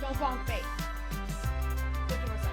Don't bonk me. 50 more seconds.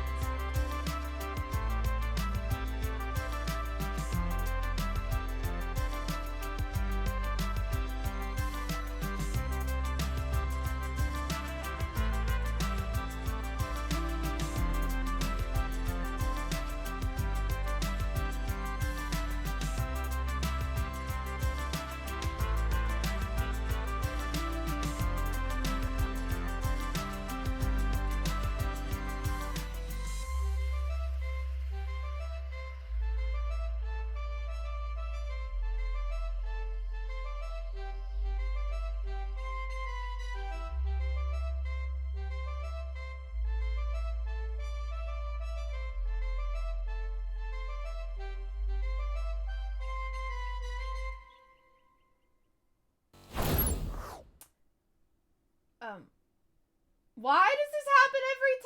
Why does this happen every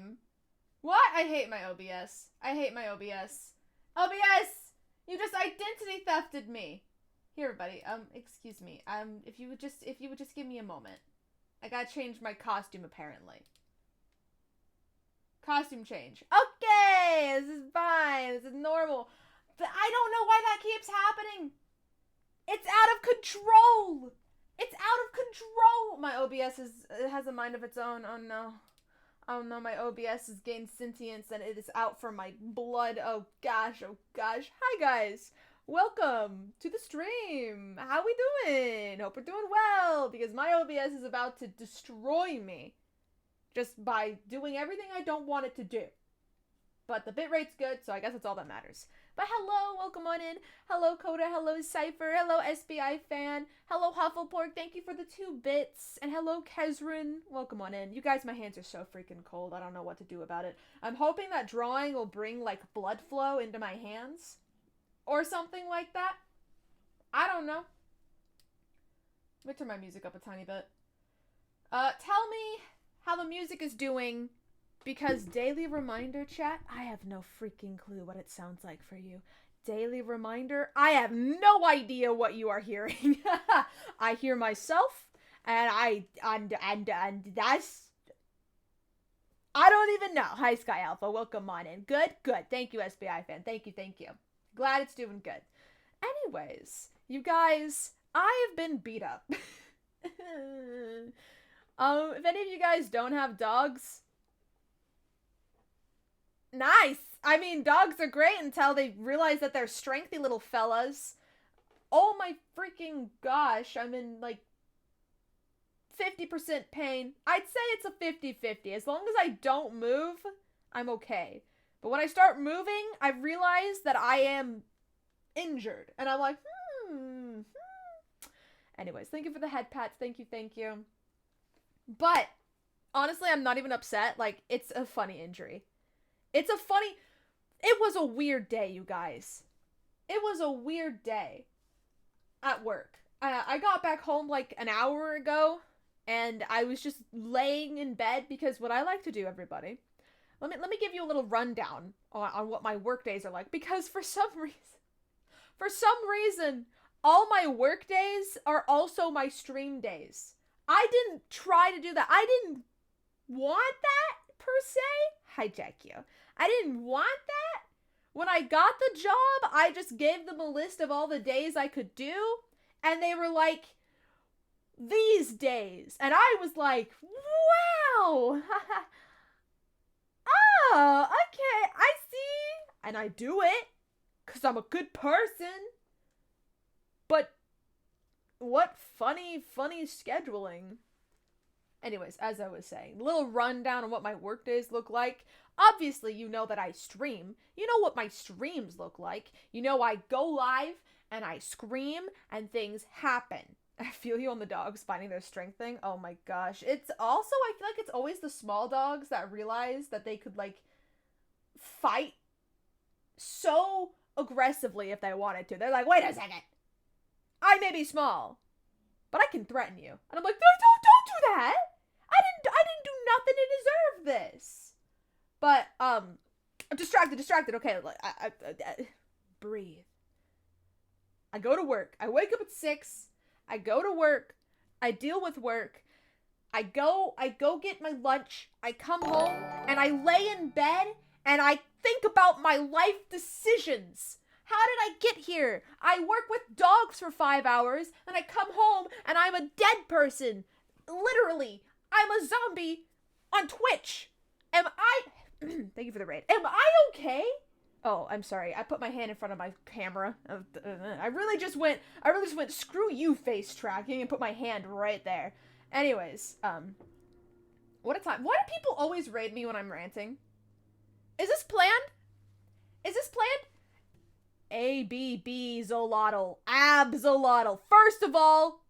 time? What? I hate my OBS. I hate my OBS. OBS! You just identity thefted me. Here, everybody. Excuse me. If you would just give me a moment. I gotta change my costume, apparently. Costume change. Okay! This is fine. This is normal. But I don't know why that keeps happening. It's out of control! It's out of control! My OBS has a mind of its own. Oh no. Oh no, my OBS has gained sentience and it is out for my blood. Oh gosh, oh gosh. Hi guys! Welcome to the stream! How we doing? Hope we're doing well, because my OBS is about to destroy me. Just by doing everything I don't want it to do. But the bitrate's good, so I guess that's all that matters. But hello, welcome on in. Hello, Coda. Hello, Cypher. Hello, SBI fan. Hello, Hufflepork. Thank you for the 2 bits. And hello, Kezrin. Welcome on in. You guys, my hands are so freaking cold. I don't know what to do about it. I'm hoping that drawing will bring, like, blood flow into my hands. Or something like that. I don't know. Let me turn my music up a tiny bit. Tell me how the music is doing. Because daily reminder, chat, I have no freaking clue what it sounds like for you. Daily reminder, I have no idea what you are hearing. I hear myself, and that's, I don't even know. Hi, Sky Alpha, welcome on in. Good, good. Thank you, SBI fan. Thank you. Glad it's doing good. Anyways, you guys, I have been beat up. If any of you guys don't have dogs, nice! I mean, dogs are great until they realize that they're strengthy little fellas. Oh my freaking gosh, I'm in, like, 50% pain. I'd say it's a 50-50. As long as I don't move, I'm okay. But when I start moving, I realize that I am injured. And I'm like, Anyways, thank you for the head pats. Thank you. But, honestly, I'm not even upset. Like, it's a funny injury. It was a weird day, you guys. It was a weird day at work. I got back home like an hour ago, and I was just laying in bed because what I like to do, everybody, let me give you a little rundown on what my work days are like, because for some reason, all my work days are also my stream days. I didn't try to do that. I didn't want that, per se. Hijack you. I didn't want that. When I got the job, I just gave them a list of all the days I could do, and they were like, these days. And I was like, wow. Oh, okay, I see. And I do it, because I'm a good person. But what funny scheduling. Anyways, as I was saying, a little rundown on what my work days look like. Obviously, you know that I stream. You know what my streams look like. You know I go live, and I scream, and things happen. I feel you on the dogs finding their strength thing. Oh my gosh. It's also, I feel like it's always the small dogs that realize that they could, like, fight so aggressively if they wanted to. They're like, wait a second. I may be small, but I can threaten you. And I'm like, don't do that. I didn't do nothing to deserve this. But, I'm distracted. Okay, breathe. I go to work. I wake up at 6. I go to work. I deal with work. I go get my lunch, I come home, and I lay in bed, and I think about my life decisions. How did I get here? I work with dogs for 5 hours, and I come home, and I'm a dead person. Literally, I'm a zombie on Twitch. Am I... Thank you for the raid. Am I okay? Oh, I'm sorry. I put my hand in front of my camera. I really just went, screw you, face tracking, and put my hand right there. Anyways, what a time. Why do people always raid me when I'm ranting? Is this planned? Is this planned? A-B-B Zolotl. Absolotl. First of all,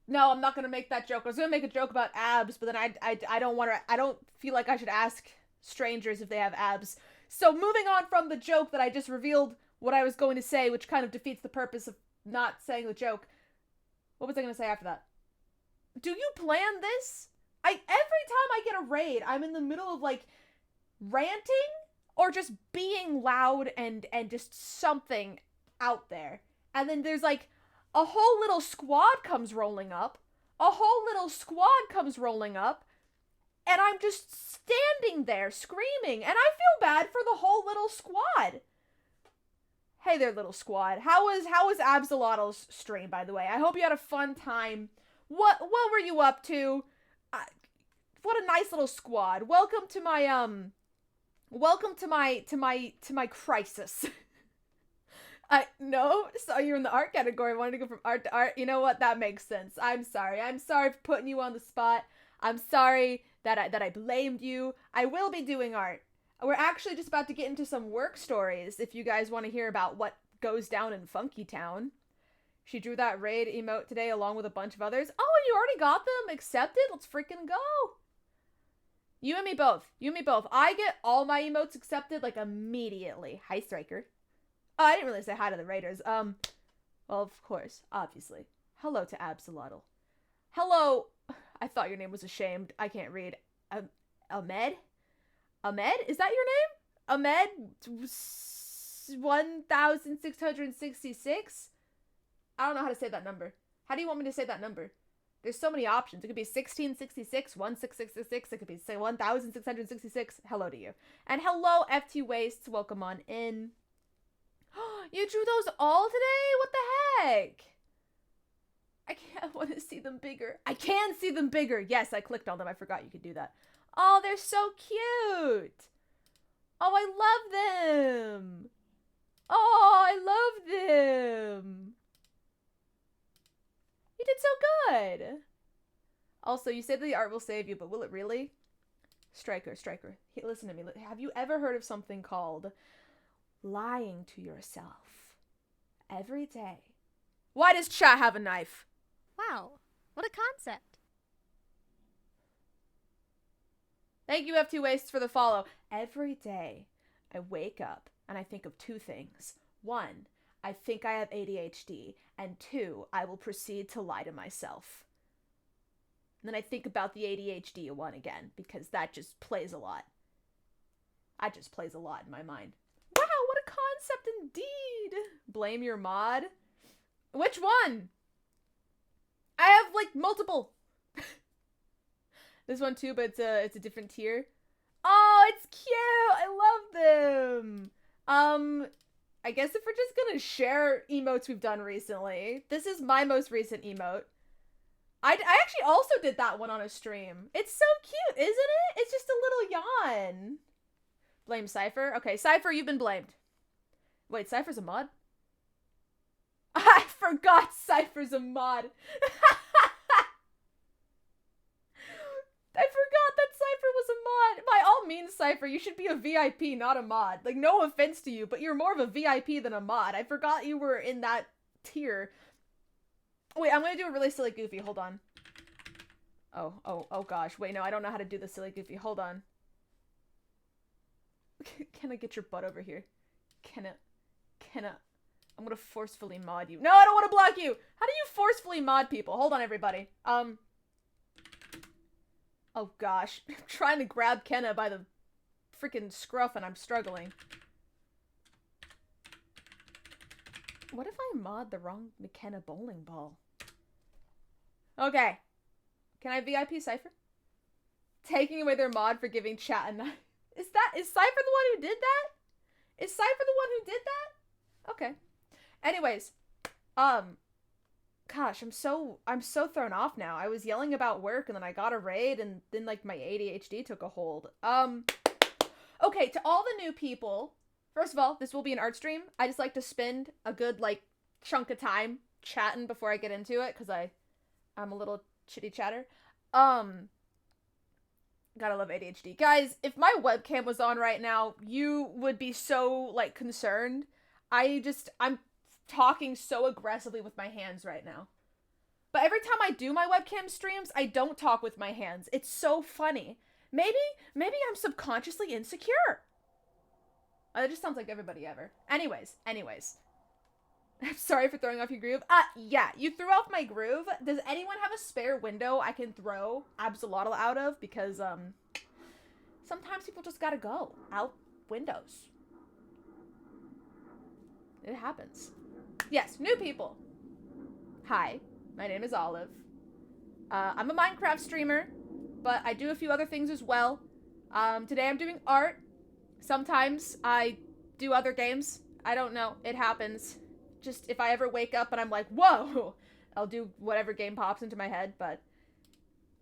no, I'm not gonna make that joke. I was gonna make a joke about abs, but then I don't want to, I don't feel like I should ask strangers if they have abs. So moving on from the joke that I just revealed what I was going to say, which kind of defeats the purpose of not saying the joke. What was I going to say after that? Do you plan this? Every time I get a raid, I'm in the middle of like ranting or just being loud and just something out there. And then there's like a whole little squad comes rolling up. And I'm just standing there screaming, and I feel bad for the whole little squad. Hey there, little squad. How was Absolotl's stream, by the way? I hope you had a fun time. What were you up to? What a nice little squad. Welcome to my crisis. No, so you're in the art category. I wanted to go from art to art. You know what? That makes sense. I'm sorry. I'm sorry for putting you on the spot. I'm sorry that I blamed you. I will be doing art. We're actually just about to get into some work stories if you guys want to hear about what goes down in Funky Town. She drew that raid emote today along with a bunch of others. Oh, and you already got them accepted? Let's freaking go. You and me both. I get all my emotes accepted like immediately. Hi, Striker. Oh, I didn't really say hi to the raiders. Well, of course, obviously. Hello to Absolotl. Hello. I thought your name was Ashamed. I can't read. Ahmed? Ahmed? Is that your name? Ahmed 1666? I don't know how to say that number. How do you want me to say that number? There's so many options. It could be 1666, 1666. It could be say 1666. Hello to you. And hello, FT Wastes. Welcome on in. You drew those all today? What the heck? I want to see them bigger. I can see them bigger. Yes, I clicked on them. I forgot you could do that. Oh, they're so cute. Oh, I love them. Oh, I love them. You did so good. Also, you said that the art will save you, but will it really? Striker. Hey, listen to me. Have you ever heard of something called lying to yourself every day? Why does chat have a knife? Wow, what a concept. Thank you, FT Wastes, for the follow. Every day, I wake up and I think of two things. One, I think I have ADHD. And two, I will proceed to lie to myself. And then I think about the ADHD one again, because that just plays a lot. That just plays a lot in my mind. Wow, what a concept indeed. Blame your mod. Which one? I have like multiple. This one too, but it's a different tier. Oh, it's cute. I love them. I guess if we're just gonna share emotes we've done recently, this is my most recent emote. I actually also did that one on a stream. It's so cute, isn't it? It's just a little yawn. Blame Cypher. Okay, Cypher, you've been blamed. Wait, Cypher's a mod? I forgot Cypher's a mod. I forgot that Cypher was a mod. By all means, Cypher, you should be a VIP, not a mod. Like, no offense to you, but you're more of a VIP than a mod. I forgot you were in that tier. Wait, I'm gonna do a really silly goofy. Hold on. Oh gosh. Wait, no, I don't know how to do the silly goofy. Hold on. Can I get your butt over here? Can I? I'm gonna forcefully mod you. No, I don't want to block you! How do you forcefully mod people? Hold on, everybody. Oh gosh. I'm trying to grab Kenna by the freaking scruff and I'm struggling. What if I mod the wrong McKenna bowling ball? Okay. Can I VIP Cypher? Taking away their mod for giving chat a knife. Is Cypher the one who did that? Is Cypher the one who did that? Okay. Anyways, gosh, I'm so thrown off now. I was yelling about work and then I got a raid and then like my ADHD took a hold. Okay, to all the new people, first of all, this will be an art stream. I just like to spend a good like chunk of time chatting before I get into it because I'm a little chitty chatter. Gotta love ADHD. Guys, if my webcam was on right now, you would be so, like, concerned. I'm talking so aggressively with my hands right now. But every time I do my webcam streams, I don't talk with my hands. It's so funny. Maybe I'm subconsciously insecure. It just sounds like everybody ever. Anyways. I'm sorry for throwing off your groove. Yeah, you threw off my groove. Does anyone have a spare window I can throw Absolotl out of? Because, sometimes people just gotta go. Out windows. It happens. Yes, new people. Hi, my name is Olive. I'm a Minecraft streamer, but I do a few other things as well. Today I'm doing art. Sometimes I do other games. I don't know. It happens. Just if I ever wake up and I'm like, whoa, I'll do whatever game pops into my head, but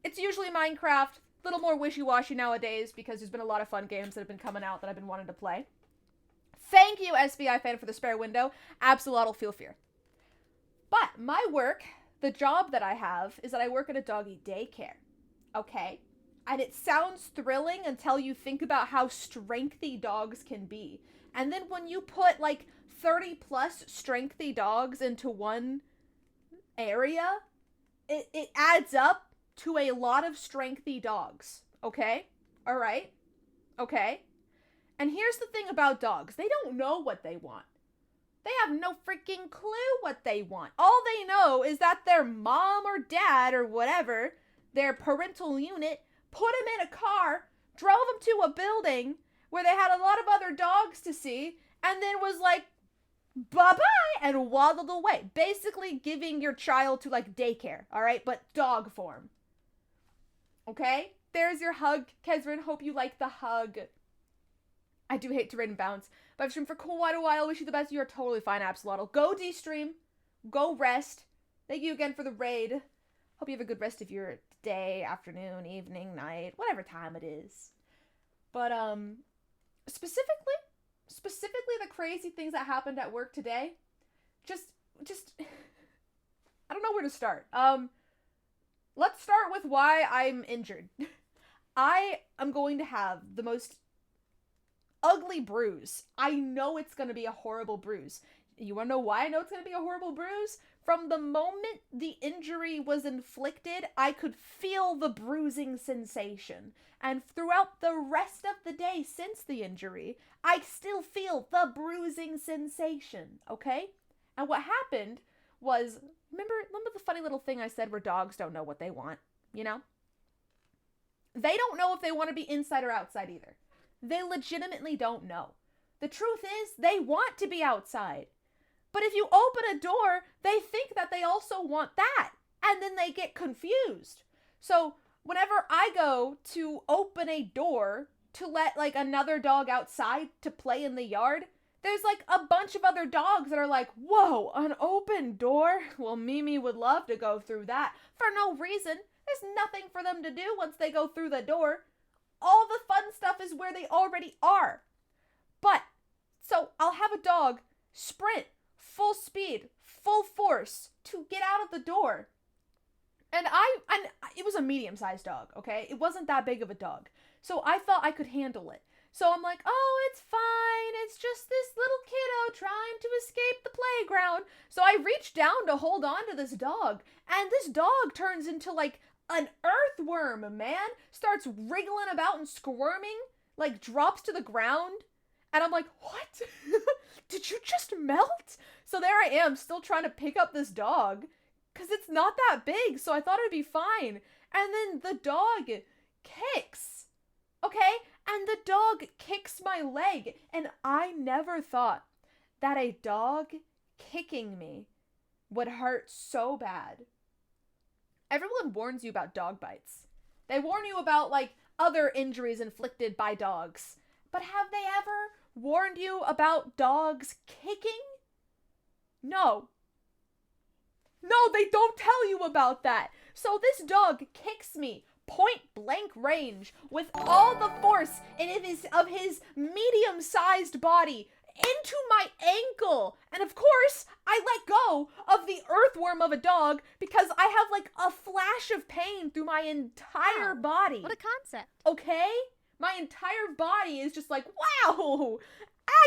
it's usually Minecraft, a little more wishy-washy nowadays because there's been a lot of fun games that have been coming out that I've been wanting to play. Thank you, SBI fan, for the spare window. Absolutely feel fear. But my work, the job that I have, is that I work at a doggy daycare, okay? And it sounds thrilling until you think about how strengthy dogs can be. And then when you put, like, 30 plus strengthy dogs into one area, it adds up to a lot of strengthy dogs. Okay? Alright? Okay? And here's the thing about dogs. They don't know what they want. They have no freaking clue what they want. All they know is that their mom or dad or whatever, their parental unit, put them in a car, drove them to a building where they had a lot of other dogs to see, and then was like, bye-bye, and waddled away. Basically giving your child to, like, daycare, alright? But dog form. Okay? There's your hug, Kezrin. Hope you like the hug. I do hate to raid and bounce, but I've streamed for quite a while. Wish you the best. You are totally fine, Absolotl. Go de-stream. Go rest. Thank you again for the raid. Hope you have a good rest of your day, afternoon, evening, night, whatever time it is. But, specifically the crazy things that happened at work today, just, I don't know where to start. Let's start with why I'm injured. I am going to have the most ugly bruise. I know it's going to be a horrible bruise. You want to know why I know it's going to be a horrible bruise? From the moment the injury was inflicted, I could feel the bruising sensation. And throughout the rest of the day since the injury, I still feel the bruising sensation, okay? And what happened was, remember the funny little thing I said where dogs don't know what they want, you know? They don't know if they want to be inside or outside either. They legitimately don't know. The truth is, they want to be outside. But if you open a door, they think that they also want that. And then they get confused. So whenever I go to open a door to let, like, another dog outside to play in the yard, there's, like, a bunch of other dogs that are like, whoa, an open door? Well, Mimi would love to go through that for no reason. There's nothing for them to do once they go through the door. All the fun stuff is where they already are. But, so I'll have a dog sprint full speed, full force to get out of the door. And it was a medium-sized dog, okay? It wasn't that big of a dog. So I thought I could handle it. So I'm like, oh, it's fine. It's just this little kiddo trying to escape the playground. So I reach down to hold on to this dog. And this dog turns into, like, an earthworm, man. Starts wriggling about and squirming. Like, drops to the ground. And I'm like, what? Did you just melt? So there I am, still trying to pick up this dog. Because it's not that big, so I thought it'd be fine. And then the dog kicks. Okay? And the dog kicks my leg. And I never thought that a dog kicking me would hurt so bad. Everyone warns you about dog bites. They warn you about, like, other injuries inflicted by dogs. But have they ever warned you about dogs kicking? No. No, they don't tell you about that. So this dog kicks me point blank range with all the force of his medium-sized body into my ankle. And of course, I let go of the earthworm of a dog because I have like a flash of pain through my entire body. What a concept. Okay? My entire body is just like, wow,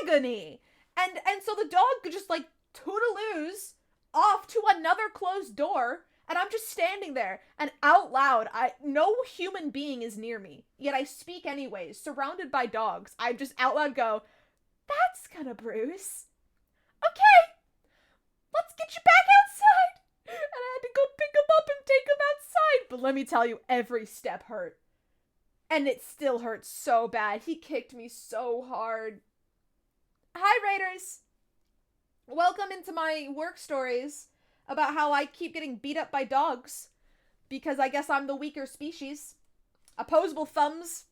agony. And so the dog just like toodaloos off to another closed door, and I'm just standing there, and out loud, no human being is near me, yet I speak anyways, surrounded by dogs. I just out loud go, "That's gonna bruise. Okay, let's get you back outside." And I had to go pick him up and take him outside. But let me tell you, every step hurt. And it still hurts so bad. He kicked me so hard. Hi, Raiders. Welcome into my work stories about how I keep getting beat up by dogs because I guess I'm the weaker species. Opposable thumbs,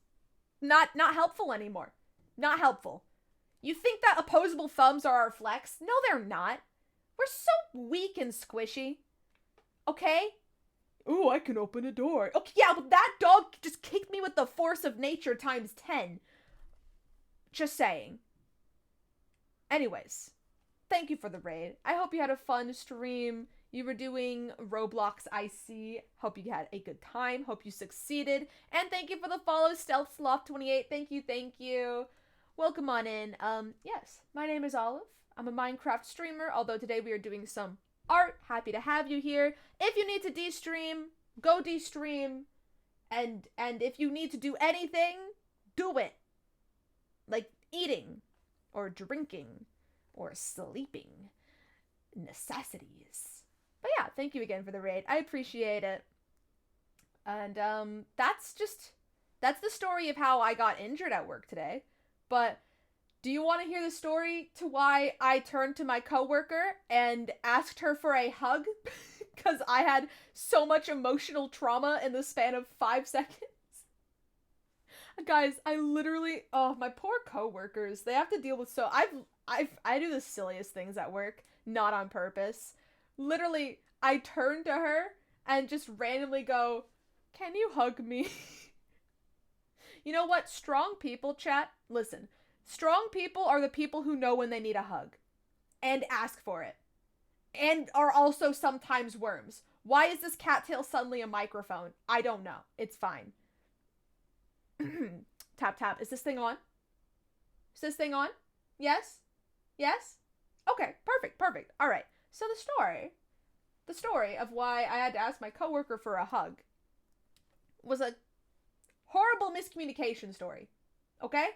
not helpful anymore. Not helpful. You think that opposable thumbs are our flex? No, they're not. We're so weak and squishy. Okay? Ooh, I can open a door. Okay, yeah, but that dog just kicked me with the force of nature times 10. Just saying. Anyways, thank you for the raid. I hope you had a fun stream. You were doing Roblox, I see. Hope you had a good time. Hope you succeeded. And thank you for the follow, Stealth Sloth 28. Thank you. Welcome on in. Yes, my name is Olive. I'm a Minecraft streamer, although today we are doing some art. Happy to have you here. If you need to de-stream, go de-stream. And if you need to do anything, do it. Like eating, or drinking, or sleeping. Necessities. But yeah, thank you again for the raid. I appreciate it. And that's the story of how I got injured at work today. But do you want to hear the story to why I turned to my coworker and asked her for a hug? Because I had so much emotional trauma in the span of 5 seconds. Guys, I literally, my poor coworkers, they have to deal with I do the silliest things at work, not on purpose. Literally, I turn to her and just randomly go, "Can you hug me?" You know what? Strong people, chat, listen. Strong people are the people who know when they need a hug. And ask for it. And are also sometimes worms. Why is this cattail suddenly a microphone? I don't know. It's fine. Tap, tap. Is this thing on? Is this thing on? Yes? Yes? Okay, perfect. All right. So the story of why I had to ask my coworker for a hug was a horrible miscommunication story. Okay?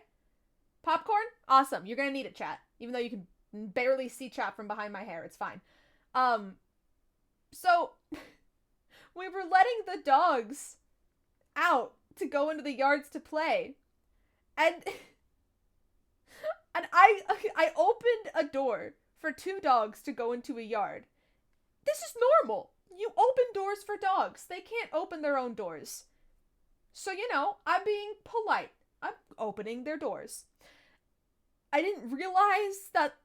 Popcorn? Awesome. You're gonna need it, chat. Even though you can barely see chat from behind my hair. It's fine. So we were letting the dogs out to go into the yards to play. And I opened a door for 2 dogs to go into a yard. This is normal. You open doors for dogs. They can't open their own doors. So, I'm being polite. I'm opening their doors. I didn't realize that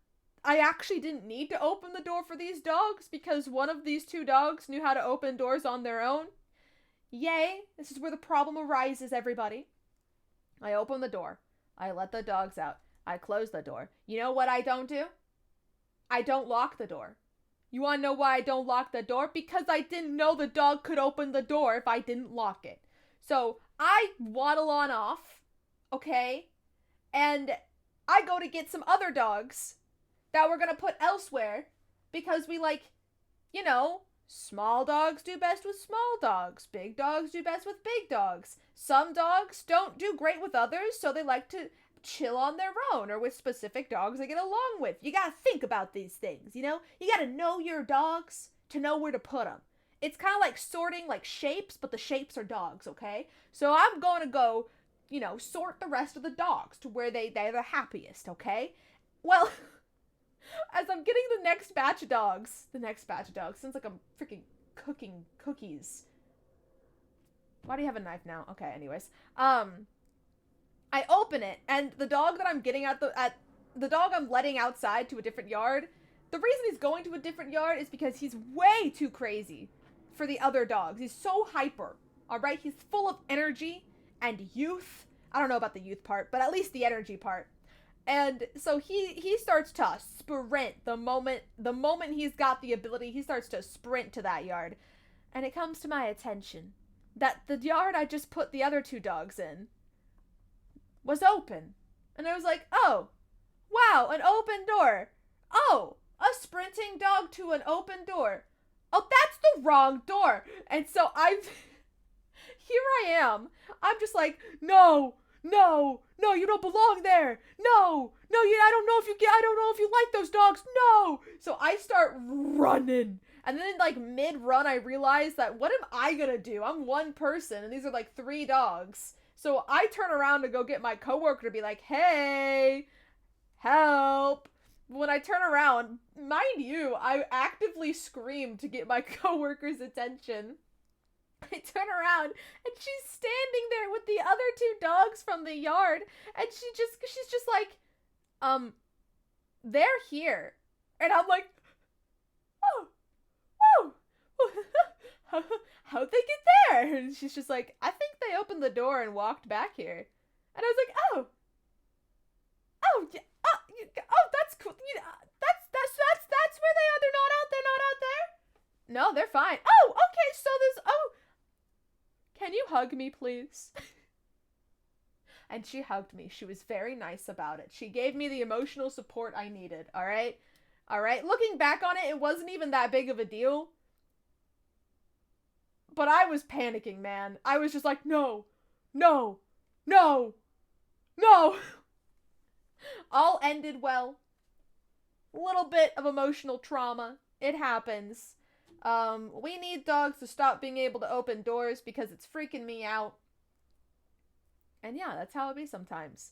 I actually didn't need to open the door for these dogs because one of these 2 dogs knew how to open doors on their own. Yay, this is where the problem arises, everybody. I open the door. I let the dogs out. I close the door. You know what I don't do? I don't lock the door. You want to know why I don't lock the door? Because I didn't know the dog could open the door if I didn't lock it. So I waddle on off, okay? And I go to get some other dogs that we're going to put elsewhere because we small dogs do best with small dogs. Big dogs do best with big dogs. Some dogs don't do great with others, so they like to chill on their own or with specific dogs they get along with. You gotta think about these things, You gotta know your dogs to know where to put them. It's kind of like sorting like shapes, but the shapes are dogs, okay? So I'm going to go, sort the rest of the dogs to where they're the happiest, okay? Well, as I'm getting the next batch of dogs, sounds like I'm freaking cooking cookies Why do you have a knife now? Okay, anyways. I open it, and the dog that I'm getting at the dog I'm letting outside to a different yard, the reason he's going to a different yard is because he's way too crazy for the other dogs. He's so hyper, alright? He's full of energy and youth. I don't know about the youth part, but at least the energy part. And so he starts to sprint the moment he's got the ability, he starts to sprint to that yard. And it comes to my attention that the yard I just put the other two dogs in was open. And I was like, oh, wow, an open door. Oh, a sprinting dog to an open door. Oh, that's the wrong door. And so here I am. I'm just like, no, you don't belong there. No, I don't know if you like those dogs. No. So I start running. And then like mid-run, I realize that what am I gonna do? I'm one person and these are like 3 dogs. So I turn around to go get my coworker to be like, hey, help. When I turn around, mind you, I actively scream to get my coworker's attention. I turn around and she's standing there with the other 2 dogs from the yard, and she's just like, they're here. And I'm like, oh, how'd they get there? And she's just like, I think they opened the door and walked back here. And I was like, oh, yeah, that's cool. That's where they are. They're not out there. No, they're fine. Oh, okay. So can you hug me, please? And she hugged me. She was very nice about it. She gave me the emotional support I needed. All right. Looking back on it, it wasn't even that big of a deal. But I was panicking, man. I was just like, no. All ended well. Little bit of emotional trauma. It happens. We need dogs to stop being able to open doors because it's freaking me out. And yeah, that's how it be sometimes.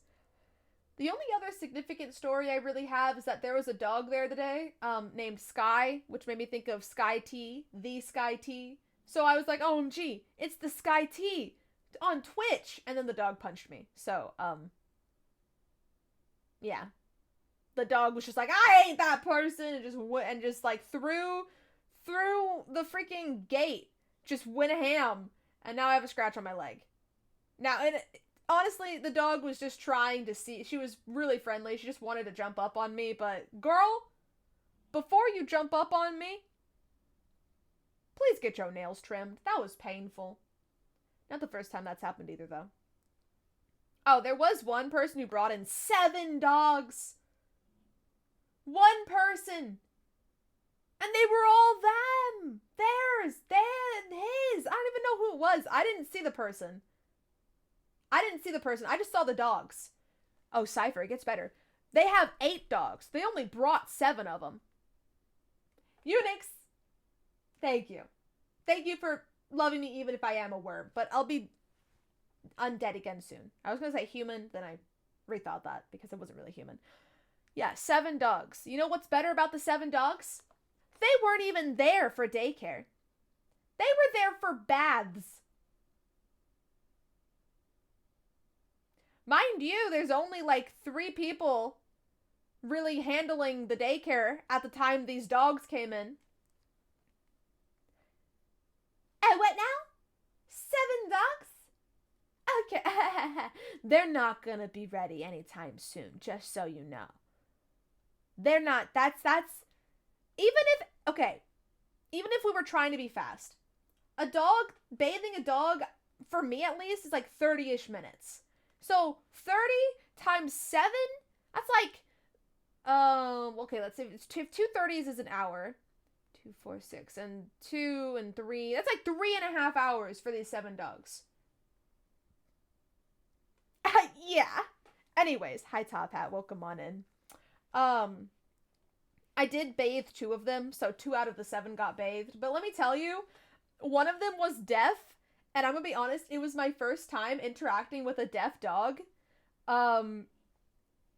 The only other significant story I really have is that there was a dog there today, named Sky, which made me think of Sky T, the Sky T. So I was like, OMG, it's the Sky T on Twitch. And then the dog punched me. So, yeah. The dog was just like, I ain't that person, and just like through the freaking gate, just went ham, and now I have a scratch on my leg. Now, and honestly, the dog was just trying to see. She was really friendly. She just wanted to jump up on me, but girl, before you jump up on me, please get your nails trimmed. That was painful. Not the first time that's happened either, though. Oh, there was one person who brought in 7 dogs. One person. And they were all them. Theirs. His. I don't even know who it was. I didn't see the person. I just saw the dogs. Oh, Cypher, it gets better. They have 8 dogs. They only brought 7 of them. Unix. Thank you. Thank you for loving me even if I am a worm. But I'll be undead again soon. I was going to say human, then I rethought that because it wasn't really human. Yeah, 7 dogs. You know what's better about the 7 dogs? They weren't even there for daycare. They were there for baths. Mind you, there's only like 3 people really handling the daycare at the time these dogs came in. Oh, what now? 7 dogs? Okay. They're not gonna be ready anytime soon, just so you know. They're not. That's even if we were trying to be fast, bathing a dog, for me at least, is like 30-ish minutes. So 30 times 7, that's like, okay, let's say it's 2 30s is an hour. 2, 4, 6, and 2 and 3. That's like 3.5 hours for these 7 dogs. Yeah. Anyways, hi Top Hat, welcome on in. I did bathe 2 of them, so 2 out of the 7 got bathed. But let me tell you, one of them was deaf, and I'm gonna be honest, it was my first time interacting with a deaf dog. And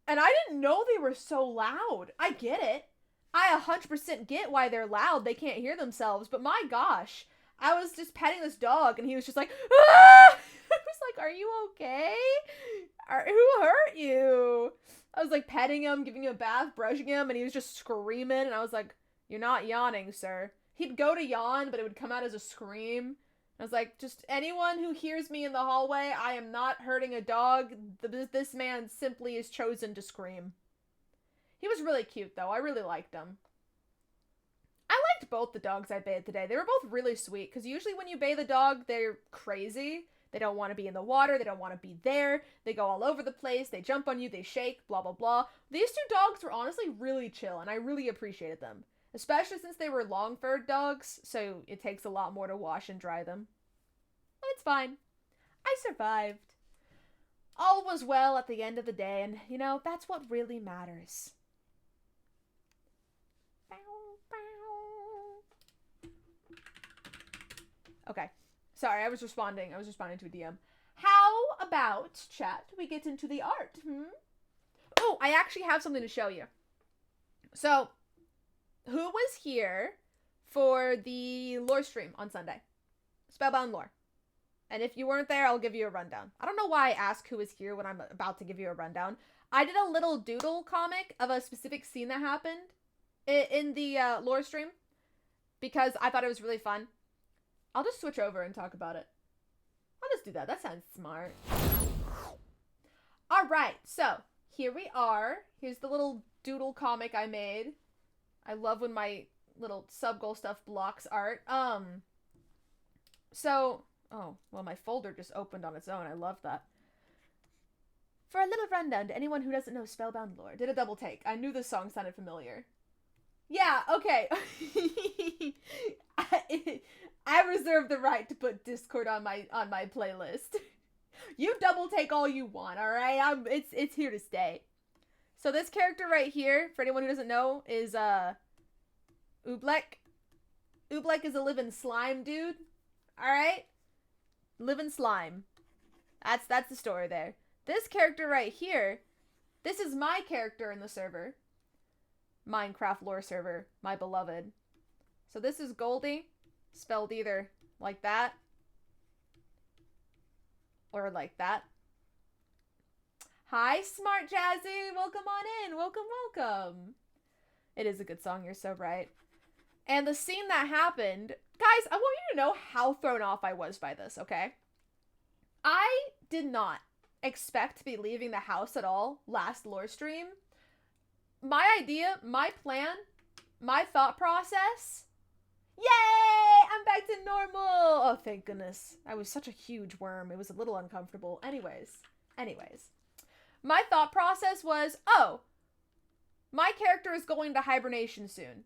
I didn't know they were so loud. I get it. I 100% get why they're loud. They can't hear themselves, but my gosh, I was just petting this dog, and he was just like, ah! I was like, are you okay? Who hurt you? I was like petting him, giving him a bath, brushing him, and he was just screaming, and I was like, you're not yawning, sir. He'd go to yawn, but it would come out as a scream. I was like, just anyone who hears me in the hallway, I am not hurting a dog. This man simply is chosen to scream. He was really cute, though. I really liked him. I liked both the dogs I bathed today. They were both really sweet, because usually when you bathe a dog, they're crazy. They don't want to be in the water. They don't want to be there. They go all over the place. They jump on you. They shake, blah, blah, blah. These two dogs were honestly really chill, and I really appreciated them. Especially since they were long-furred dogs, so it takes a lot more to wash and dry them. But it's fine. I survived. All was well at the end of the day, and, you know, that's what really matters. Okay. Sorry, I was responding to a DM. How about, chat, we get into the art? Oh, I actually have something to show you. So, who was here for the lore stream on Sunday? Spellbound lore. And if you weren't there, I'll give you a rundown. I don't know why I ask who was here when I'm about to give you a rundown. I did a little doodle comic of a specific scene that happened in the lore stream because I thought it was really fun. I'll just switch over and talk about it. I'll just do that. That sounds smart. All right, so here we are. Here's the little doodle comic I made. I love when my little sub-goal stuff blocks art. So, oh, well, my folder just opened on its own. I love that. For a little rundown to anyone who doesn't know Spellbound lore, did a double take. I knew this song sounded familiar. Yeah, okay. I reserve the right to put Discord on my playlist. You double take all you want, all right? It's here to stay. So this character right here, for anyone who doesn't know, is Oobleck. Oobleck is a living slime dude. All right? Living slime. That's the story there. This character right here, this is my character in the server. Minecraft lore server, my beloved. So this is Goldie, spelled either like that or like that. Hi, Smart Jazzy! Welcome on in! Welcome, welcome! It is a good song, you're so right. And the scene that happened... Guys, I want you to know how thrown off I was by this, okay? I did not expect to be leaving the house at all last lore stream. My idea, my plan, my thought process... Yay! I'm back to normal! Oh, thank goodness. I was such a huge worm. It was a little uncomfortable. Anyways. My thought process was, oh, my character is going to hibernation soon.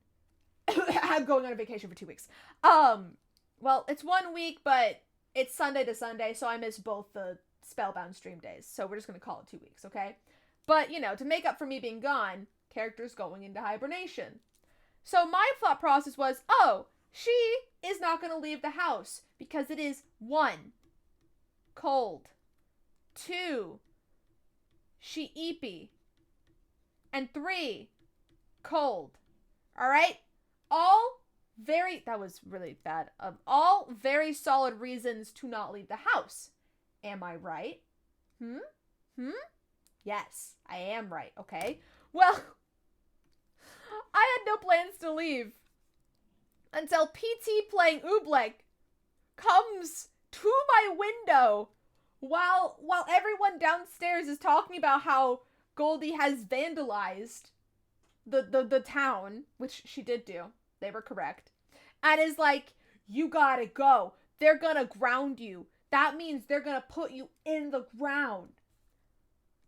I'm going on a vacation for 2 weeks. Well, it's 1 week, but it's Sunday to Sunday, so I missed both the Spellbound stream days. So we're just going to call it 2 weeks, okay? But, you know, to make up for me being gone, character's going into hibernation. So my thought process was, oh, she is not going to leave the house because it is 1, cold, 2, she eepy, and 3, cold. All right? That was really bad. All very solid reasons to not leave the house. Am I right? Yes, I am right, okay? Well, I had no plans to leave until PT playing Oobleck comes to my window while everyone downstairs is talking about how Goldie has vandalized the town, which she did do. They were correct. And is like, you gotta go. They're gonna ground you. That means they're gonna put you in the ground.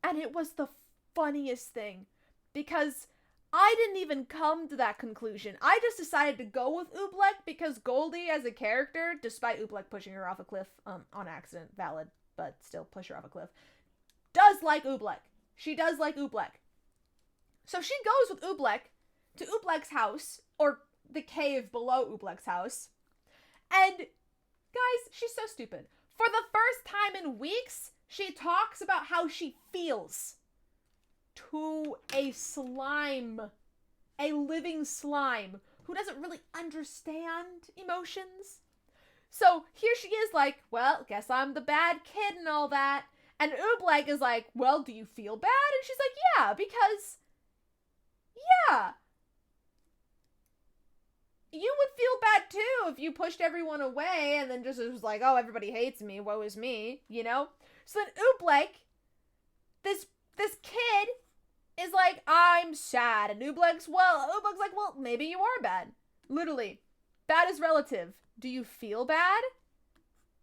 And it was the funniest thing because I didn't even come to that conclusion. I just decided to go with Oobleck because Goldie as a character, despite Oobleck pushing her off a cliff on accident, valid, but still push her off a cliff, does like Oobleck. She does like Oobleck. So she goes with Oobleck to Oobleck's house, or the cave below Oobleck's house. And, guys, she's so stupid. For the first time in weeks, she talks about how she feels to a slime. A living slime who doesn't really understand emotions. So here she is like, well, guess I'm the bad kid and all that. And Oobleck is like, well, do you feel bad? And she's like, yeah, because, yeah, you would feel bad too if you pushed everyone away and then just was like, oh, everybody hates me, woe is me, you know? So then Oobleck, this kid is like, I'm sad. And Oobleck's like, well, maybe you are bad. Literally. Bad is relative. Do you feel bad?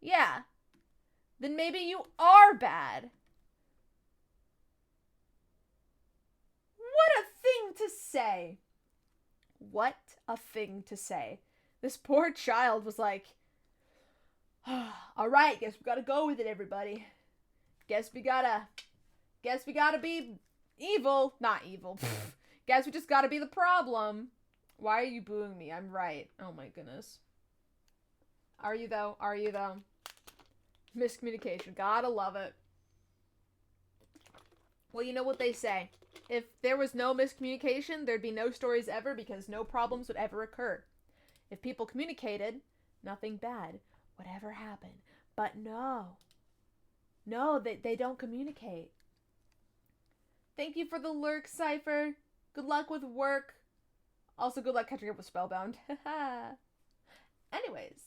Yeah. Then maybe you are bad. What a thing to say. What a thing to say. This poor child was like, all right, guess we gotta go with it, everybody. Guess we gotta be evil. Not evil. Guess we just gotta be the problem. Why are you booing me? I'm right. Oh my goodness. Are you though? Are you though? Miscommunication. Gotta love it. Well, you know what they say. If there was no miscommunication, there'd be no stories ever because no problems would ever occur. If people communicated, nothing bad would ever happen. But no. No, they don't communicate. Thank you for the lurk, Cypher. Good luck with work. Also, good luck catching up with Spellbound. Anyways.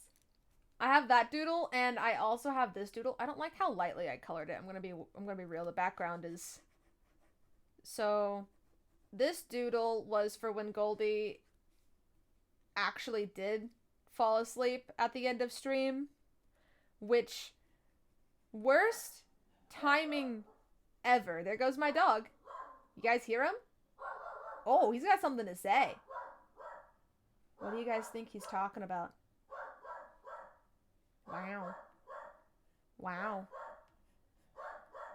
I have that doodle, and I also have this doodle. I don't like how lightly I colored it. I'm gonna be real. The background is... So, this doodle was for when Goldie actually did fall asleep at the end of stream. Which, worst timing ever. There goes my dog. You guys hear him? Oh, he's got something to say. What do you guys think he's talking about? Wow. Wow.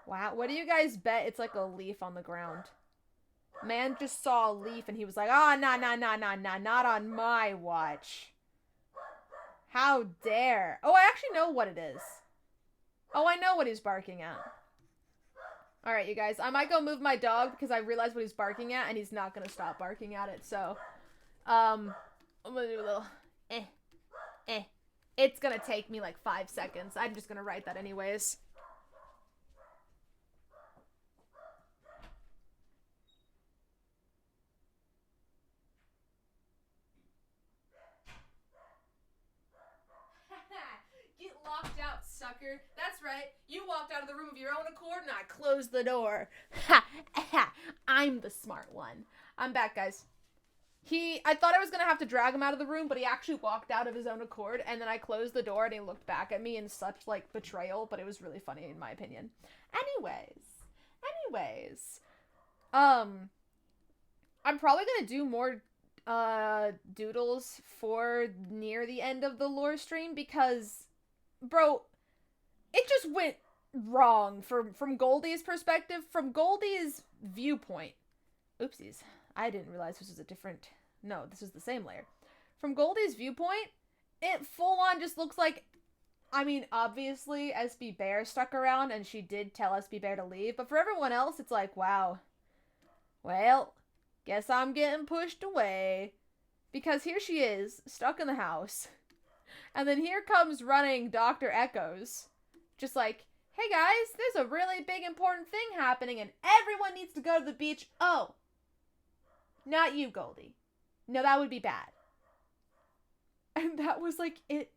Wow. What do you guys bet it's like a leaf on the ground? Man just saw a leaf and he was like, oh, nah, not on my watch. How dare. Oh, I actually know what it is. Oh, I know what he's barking at. Alright, you guys. I might go move my dog because I realized what he's barking at and he's not going to stop barking at it. So, I'm going to do a little It's gonna take me like 5 seconds. I'm just gonna write that anyways. Get locked out, sucker. That's right. You walked out of the room of your own accord and I closed the door. I'm the smart one. I'm back, guys. I thought I was gonna have to drag him out of the room, but he actually walked out of his own accord, and then I closed the door and he looked back at me in such, like, betrayal, but it was really funny in my opinion. Anyways. I'm probably gonna do more, doodles for near the end of the lore stream, because, bro, it just went wrong from Goldie's perspective, from Goldie's viewpoint. Oopsies. I didn't realize this was a different... No, this is the same layer. From Goldie's viewpoint, it full on just looks like... I mean, obviously, SB Bear stuck around and she did tell SB Bear to leave. But for everyone else, it's like, wow. Well, guess I'm getting pushed away. Because here she is, stuck in the house. And then here comes running Dr. Echoes. Just like, hey guys, there's a really big important thing happening and everyone needs to go to the beach. Oh. Not you, Goldie. No, that would be bad. And that was like it.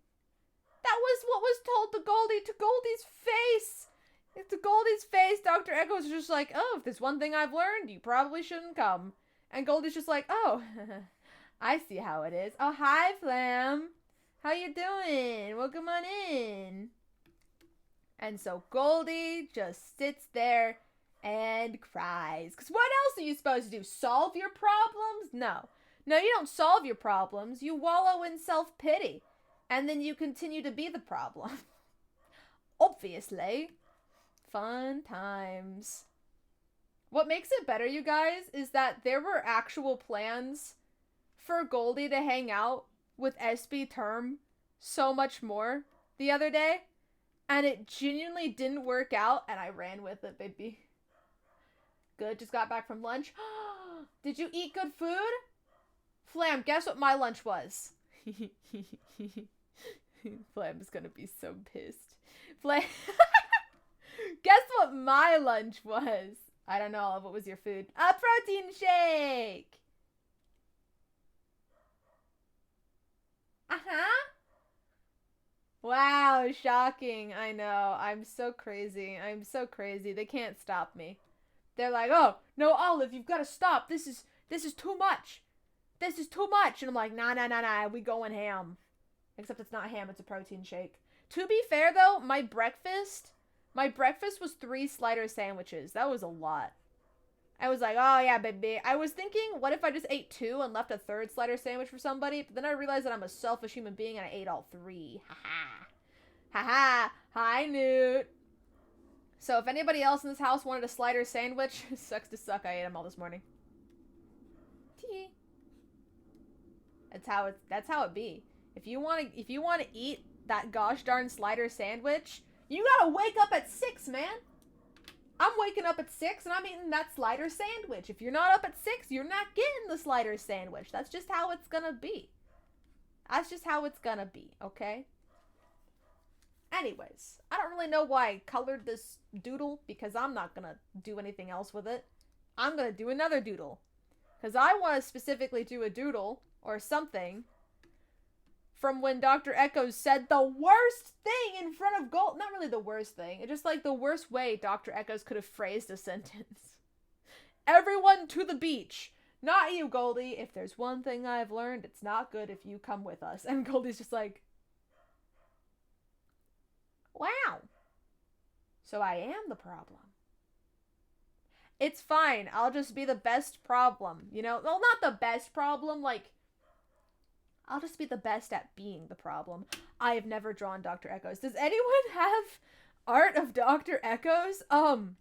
That was what was told to Goldie's face. To Goldie's face, Dr. Echo was just like, oh, if there's one thing I've learned, you probably shouldn't come. And Goldie's just like, oh, I see how it is. Oh, hi, Flam. How you doing? Welcome on in. And so Goldie just sits there and cries. Because what else are you supposed to do? Solve your problems? No. No, you don't solve your problems. You wallow in self-pity. And then you continue to be the problem. Obviously. Fun times. What makes it better, you guys, is that there were actual plans for Goldie to hang out with SB Term so much more the other day. And it genuinely didn't work out, and I ran with it, baby. Good, just got back from lunch. Did you eat good food? Flam, guess what my lunch was? Flam's gonna be so pissed. Flam. Guess what my lunch was? I don't know. What was your food? A protein shake! Uh-huh. Wow, shocking. I know. I'm so crazy. I'm so crazy. They can't stop me. They're like, oh, no, Olive, you've got to stop. This is too much. This is too much. And I'm like, nah, we going ham. Except it's not ham, it's a protein shake. To be fair, though, my breakfast was 3 slider sandwiches. That was a lot. I was like, oh, yeah, baby. I was thinking, what if I just ate 2 and left a 3rd slider sandwich for somebody? But then I realized that I'm a selfish human being and I ate all 3. Ha-ha. Ha-ha. Hi, Newt. So if anybody else in this house wanted a slider sandwich, sucks to suck. I ate them all this morning. Tee. That's how it be. If you want to eat that gosh darn slider sandwich, you gotta wake up at 6, man. I'm waking up at 6 and I'm eating that slider sandwich. If you're not up at 6, you're not getting the slider sandwich. That's just how it's gonna be. That's just how it's gonna be, okay? Anyways, I don't really know why I colored this doodle because I'm not gonna do anything else with it. I'm gonna do another doodle. Because I want to specifically do a doodle or something from when Dr. Echoes said the worst thing in front of Gold. Not really the worst thing. It's just like the worst way Dr. Echoes could have phrased a sentence. Everyone to the beach. Not you, Goldie. If there's one thing I've learned, it's not good if you come with us. And Goldie's just like, wow. So I am the problem. It's fine. I'll just be the best problem. You know? Well, not the best problem. Like, I'll just be the best at being the problem. I have never drawn Dr. Echoes. Does anyone have art of Dr. Echoes? Wow,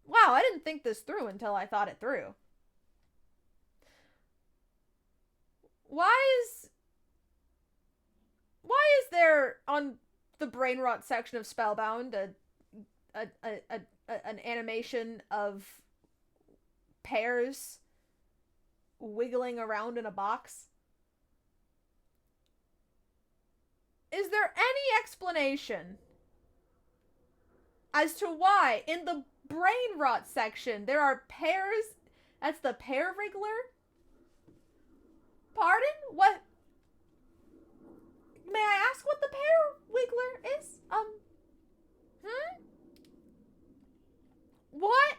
I didn't think this through until I thought it through. Why is there on the brain rot section of Spellbound an animation of pears wiggling around in a box? Is there any explanation as to why in the brain rot section there are pears? That's the pear wriggler? Pardon? What? May I ask what the pear wiggler is? What?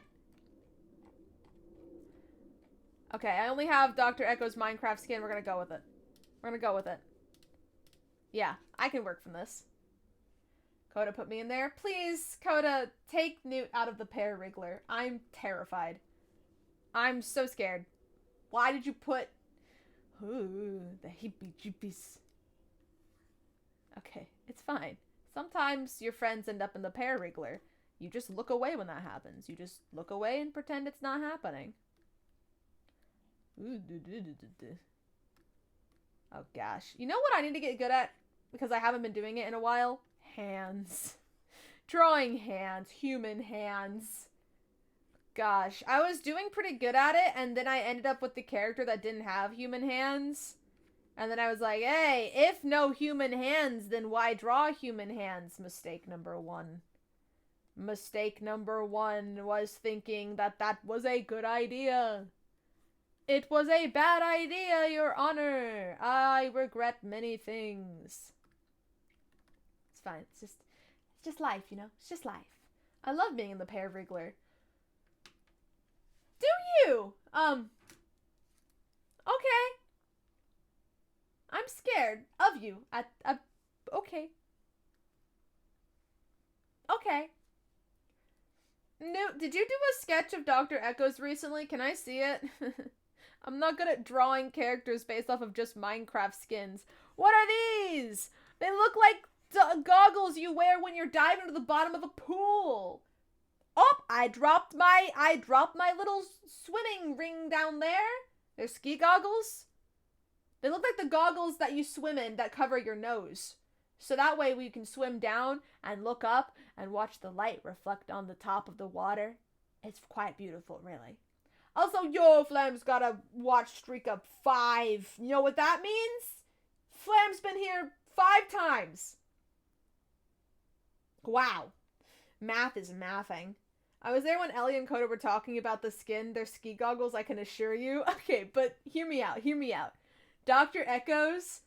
Okay, I only have Dr. Echo's Minecraft skin. We're gonna go with it. We're gonna go with it. Yeah, I can work from this. Coda, put me in there. Please, Coda, take Newt out of the pear wriggler. I'm terrified. I'm so scared. Why did you put... Ooh, the heebie-jeebies. Okay, it's fine. Sometimes your friends end up in the pear wriggler. You just look away when that happens. You just look away and pretend it's not happening. Oh gosh. You know what I need to get good at? Because I haven't been doing it in a while? Hands. Drawing hands. Human hands. Gosh. I was doing pretty good at it, and then I ended up with the character that didn't have human hands. And then I was like, hey, if no human hands, then why draw human hands? Mistake number 1. Mistake number 1 was thinking that that was a good idea. It was a bad idea, Your Honor. I regret many things. It's fine. It's just life, you know? It's just life. I love being in the pear wriggler. Do you? Okay. I'm scared of you. Okay. Okay. No, did you do a sketch of Dr. Echoes recently? Can I see it? I'm not good at drawing characters based off of just Minecraft skins. What are these? They look like goggles you wear when you're diving to the bottom of a pool. Oh, I dropped my little swimming ring down there. They're ski goggles. They look like the goggles that you swim in that cover your nose. So that way we can swim down and look up and watch the light reflect on the top of the water. It's quite beautiful, really. Also, yo, Flam's got a watch streak of 5. You know what that means? Flam's been here 5 times. Wow. Math is mathing. I was there when Ellie and Coda were talking about the skin, their ski goggles, I can assure you. Okay, but hear me out. Dr. Echoes,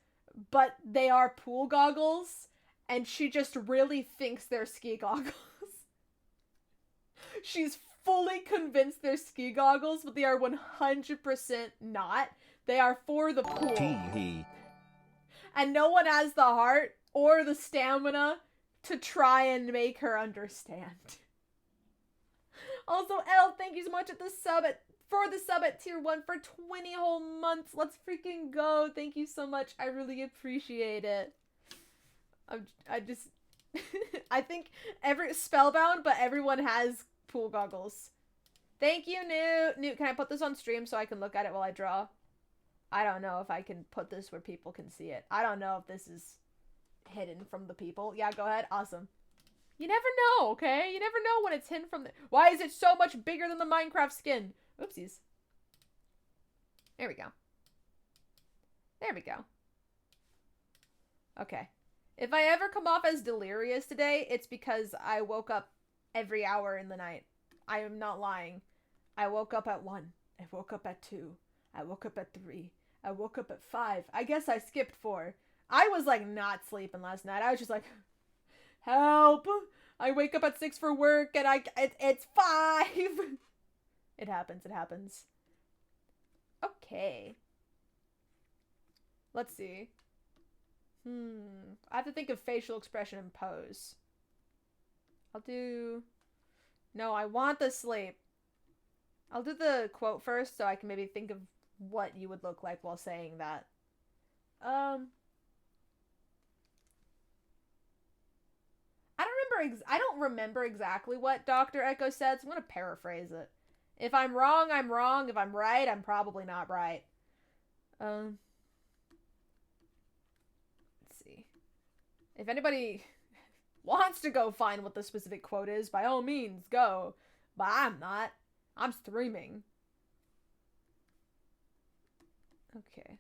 but they are pool goggles, and she just really thinks they're ski goggles. She's fully convinced they're ski goggles, but they are 100% not. They are for the pool. And no one has the heart or the stamina to try and make her understand. Also, Elle, thank you so much for the sub at tier 1 for 20 whole months. Let's freaking go. Thank you so much. I really appreciate it. I just I think spellbound, but everyone has pool goggles. Thank you, Newt. Newt, can I put this on stream so I can look at it while I draw? I don't know if I can put this where people can see it. I don't know if this is hidden from the people. Yeah, go ahead. Awesome. You never know, okay? You never know when it's hidden from the... Why is it so much bigger than the Minecraft skin? Oopsies. There we go. There we go. Okay. If I ever come off as delirious today, it's because I woke up every hour in the night. I am not lying. I woke up at 1. I woke up at 2. I woke up at 3. I woke up at 5. I guess I skipped 4. I was like not sleeping last night. I was just like... Help! I wake up at 6 for work and it's 5! It happens. Okay. Let's see. I have to think of facial expression and pose. I'll do... No, I want the sleep. I'll do the quote first so I can maybe think of what you would look like while saying that. I don't remember exactly what Dr. Echo said, so I'm going to paraphrase it. If I'm wrong, I'm wrong. If I'm right, I'm probably not right. Let's see. If anybody wants to go find what the specific quote is, by all means, go. But I'm not. I'm streaming. Okay.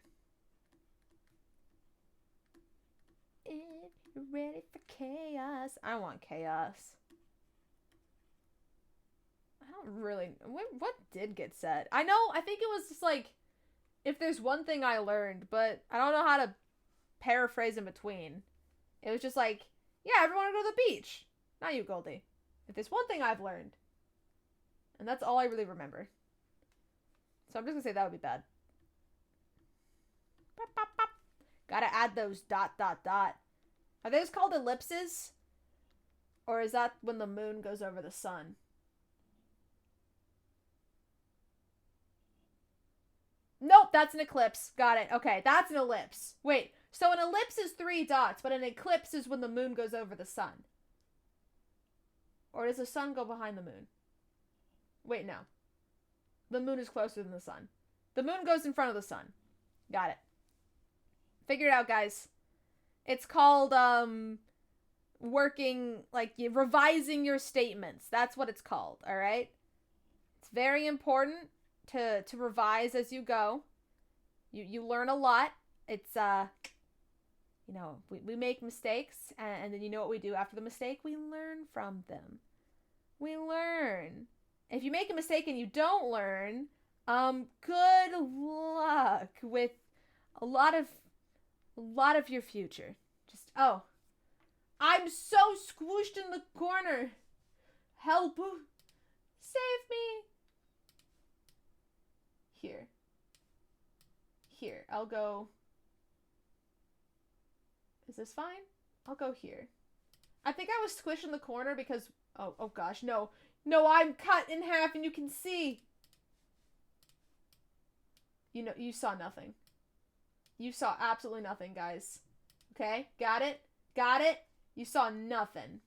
If you're ready for chaos. I want chaos. I don't really... What did get said? I think it was just like... If there's one thing I learned, but I don't know how to paraphrase in between. It was just like, yeah, everyone go to the beach. Not you, Goldie. If there's one thing I've learned. And that's all I really remember. So I'm just gonna say that would be bad. Pop, pop, pop. Gotta add those ... Are those called ellipses? Or is that when the moon goes over the sun? Nope, that's an eclipse. Got it. Okay, that's an ellipse. Wait, so an ellipse is 3 dots, but an eclipse is when the moon goes over the sun. Or does the sun go behind the moon? Wait, no. The moon is closer than the sun. The moon goes in front of the sun. Got it. Figure it out, guys. It's called, revising your statements. That's what it's called, alright? It's very important to revise as you go. You learn a lot. It's, we make mistakes, and then you know what we do after the mistake? We learn from them. We learn. If you make a mistake and you don't learn, good luck with a lot of your future. Just, oh. I'm so squished in the corner. Help. Save me. Here, I'll go. Is this fine? I'll go here. I think I was squished in the corner because, oh gosh, no. No, I'm cut in half and you can see. You saw nothing. You saw absolutely nothing, guys. Okay? Got it? Got it? You saw nothing.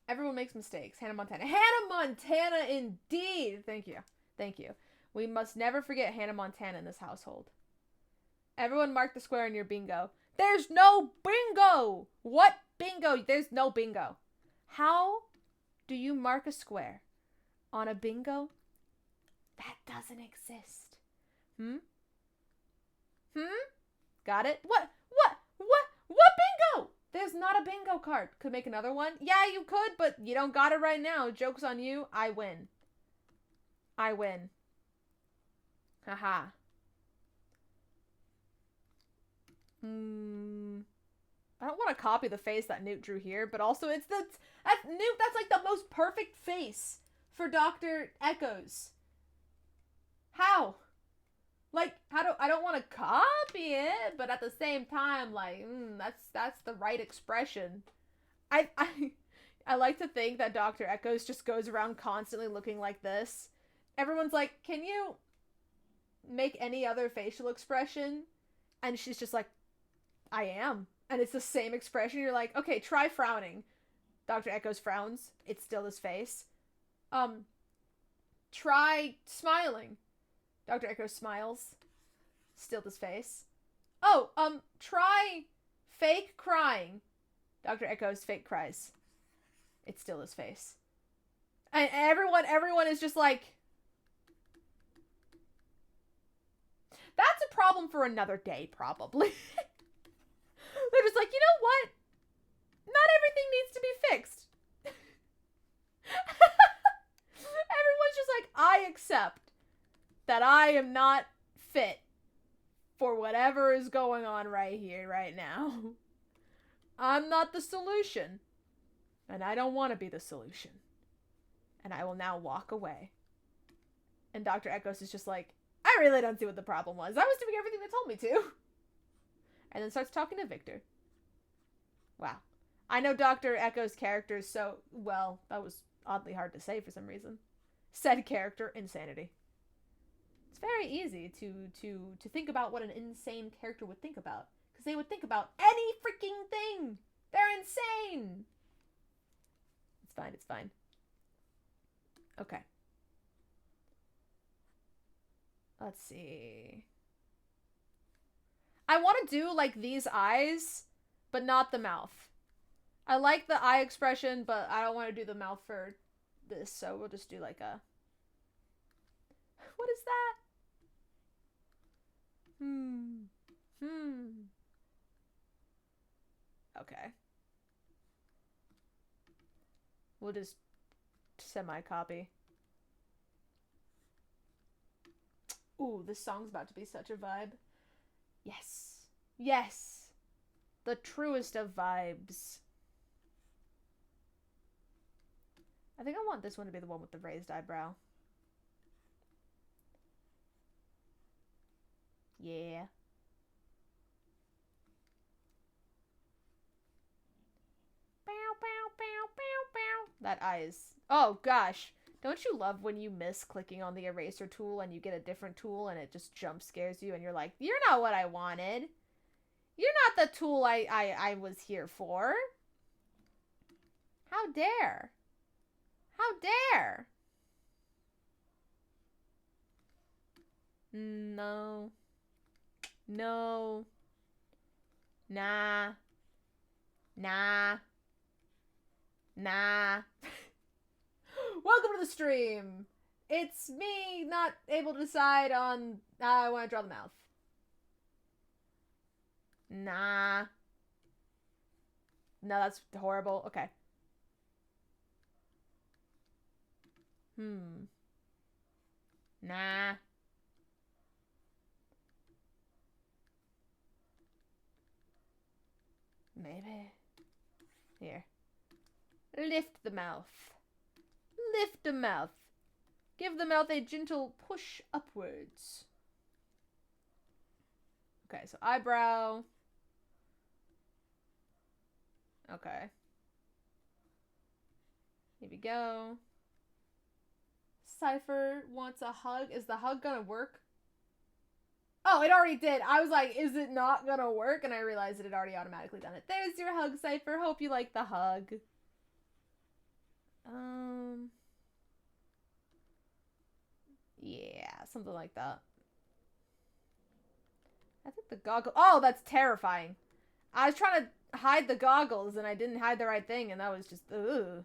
Everyone makes mistakes. Hannah Montana. Hannah Montana, indeed! Thank you. Thank you. We must never forget Hannah Montana in this household. Everyone mark the square in your bingo. There's no bingo! What bingo? There's no bingo. How do you mark a square on a bingo? That doesn't exist. Got it? What bingo? There's not a bingo card. Could make another one? Yeah, you could, but you don't got it right now. Joke's on you. I win. I win. Haha. I don't want to copy the face that Newt drew here, but also Newt, that's like the most perfect face for Dr. Echoes. How? Like, I don't want to copy it, but at the same time, like, that's the right expression. I like to think that Dr. Echoes just goes around constantly looking like this. Everyone's like, can you make any other facial expression? And she's just like, I am. And it's the same expression. You're like, okay, try frowning. Dr. Echoes frowns. It's still his face. Try smiling. Dr. Echoes smiles. Still his face. Oh, try fake crying. Dr. Echoes fake cries. It's still his face. And everyone is just like, that's a problem for another day, probably. They're just like, you know what? Not everything needs to be fixed. Everyone's just like, I accept that I am not fit for whatever is going on right here, right now. I'm not the solution. And I don't want to be the solution. And I will now walk away. And Dr. Echoes is just like, I really don't see what the problem was. I was doing everything they told me to. And then starts talking to Victor. Wow. I know Dr. Echo's characters so well. That was oddly hard to say for some reason. Said character, insanity. It's very easy to think about what an insane character would think about. Because they would think about any freaking thing. They're insane. It's fine, it's fine. Okay. Let's see. I want to do, like, these eyes, but not the mouth. I like the eye expression, but I don't want to do the mouth for this, so we'll just do, like, a... What is that? Okay. We'll just semi-copy. Ooh, this song's about to be such a vibe. Yes. Yes. The truest of vibes. I think I want this one to be the one with the raised eyebrow. Yeah. Bow, bow, bow, bow, bow. That eye is... Oh, gosh. Don't you love when you miss clicking on the eraser tool and you get a different tool and it just jump scares you and you're like, you're not what I wanted. You're not the tool I was here for. How dare? How dare? No. No. Nah. Nah. Nah. Welcome to the stream. It's me not able to decide on how I want to draw the mouth. Nah. No, that's horrible. Okay. Nah. Maybe. Here. Lift the mouth. Lift the mouth. Give the mouth a gentle push upwards. Okay, so eyebrow. Okay. Here we go. Cypher wants a hug. Is the hug gonna work? Oh, it already did. I was like, is it not gonna work? And I realized it had already automatically done it. There's your hug, Cypher. Hope you like the hug. Yeah, something like that. I think the goggle... Oh, that's terrifying. I was trying to hide the goggles and I didn't hide the right thing and that was just... Ugh.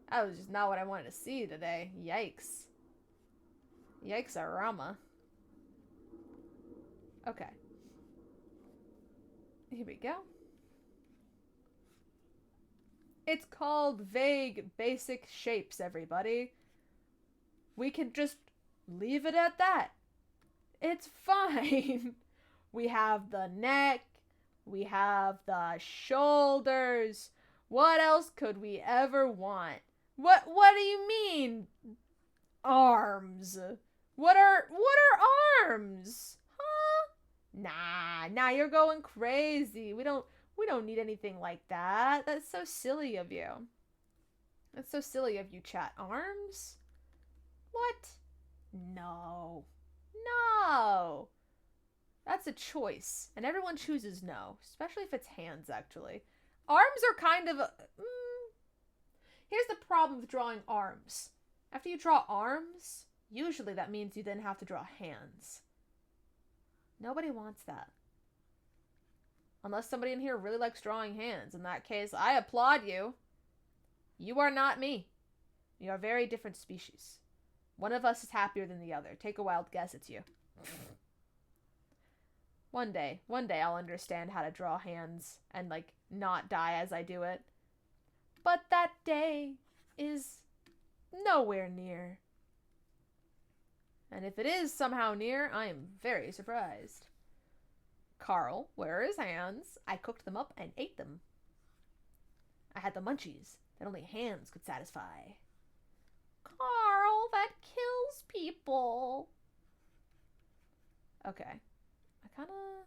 That was just not what I wanted to see today. Yikes. Yikes-a-rama. Okay. Here we go. It's called vague basic shapes, everybody. We can just leave it at that. It's fine. We have the neck. We have the shoulders. What else could we ever want? What do you mean? Arms. What are arms? Huh? Nah, you're going crazy. We don't need anything like that. That's so silly of you. That's so silly of you, chat. Arms? What? No. No. That's a choice. And everyone chooses no. Especially if it's hands, actually. Arms are kind of... Here's the problem with drawing arms. After you draw arms, usually that means you then have to draw hands. Nobody wants that. Unless somebody in here really likes drawing hands. In that case, I applaud you. You are not me. You are a very different species. One of us is happier than the other. Take a wild guess, it's you. One day I'll understand how to draw hands and, like, not die as I do it. But that day is nowhere near. And if it is somehow near, I am very surprised. Carl, where are his hands? I cooked them up and ate them. I had the munchies that only hands could satisfy. Carl, that kills people. Okay. I kind of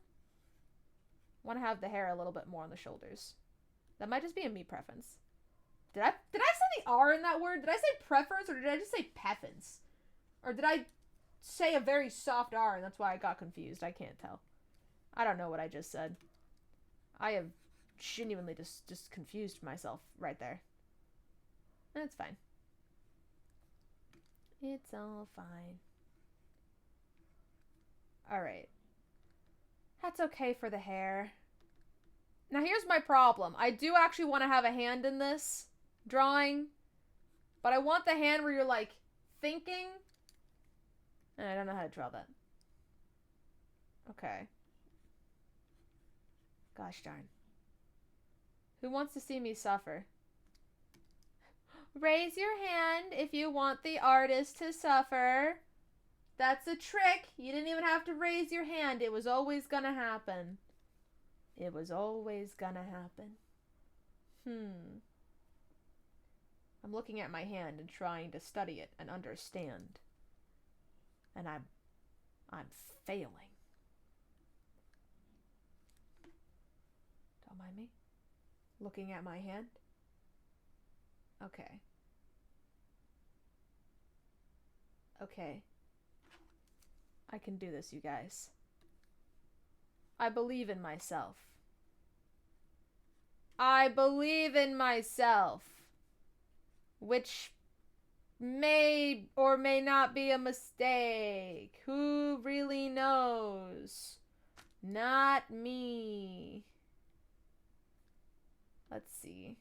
want to have the hair a little bit more on the shoulders. That might just be a me preference. Did I say the R in that word? Did I say preference or did I just say preference? Or did I say a very soft R and that's why I got confused? I can't tell. I don't know what I just said. I have genuinely just confused myself right there. And it's fine. It's all fine. Alright. That's okay for the hair. Now here's my problem. I do actually want to have a hand in this drawing. But I want the hand where you're like thinking. And I don't know how to draw that. Okay. Gosh darn. Who wants to see me suffer? Raise your hand if you want the artist to suffer. That's a trick. You didn't even have to raise your hand. It was always gonna happen. It was always gonna happen. I'm looking at my hand and trying to study it and understand. And I'm failing. Don't mind me. Looking at my hand. Okay. Okay. I can do this, you guys. I believe in myself. I believe in myself. Which may or may not be a mistake. Who really knows? Not me. Let's see.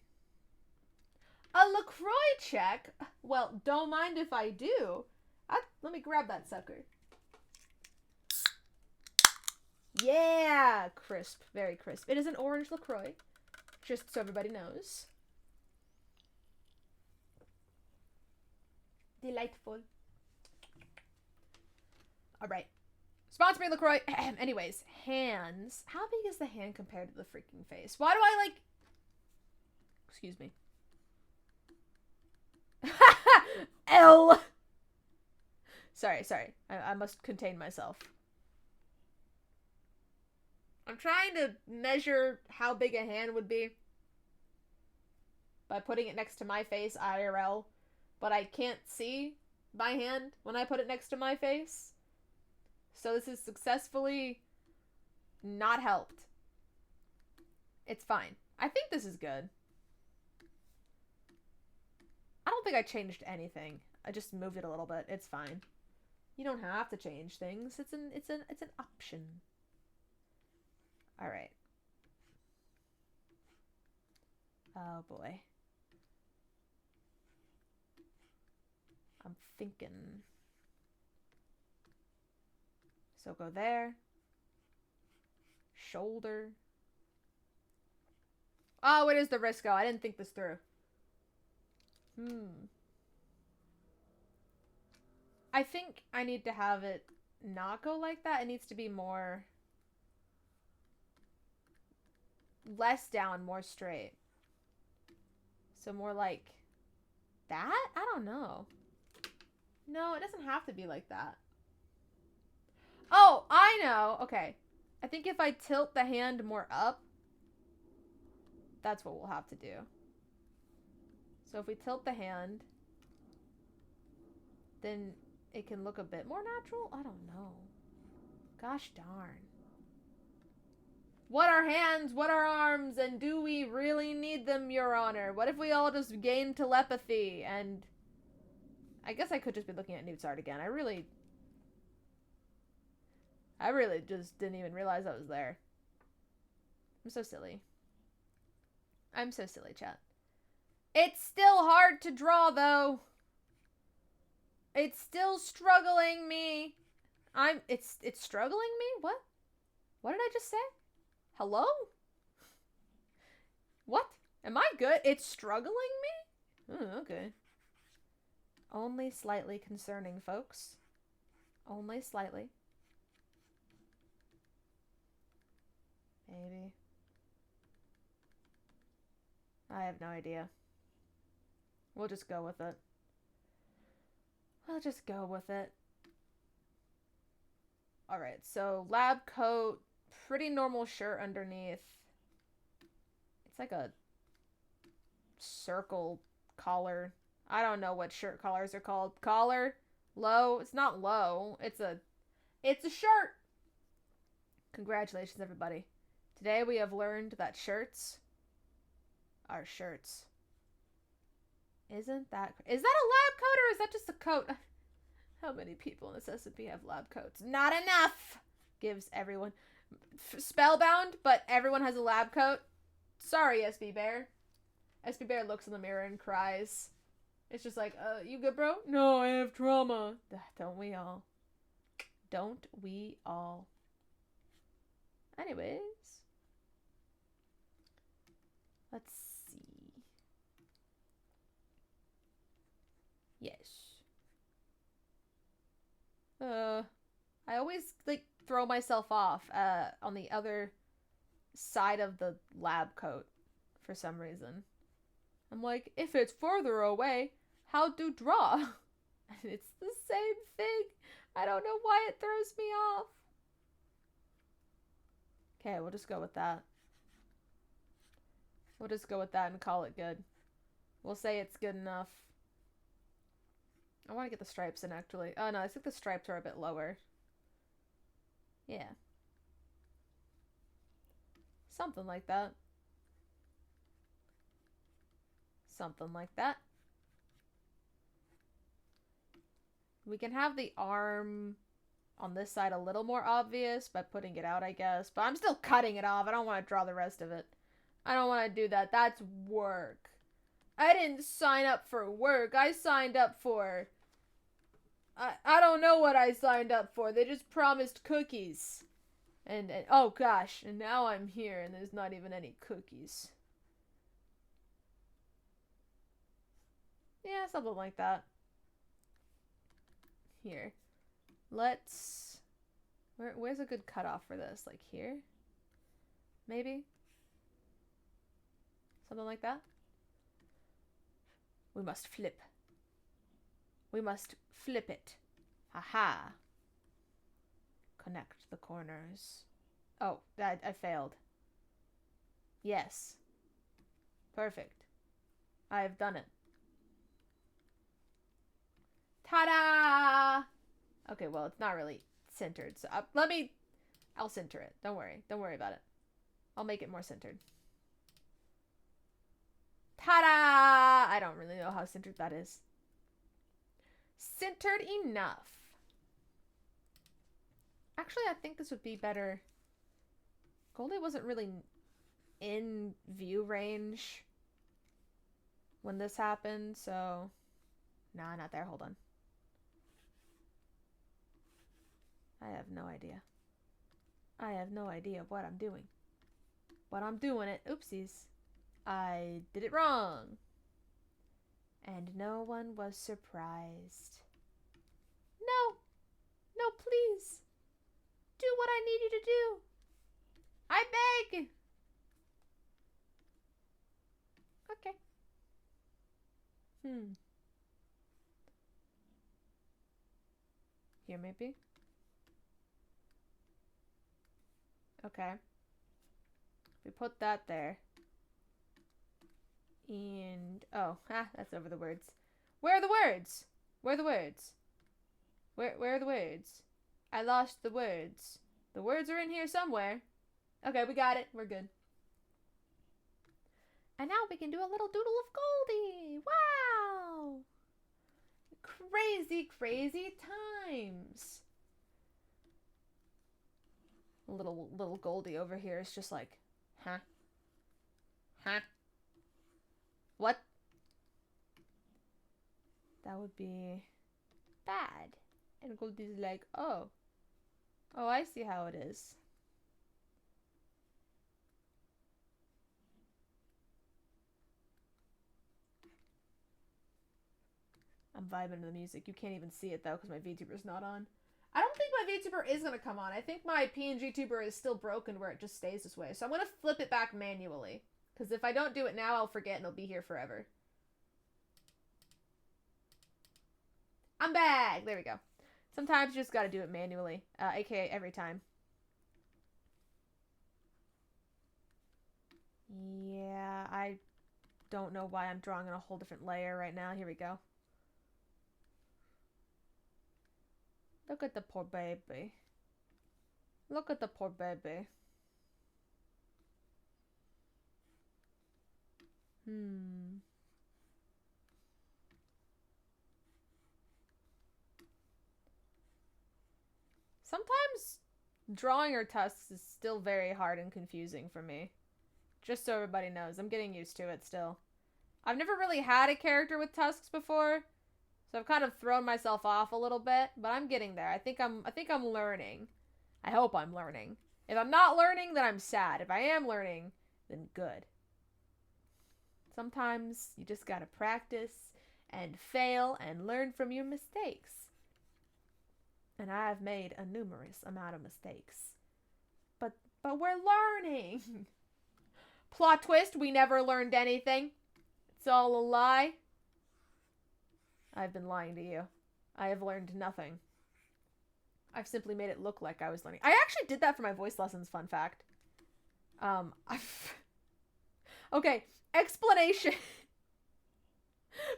A LaCroix check? Well, don't mind if I do. Let me grab that sucker. Yeah! Crisp. Very crisp. It is an orange LaCroix. Just so everybody knows. Delightful. Alright. Sponsor me, LaCroix. Anyways, hands. How big is the hand compared to the freaking face? Why do I, like... Excuse me. L! Sorry. I must contain myself. I'm trying to measure how big a hand would be by putting it next to my face, IRL. But I can't see my hand when I put it next to my face. So this is successfully not helped. It's fine. I think this is good. I don't think I changed anything. I just moved it a little bit. It's fine. You don't have to change things. It's an option. All right. Oh boy. I'm thinking. So go there. Shoulder. Oh, where does the wrist go? I didn't think this through. I think I need to have it not go like that. It needs to be more... less down, more straight. So more like... that? I don't know. No, it doesn't have to be like that. Oh, I know. Okay. I think if I tilt the hand more up, that's what we'll have to do. So if we tilt the hand, then it can look a bit more natural? I don't know. Gosh darn. What are hands? What are arms? And do we really need them, Your Honor? What if we all just gain telepathy and... I guess I could just be looking at Newt's art again. I really just didn't even realize I was there. I'm so silly. I'm so silly, chat. It's still hard to draw, though. It's still struggling me. It's struggling me? What? What did I just say? Hello? What? Am I good? It's struggling me? Oh, okay. Only slightly concerning, folks. Only slightly. Maybe. I have no idea. We'll just go with it. We'll just go with it. Alright, so lab coat, pretty normal shirt underneath. It's like a circle collar. I don't know what shirt collars are called. Collar? Low? It's not low. It's a shirt! Congratulations, everybody. Today we have learned that shirts are shirts. Is that a lab coat or is that just a coat? How many people in this SMP have lab coats? Not enough! Gives everyone... Spellbound, but everyone has a lab coat. Sorry, SB Bear. SB Bear looks in the mirror and cries. It's just like, you good, bro? No, I have trauma. Don't we all? Don't we all? Anyways. Let's see. Yes. I always, like, throw myself off, on the other side of the lab coat for some reason. I'm like, if it's further away, how to draw? And it's the same thing. I don't know why it throws me off. Okay, we'll just go with that. We'll just go with that and call it good. We'll say it's good enough. I want to get the stripes in, actually. Oh, no, I think the stripes are a bit lower. Yeah. Something like that. Something like that. We can have the arm on this side a little more obvious by putting it out, I guess. But I'm still cutting it off. I don't want to draw the rest of it. I don't want to do that. That's work. I didn't sign up for work. I signed up for... I don't know what I signed up for. They just promised cookies. And oh gosh, and now I'm here and there's not even any cookies. Yeah, something like that. Here. Let's... Where's a good cutoff for this? Like here? Maybe? Something like that? We must flip. We must flip it. Haha. Connect the corners. Oh, I failed. Yes. Perfect. I have done it. Ta-da! Okay, well, it's not really centered. So I'll center it. Don't worry. Don't worry about it. I'll make it more centered. Ta-da! I don't really know how centered that is. Centered enough. Actually, I think this would be better. Goldie wasn't really in view range when this happened, so... Nah, not there. Hold on. I have no idea. I have no idea what I'm doing. But I'm doing it. Oopsies. I did it wrong. And no one was surprised. No. No, please. Do what I need you to do. I beg. Okay. Here, maybe? Okay. We put that there. And... oh, that's over the words. Where are the words? Where are the words? Where are the words? I lost the words. The words are in here somewhere. Okay, we got it. We're good. And now we can do a little doodle of Goldie. Wow! Crazy, crazy times. Little Goldie over here is just like, huh? Huh? What? That would be bad. And Goldie's like, oh. Oh, I see how it is. I'm vibing to the music. You can't even see it though because my VTuber's not on. I don't think my VTuber is going to come on. I think my PNG tuber is still broken where it just stays this way. So I'm going to flip it back manually. Because if I don't do it now, I'll forget and it'll be here forever. I'm back! There we go. Sometimes you just got to do it manually. AKA every time. Yeah, I don't know why I'm drawing on a whole different layer right now. Here we go. Look at the poor baby. Look at the poor baby. Sometimes drawing her tusks is still very hard and confusing for me. Just so everybody knows, I'm getting used to it still. I've never really had a character with tusks before, so I've kind of thrown myself off a little bit, but I'm getting there. I think I'm learning. I hope I'm learning. If I'm not learning, then I'm sad. If I am learning, then good. Sometimes you just gotta practice and fail and learn from your mistakes. And I've made a numerous amount of mistakes. But we're learning. Plot twist, we never learned anything. It's all a lie. I've been lying to you. I have learned nothing. I've simply made it look like I was learning. I actually did that for my voice lessons, fun fact. Okay, explanation.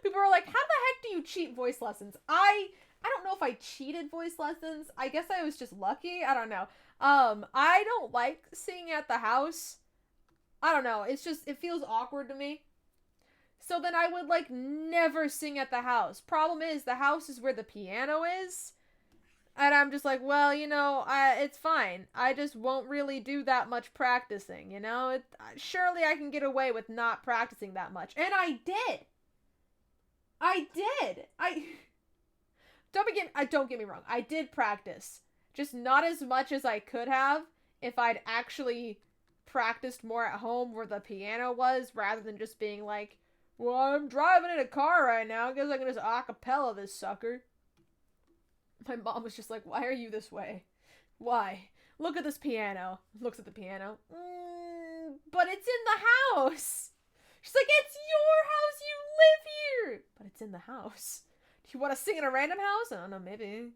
People were like, how the heck do you cheat voice lessons? I don't know if I cheated voice lessons. I guess I was just lucky. I don't know. I don't like singing at the house. I don't know. It's just, it feels awkward to me. So then I would like never sing at the house. Problem is, the house is where the piano is. And I'm just like, well, you know, it's fine. I just won't really do that much practicing, you know? Surely I can get away with not practicing that much. And I did. Don't get me wrong. I did practice. Just not as much as I could have if I'd actually practiced more at home where the piano was, rather than just being like, well, I'm driving in a car right now. I guess I can just acapella this sucker. My mom was just like, why are you this way? Why? Look at this piano. Looks at the piano. But it's in the house. She's like, it's your house. You live here. But it's in the house. Do you want to sing in a random house? I don't know, maybe.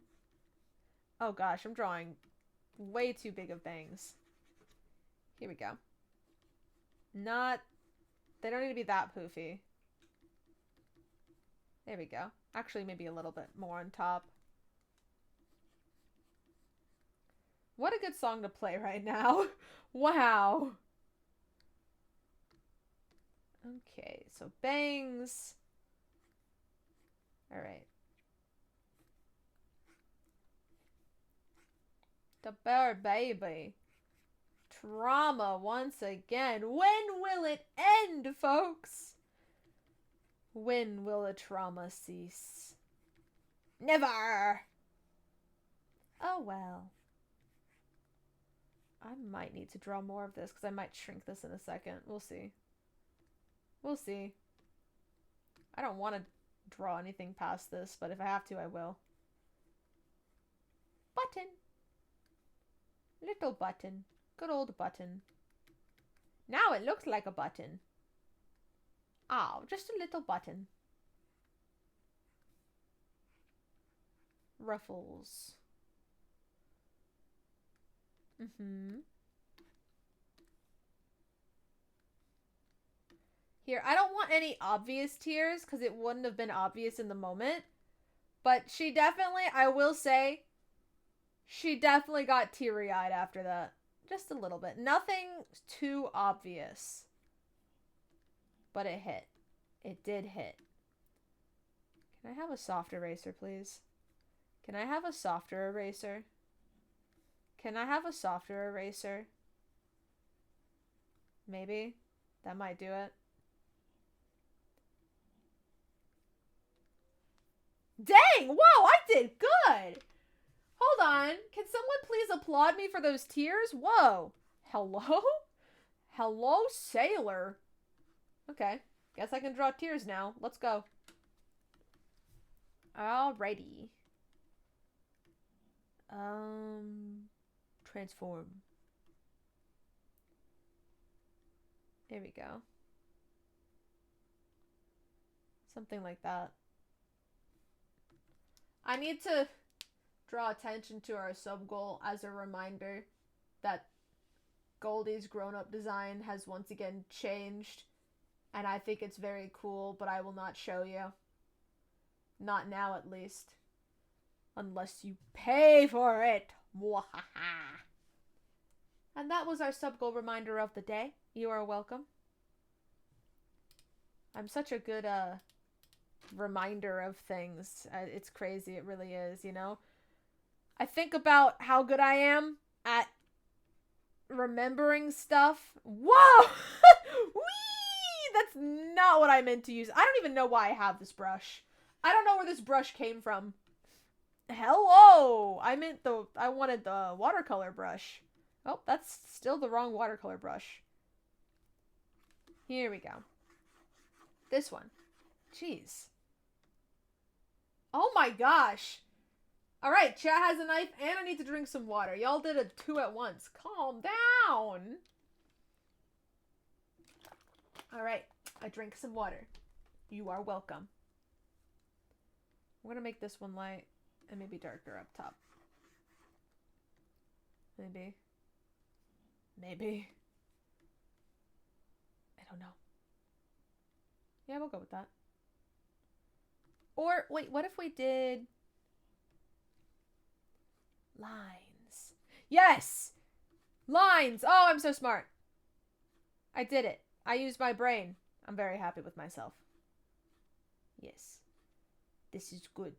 Oh gosh, I'm drawing way too big of bangs. Here we go. They don't need to be that poofy. There we go. Actually, maybe a little bit more on top. What a good song to play right now. Wow. Okay, so bangs. Alright. The bear baby. Trauma once again. When will it end, folks? When will the trauma cease? Never! Oh well. I might need to draw more of this because I might shrink this in a second. We'll see. We'll see. I don't want to draw anything past this, but if I have to, I will. Button. Little button. Good old button. Now it looks like a button. Oh, just a little button. Ruffles. Here, I don't want any obvious tears because it wouldn't have been obvious in the moment. But she definitely, I will say, she definitely got teary-eyed after that. Just a little bit. Nothing too obvious. But it hit. It did hit. Can I have a soft eraser, please? Can I have a softer eraser? Can I have a softer eraser? Maybe. That might do it. Dang! Whoa, I did good! Hold on. Can someone please applaud me for those tears? Whoa. Hello? Hello, sailor. Okay. Guess I can draw tears now. Let's go. Alrighty. Transform. There we go. Something like that. I need to draw attention to our sub-goal as a reminder that Goldie's grown-up design has once again changed. And I think it's very cool, but I will not show you. Not now, at least. Unless you pay for it. Mwahaha. And that was our sub-goal reminder of the day. You are welcome. I'm such a good, reminder of things. It's crazy. It really is, you know? I think about how good I am at remembering stuff. Whoa! Whee! That's not what I meant to use. I don't even know why I have this brush. I don't know where this brush came from. Hello! I wanted the watercolor brush. Oh, that's still the wrong watercolor brush. Here we go. This one. Jeez. Oh my gosh. Alright, chat has a knife and I need to drink some water. Y'all did a 2 at once. Calm down. Alright, I drank some water. You are welcome. I'm gonna make this one light and maybe darker up top. Maybe. Maybe. I don't know. Yeah, we'll go with that. Or, wait, what if we did lines? Yes! Lines! Oh, I'm so smart. I did it. I used my brain. I'm very happy with myself. Yes. This is good.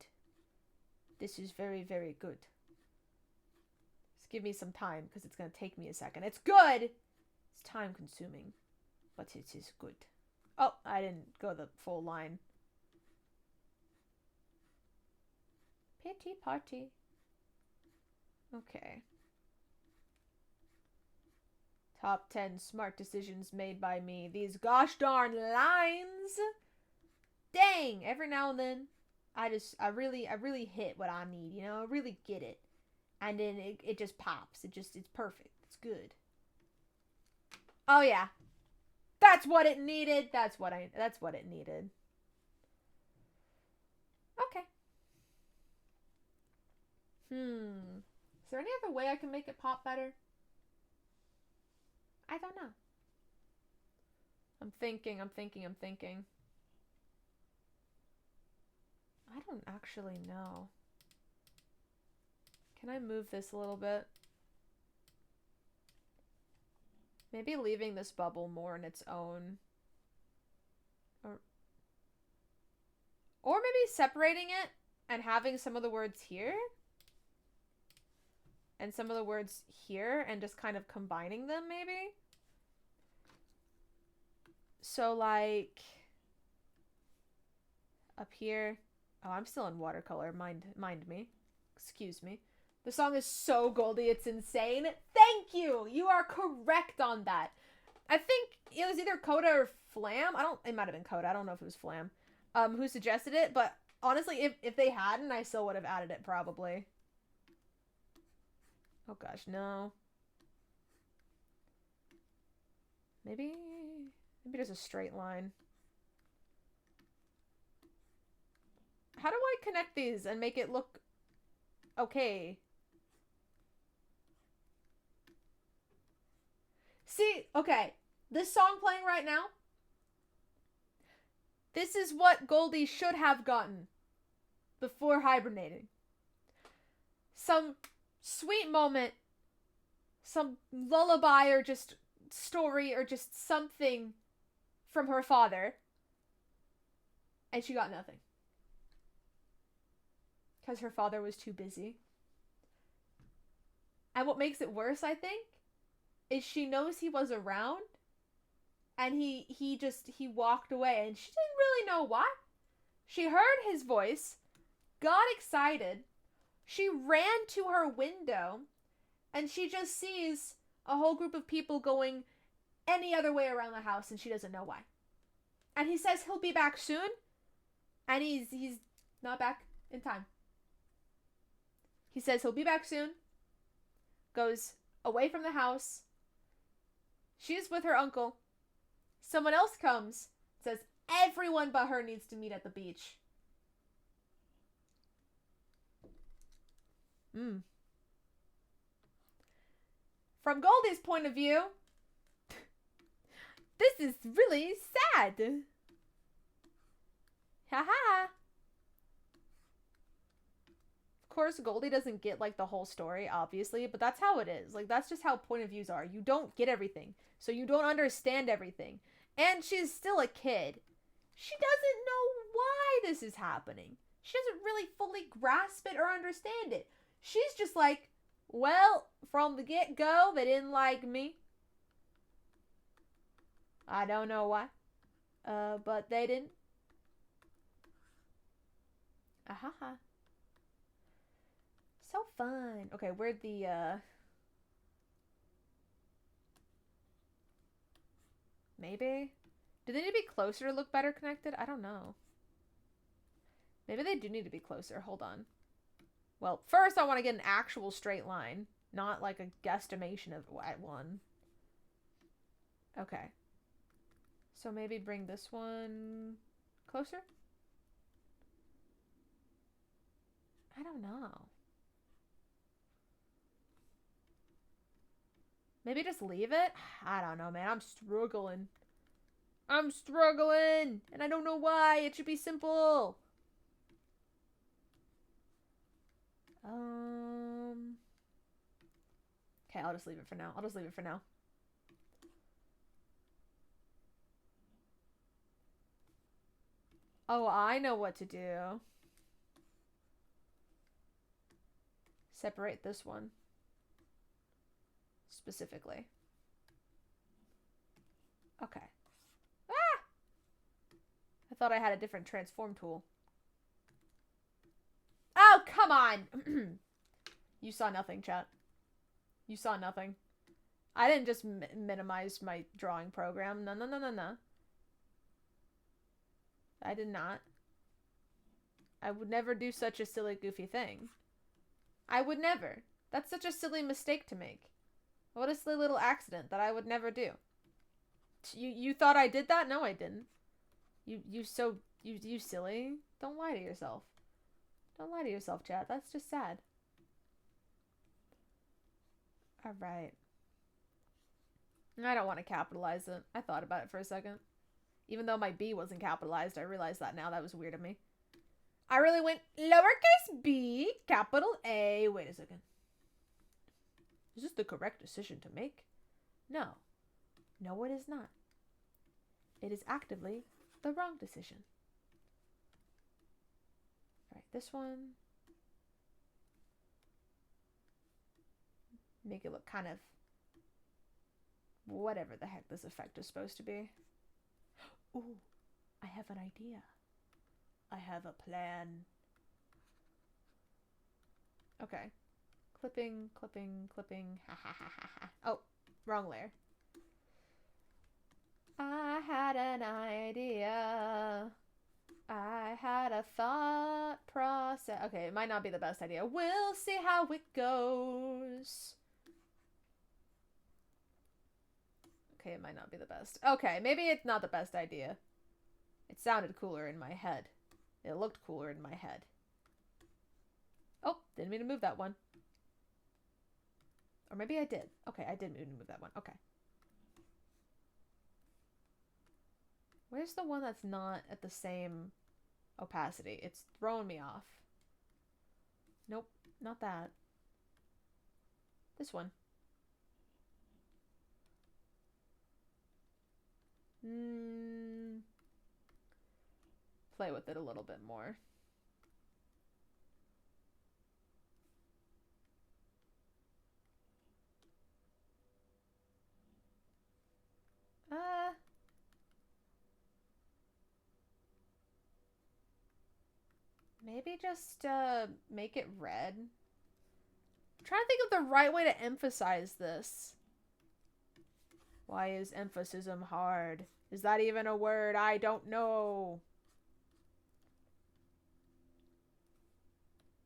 This is very, very good. Just give me some time, because it's going to take me a second. It's good! It's time consuming. But it is good. Oh, I didn't go the full line. Pity party. Okay. Top 10 smart decisions made by me. These gosh darn lines. Dang, every now and then I really hit what I need, you know? I really get it. And then it just pops. It's perfect. It's good. Oh yeah. That's what it needed. That's what it needed. Okay. Is there any other way I can make it pop better? I don't know. I'm thinking. I don't actually know. Can I move this a little bit? Maybe leaving this bubble more in its own. Or maybe separating it and having some of the words here. And some of the words here and just kind of combining them, maybe? So, like, up here. Oh, I'm still in watercolor. Mind me. Excuse me. The song is so Goldie, it's insane. Thank you! You are correct on that. I think it was either Coda or Flam. It might have been Coda. I don't know if it was Flam. Who suggested it, but honestly, if they hadn't, I still would have added it probably. Oh gosh, no. Maybe there's a straight line. How do I connect these and make it look okay? See, okay, this song playing right now, this is what Goldie should have gotten before hibernating. Some sweet moment, some lullaby or just story or just something from her father, and she got nothing. Because her father was too busy. And what makes it worse, I think, is she knows he was around, and he walked away, and she didn't really know why. She heard his voice, got excited, she ran to her window, and she just sees a whole group of people going any other way around the house, and she doesn't know why. And he says he'll be back soon, and he's not back in time. He says he'll be back soon, goes away from the house. She's with her uncle. Someone else comes, says everyone but her needs to meet at the beach. From Goldie's point of view, this is really sad. Haha. Of course, Goldie doesn't get, like, the whole story, obviously, but that's how it is. Like, that's just how point of views are. You don't get everything, so you don't understand everything. And she's still a kid. She doesn't know why this is happening. She doesn't really fully grasp it or understand it. She's just like, well, from the get-go, they didn't like me. I don't know why. But they didn't. Ahaha. So fun. Okay, where'd the, maybe? Do they need to be closer to look better connected? I don't know. Maybe they do need to be closer. Hold on. Well, first I want to get an actual straight line, not like a guesstimation of at one. Okay. So maybe bring this one closer? I don't know. Maybe just leave it? I don't know, man. I'm struggling. And I don't know why. It should be simple. Okay, I'll just leave it for now. Oh, I know what to do. Separate this one. Specifically. Okay. Ah! I thought I had a different transform tool. Oh, come on! You saw nothing, chat. You saw nothing. I didn't just minimize my drawing program. No. I did not. I would never do such a silly, goofy thing. I would never. That's such a silly mistake to make. What a silly little accident that I would never do. You thought I did that? No, I didn't. You silly. Don't lie to yourself. Don't lie to yourself, chat. That's just sad. Alright. I don't want to capitalize it. I thought about it for a second. Even though my B wasn't capitalized, I realized that now. That was weird of me. I really went lowercase b, capital A. Wait a second. Is this the correct decision to make? No. No, it is not. It is actively the wrong decision. Alright, this one. Make it look kind of whatever the heck this effect is supposed to be. Ooh, I have an idea. I have a plan. Okay. Clipping. Ha ha ha ha ha. Oh, wrong layer. I had an idea. I had a thought process. Okay, it might not be the best idea. We'll see how it goes. Okay, it might not be the best. Okay, maybe it's not the best idea. It sounded cooler in my head. It looked cooler in my head. Oh, didn't mean to move that one. Or maybe I did. Okay, I did mean to move that one. Okay. Where's the one that's not at the same opacity? It's throwing me off. Nope, not that. This one. Play with it a little bit more. Maybe just make it red. I'm trying to think of the right way to emphasize this. Why is emphasis hard? Is that even a word? I don't know.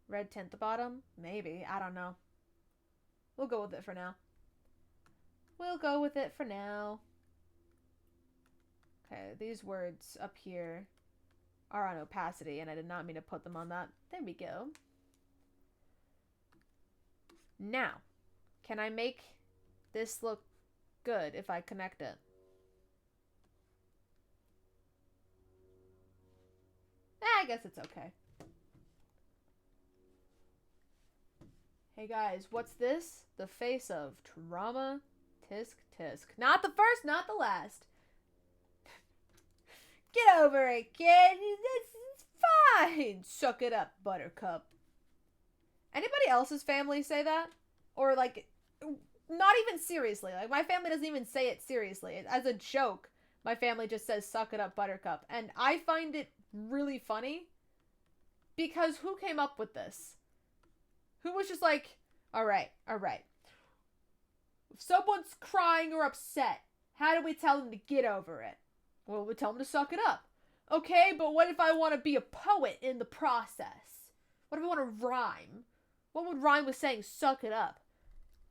Red tint the bottom? Maybe. I don't know. We'll go with it for now. We'll go with it for now. Okay, these words up here are on opacity, and I did not mean to put them on that. There we go. Now, can I make this look good if I connect it? I guess it's okay. Hey guys, what's this? The face of trauma. Tisk tisk. Not the first, not the last. Get over it, kid. It's fine. Suck it up, Buttercup. Anybody else's family say that? Or like, not even seriously. Like, my family doesn't even say it seriously. As a joke, my family just says, suck it up, Buttercup. And I find it really funny. Because who came up with this? Who was just like, alright. If someone's crying or upset, how do we tell them to get over it? Well, we tell them to suck it up. Okay, but what if I want to be a poet in the process? What if I want to rhyme? What would rhyme with saying suck it up?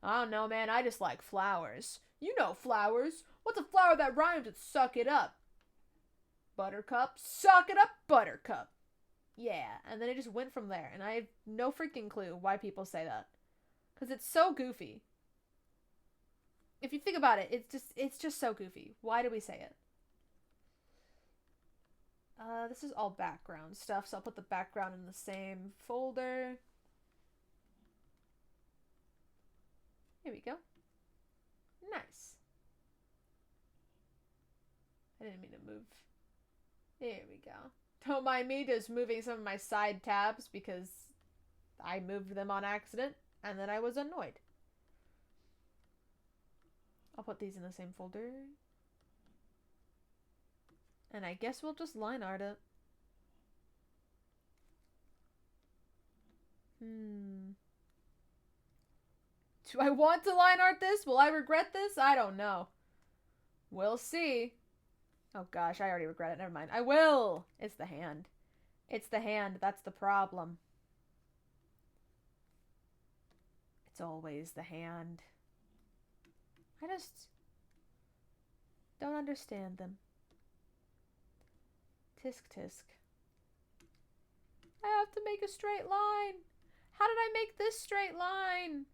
I don't know, man. I just like flowers. You know flowers. What's a flower that rhymes with suck it up? Buttercup. Suck it up, Buttercup. Yeah, and then it just went from there. And I have no freaking clue why people say that. Because it's so goofy. If you think about it, it's just so goofy. Why do we say it? This is all background stuff, so I'll put the background in the same folder. Here we go. Nice. I didn't mean to move. There we go. Don't mind me just moving some of my side tabs because I moved them on accident and then I was annoyed. I'll put these in the same folder. And I guess we'll just line art it. Do I want to line art this? Will I regret this? I don't know. We'll see. Oh gosh, I already regret it. Never mind. I will! It's the hand. It's the hand. That's the problem. It's always the hand. I just don't understand them. Tisk tisk. I have to make a straight line. How did I make this straight line?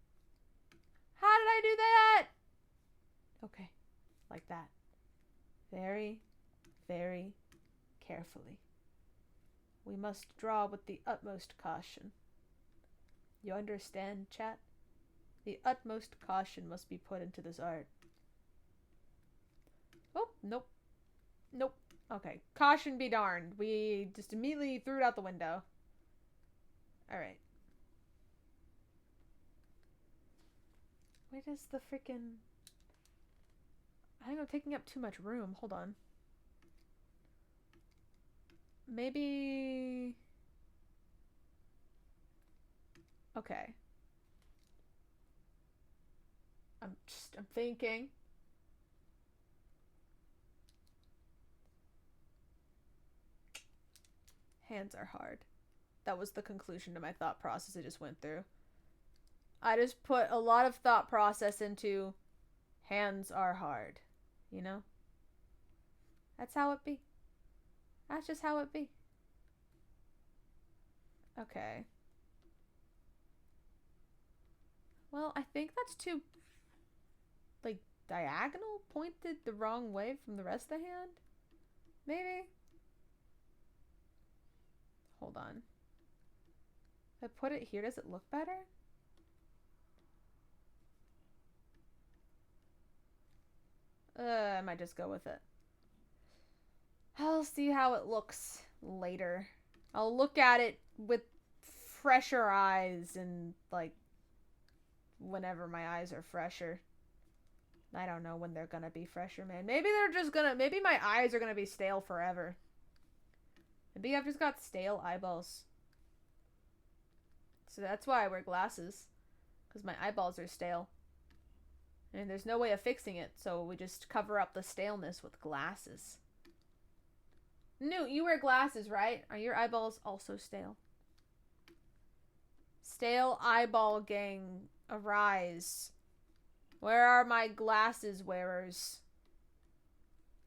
How did I do that? Okay, like that. Very, very carefully. We must draw with the utmost caution. You understand, chat? The utmost caution must be put into this art. Oh, nope. Nope. Okay, caution be darned. We just immediately threw it out the window. Alright. Where does the freaking... I think I'm taking up too much room. Hold on. Maybe... Okay. I'm thinking. Hands are hard. That was the conclusion to my thought process I just went through. I just put a lot of thought process into hands are hard. You know? That's how it be. That's just how it be. Okay. Well, I think that's too, like, diagonal, pointed the wrong way from the rest of the hand? Maybe? Hold on. If I put it here, does it look better? I might just go with it. I'll see how it looks later. I'll look at it with fresher eyes and, like, whenever my eyes are fresher. I don't know when they're gonna be fresher, man. Maybe they're just gonna... Maybe my eyes are gonna be stale forever. Maybe I've just got stale eyeballs. So that's why I wear glasses. Because my eyeballs are stale. And there's no way of fixing it, so we just cover up the staleness with glasses. Newt, you wear glasses, right? Are your eyeballs also stale? Stale eyeball gang, arise. Where are my glasses wearers?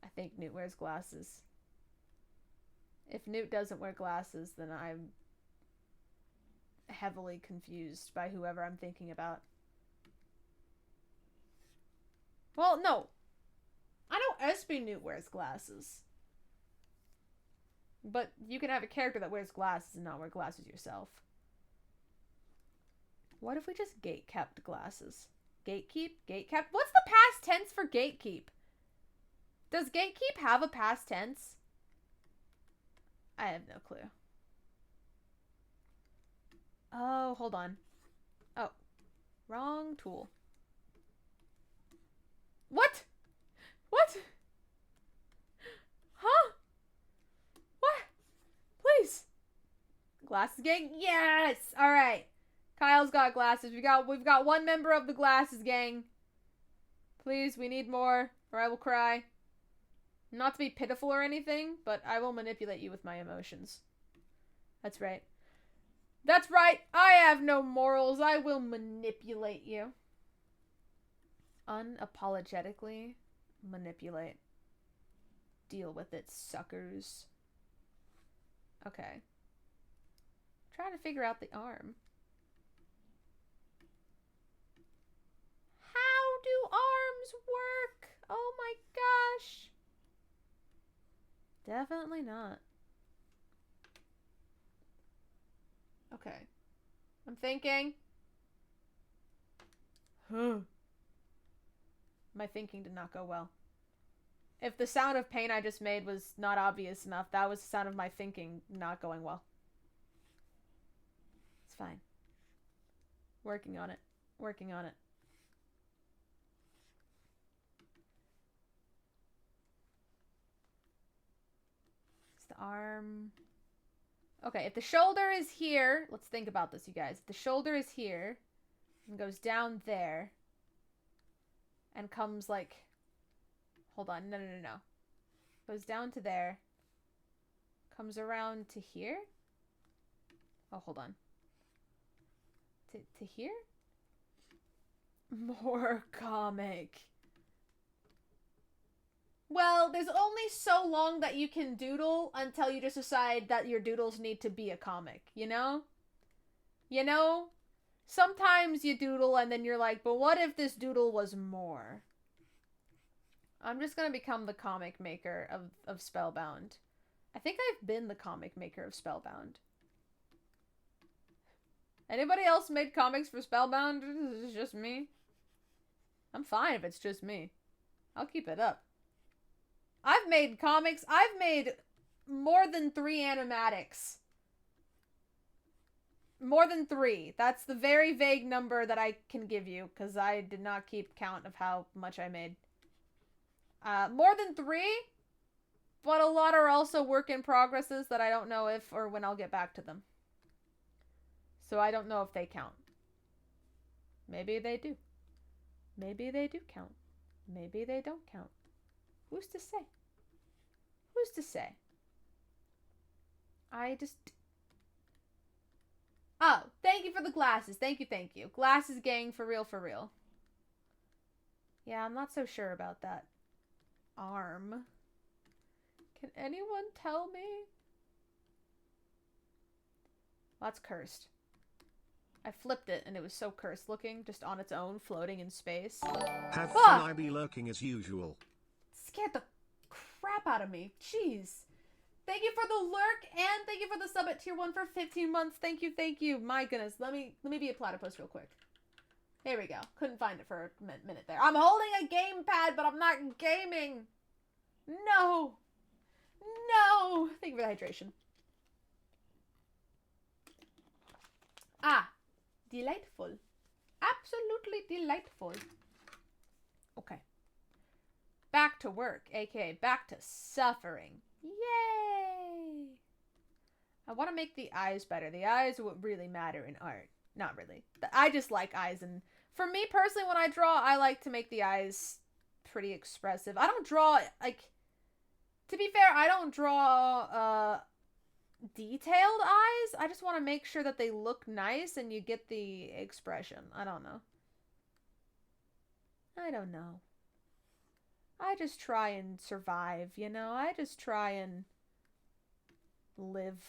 I think Newt wears glasses. If Newt doesn't wear glasses, then I'm heavily confused by whoever I'm thinking about. Well, no. I know SB Newt wears glasses. But you can have a character that wears glasses and not wear glasses yourself. What if we just gate-kept glasses? Gatekeep? Gatekept? What's the past tense for gatekeep? Does gatekeep have a past tense? I have no clue. Oh, hold on. Oh. Wrong tool. What? What? Huh? What? Please. Glasses gang? Yes! Alright. Kyle's got glasses. We've got one member of the glasses gang. Please, we need more, or I will cry. Not to be pitiful or anything, but I will manipulate you with my emotions. That's right. That's right! I have no morals. I will manipulate you. Unapologetically manipulate. Deal with it, suckers. Okay. Trying to figure out the arm. How do arms work? Oh my gosh. Definitely not. Okay. I'm thinking. My thinking did not go well. If the sound of pain I just made was not obvious enough, that was the sound of my thinking not going well. It's fine. Working on it. Working on it. It's the arm. Okay, if the shoulder is here, let's think about this, you guys. If the shoulder is here and goes down there and comes like, hold on, no. Goes down to there, comes around to here. Oh, hold on. To here? More comic. Well, there's only so long that you can doodle until you just decide that your doodles need to be a comic, you know? You know? Sometimes you doodle and then you're like, but what if this doodle was more? I'm just gonna become the comic maker of Spellbound. I think I've been the comic maker of Spellbound. Anybody else made comics for Spellbound? Is it just me? I'm fine if it's just me. I'll keep it up. I've made comics. I've made more than 3 animatics. More than 3. That's the very vague number that I can give you, because I did not keep count of how much I made. More than 3, but a lot are also work in progresses that I don't know if or when I'll get back to them. So I don't know if they count. Maybe they do. Maybe they do count. Maybe they don't count. Who's to say? Who's to say? I just... Oh, thank you for the glasses. Thank you, thank you. Glasses gang, for real, for real. Yeah, I'm not so sure about that arm. Can anyone tell me? Well, that's cursed. I flipped it and it was so cursed looking, just on its own, floating in space. Have fun, I be lurking as usual. Scared the crap out of me. Jeez. Thank you for the lurk and thank you for the sub at tier 1 for 15 months. Thank you, thank you. My goodness. Let me be a platypus real quick. Here we go. Couldn't find it for a minute there. I'm holding a gamepad, but I'm not gaming. No. No. Thank you for the hydration. Ah. Delightful. Absolutely delightful. Okay. Back to work, aka back to suffering. Yay! I want to make the eyes better. The eyes would really matter in art. Not really. I just like eyes, and for me personally, when I draw, I like to make the eyes pretty expressive. I don't draw, like, to be fair, I don't draw, detailed eyes. I just want to make sure that they look nice and you get the expression. I don't know. I don't know. I just try and survive, you know? I just try and live.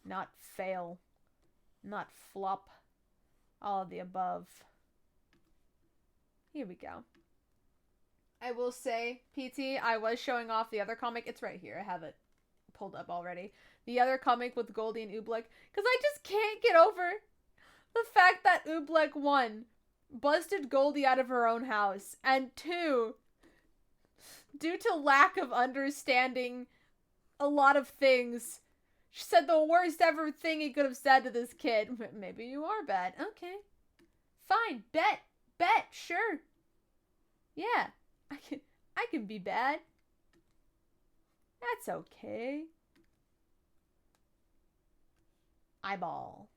Not fail. Not flop. All of the above. Here we go. I will say, PT, I was showing off the other comic. It's right here. I have it pulled up already. The other comic with Goldie and Oobleck. Because I just can't get over the fact that Oobleck, 1, busted Goldie out of her own house. And 2, due to lack of understanding a lot of things, she said the worst ever thing he could have said to this kid. Maybe you are bad. Okay. Fine. Bet. Sure. Yeah. I can be bad. That's okay. Eyeball.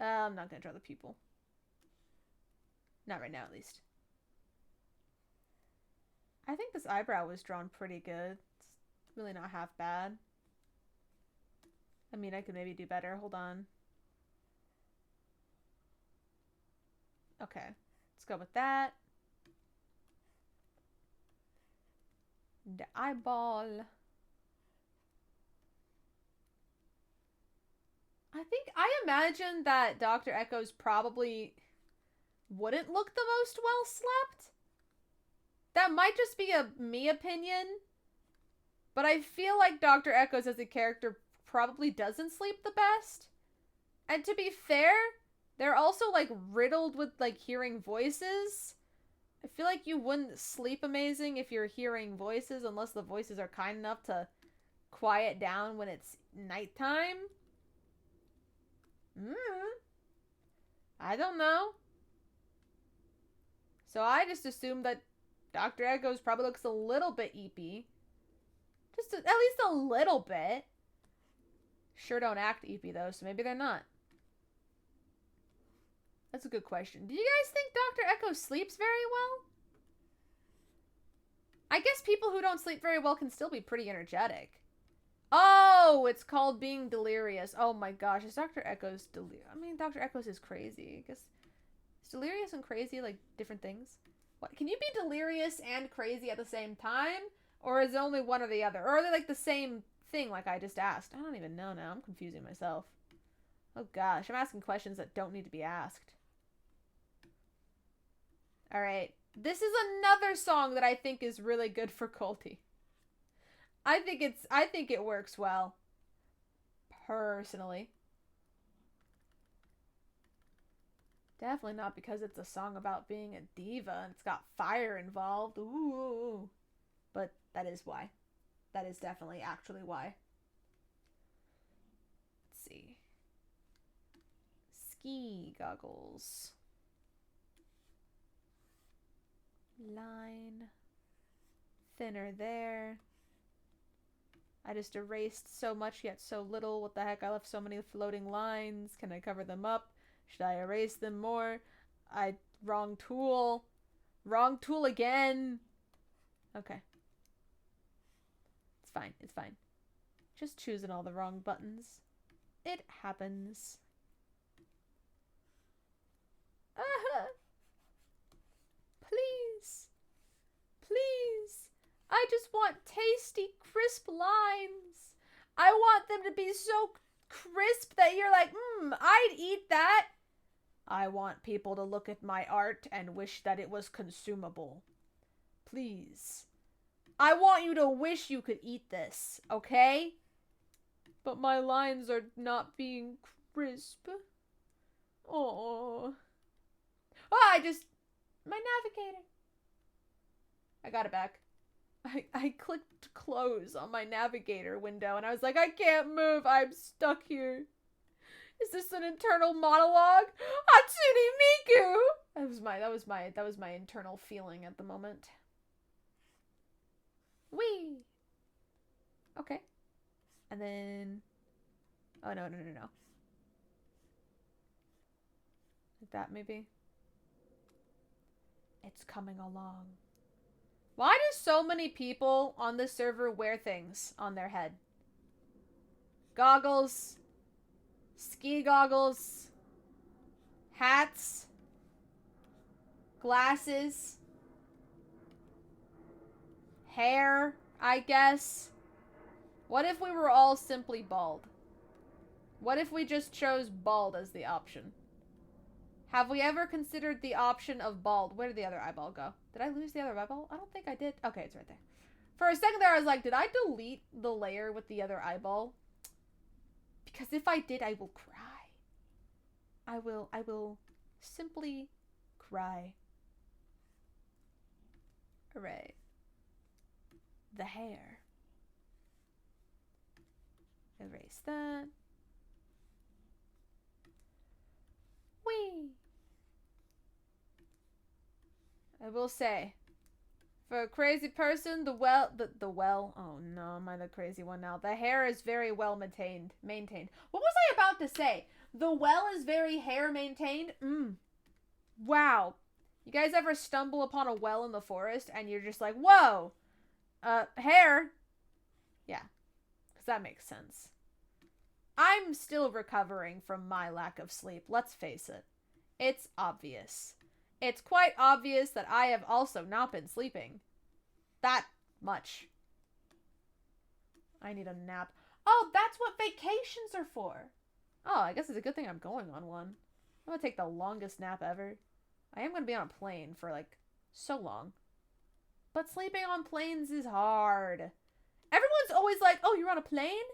I'm not gonna draw the pupil. Not right now, at least. I think this eyebrow was drawn pretty good. It's really not half bad. I mean, I could maybe do better. Hold on. Okay. Let's go with that. The eyeball. I imagine that Dr. Echoes probably wouldn't look the most well slept. That might just be a me opinion. But I feel like Dr. Echoes as a character probably doesn't sleep the best. And to be fair, they're also like riddled with like hearing voices. I feel like you wouldn't sleep amazing if you're hearing voices unless the voices are kind enough to quiet down when it's nighttime. I don't know. So I just assumed that Dr. Echoes probably looks a little bit eepy. Just at least a little bit. Sure don't act eepy though, so maybe they're not. That's a good question. Do you guys think Dr. Echo sleeps very well? I guess people who don't sleep very well can still be pretty energetic. Oh, it's called being delirious. Oh my gosh, is Dr. Echoes delirious? I mean, Dr. Echoes is crazy. I guess, is delirious and crazy like different things? What? Can you be delirious and crazy at the same time? Or is it only one or the other? Or are they like the same thing like I just asked? I don't even know now. I'm confusing myself. Oh gosh, I'm asking questions that don't need to be asked. Alright, this is another song that I think is really good for Colty. I think it works well. Personally. Definitely not because it's a song about being a diva and it's got fire involved. Ooh. But that is why. That is definitely actually why. Let's see. Ski goggles. Line. Thinner there. I just erased so much yet so little. What the heck? I left so many floating lines. Can I cover them up? Should I erase them more? Wrong tool. Wrong tool again. Okay. It's fine. It's fine. Just choosing all the wrong buttons. It happens. Please. Please. I just want tasty, crisp limes. I want them to be so crisp that you're like, I'd eat that. I want people to look at my art and wish that it was consumable. Please. I want you to wish you could eat this, okay? But my lines are not being crisp. Oh. My navigator. I got it back. I clicked close on my navigator window and I was like, I can't move. I'm stuck here. Is this an internal monologue? Hatsune Miku! That was my internal feeling at the moment. Whee! Okay. And then... Oh, no. Like that, maybe? It's coming along. Why do so many people on this server wear things on their head? Goggles. Ski goggles. Hats. Glasses. Hair, I guess. What if we were all simply bald? What if we just chose bald as the option? Have we ever considered the option of bald? Where did the other eyeball go? Did I lose the other eyeball? I don't think I did. Okay, it's right there. For a second there, I was like, did I delete the layer with the other eyeball? Because if I did, I will cry. I will simply cry. Alright. The hair. Erase that. Whee! I will say, for a crazy person, the well, oh no, am I the crazy one now? The hair is very well maintained. What was I about to say? The well is very hair maintained? Wow. You guys ever stumble upon a well in the forest and you're just like, whoa, hair? Yeah, because that makes sense. I'm still recovering from my lack of sleep, let's face it. It's obvious. It's quite obvious that I have also not been sleeping that much. I need a nap. Oh, that's what vacations are for. Oh, I guess it's a good thing I'm going on one. I'm gonna take the longest nap ever. I am gonna be on a plane for like so long. But sleeping on planes is hard. Everyone's always like, oh, you're on a plane?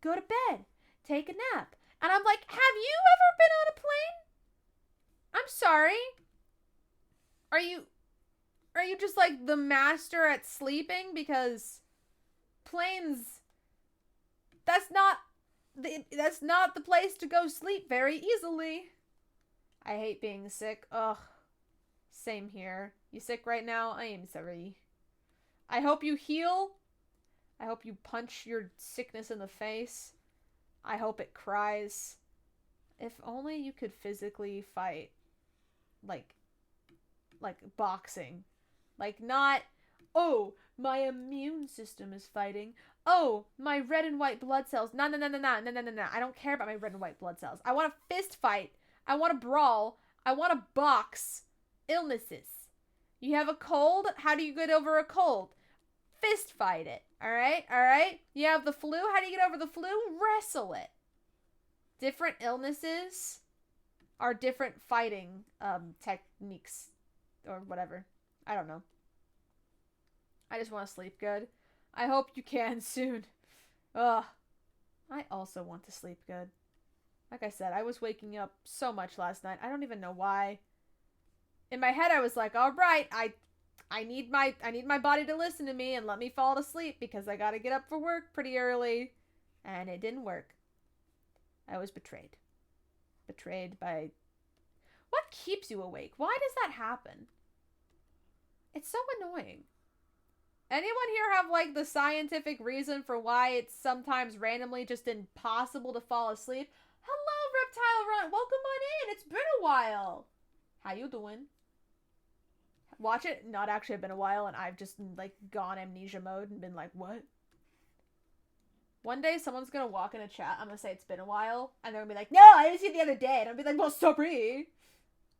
Go to bed. Take a nap. And I'm like, have you ever been on a plane? I'm sorry. Are you just like the master at sleeping? Because planes, that's not the place to go sleep very easily. I hate being sick. Ugh. Same here. You sick right now? I am sorry. I hope you heal. I hope you punch your sickness in the face. I hope it cries. If only you could physically fight. Like boxing. Like not, oh, my immune system is fighting. Oh, my red and white blood cells. No. I don't care about my red and white blood cells. I want a fist fight. I want a brawl. I want to box illnesses. You have a cold? How do you get over a cold? Fist fight it. Alright? You have the flu? How do you get over the flu? Wrestle it. Different illnesses are different fighting techniques. Or whatever. I don't know. I just want to sleep good. I hope you can soon. Ugh. I also want to sleep good. Like I said, I was waking up so much last night. I don't even know why. In my head, I was like, all right, I need my body to listen to me and let me fall asleep because I gotta get up for work pretty early. And it didn't work. I was betrayed. Betrayed by... What keeps you awake? Why does that happen? It's so annoying. Anyone here have, like, the scientific reason for why it's sometimes randomly just impossible to fall asleep? Hello, Reptile Run! Welcome on in! It's been a while! How you doing? Watch it not actually have been a while and I've just, like, gone amnesia mode and been like, what? One day someone's gonna walk in a chat, I'm gonna say it's been a while, and they're gonna be like, no, I didn't see it the other day. And I'll be like, well, sorry.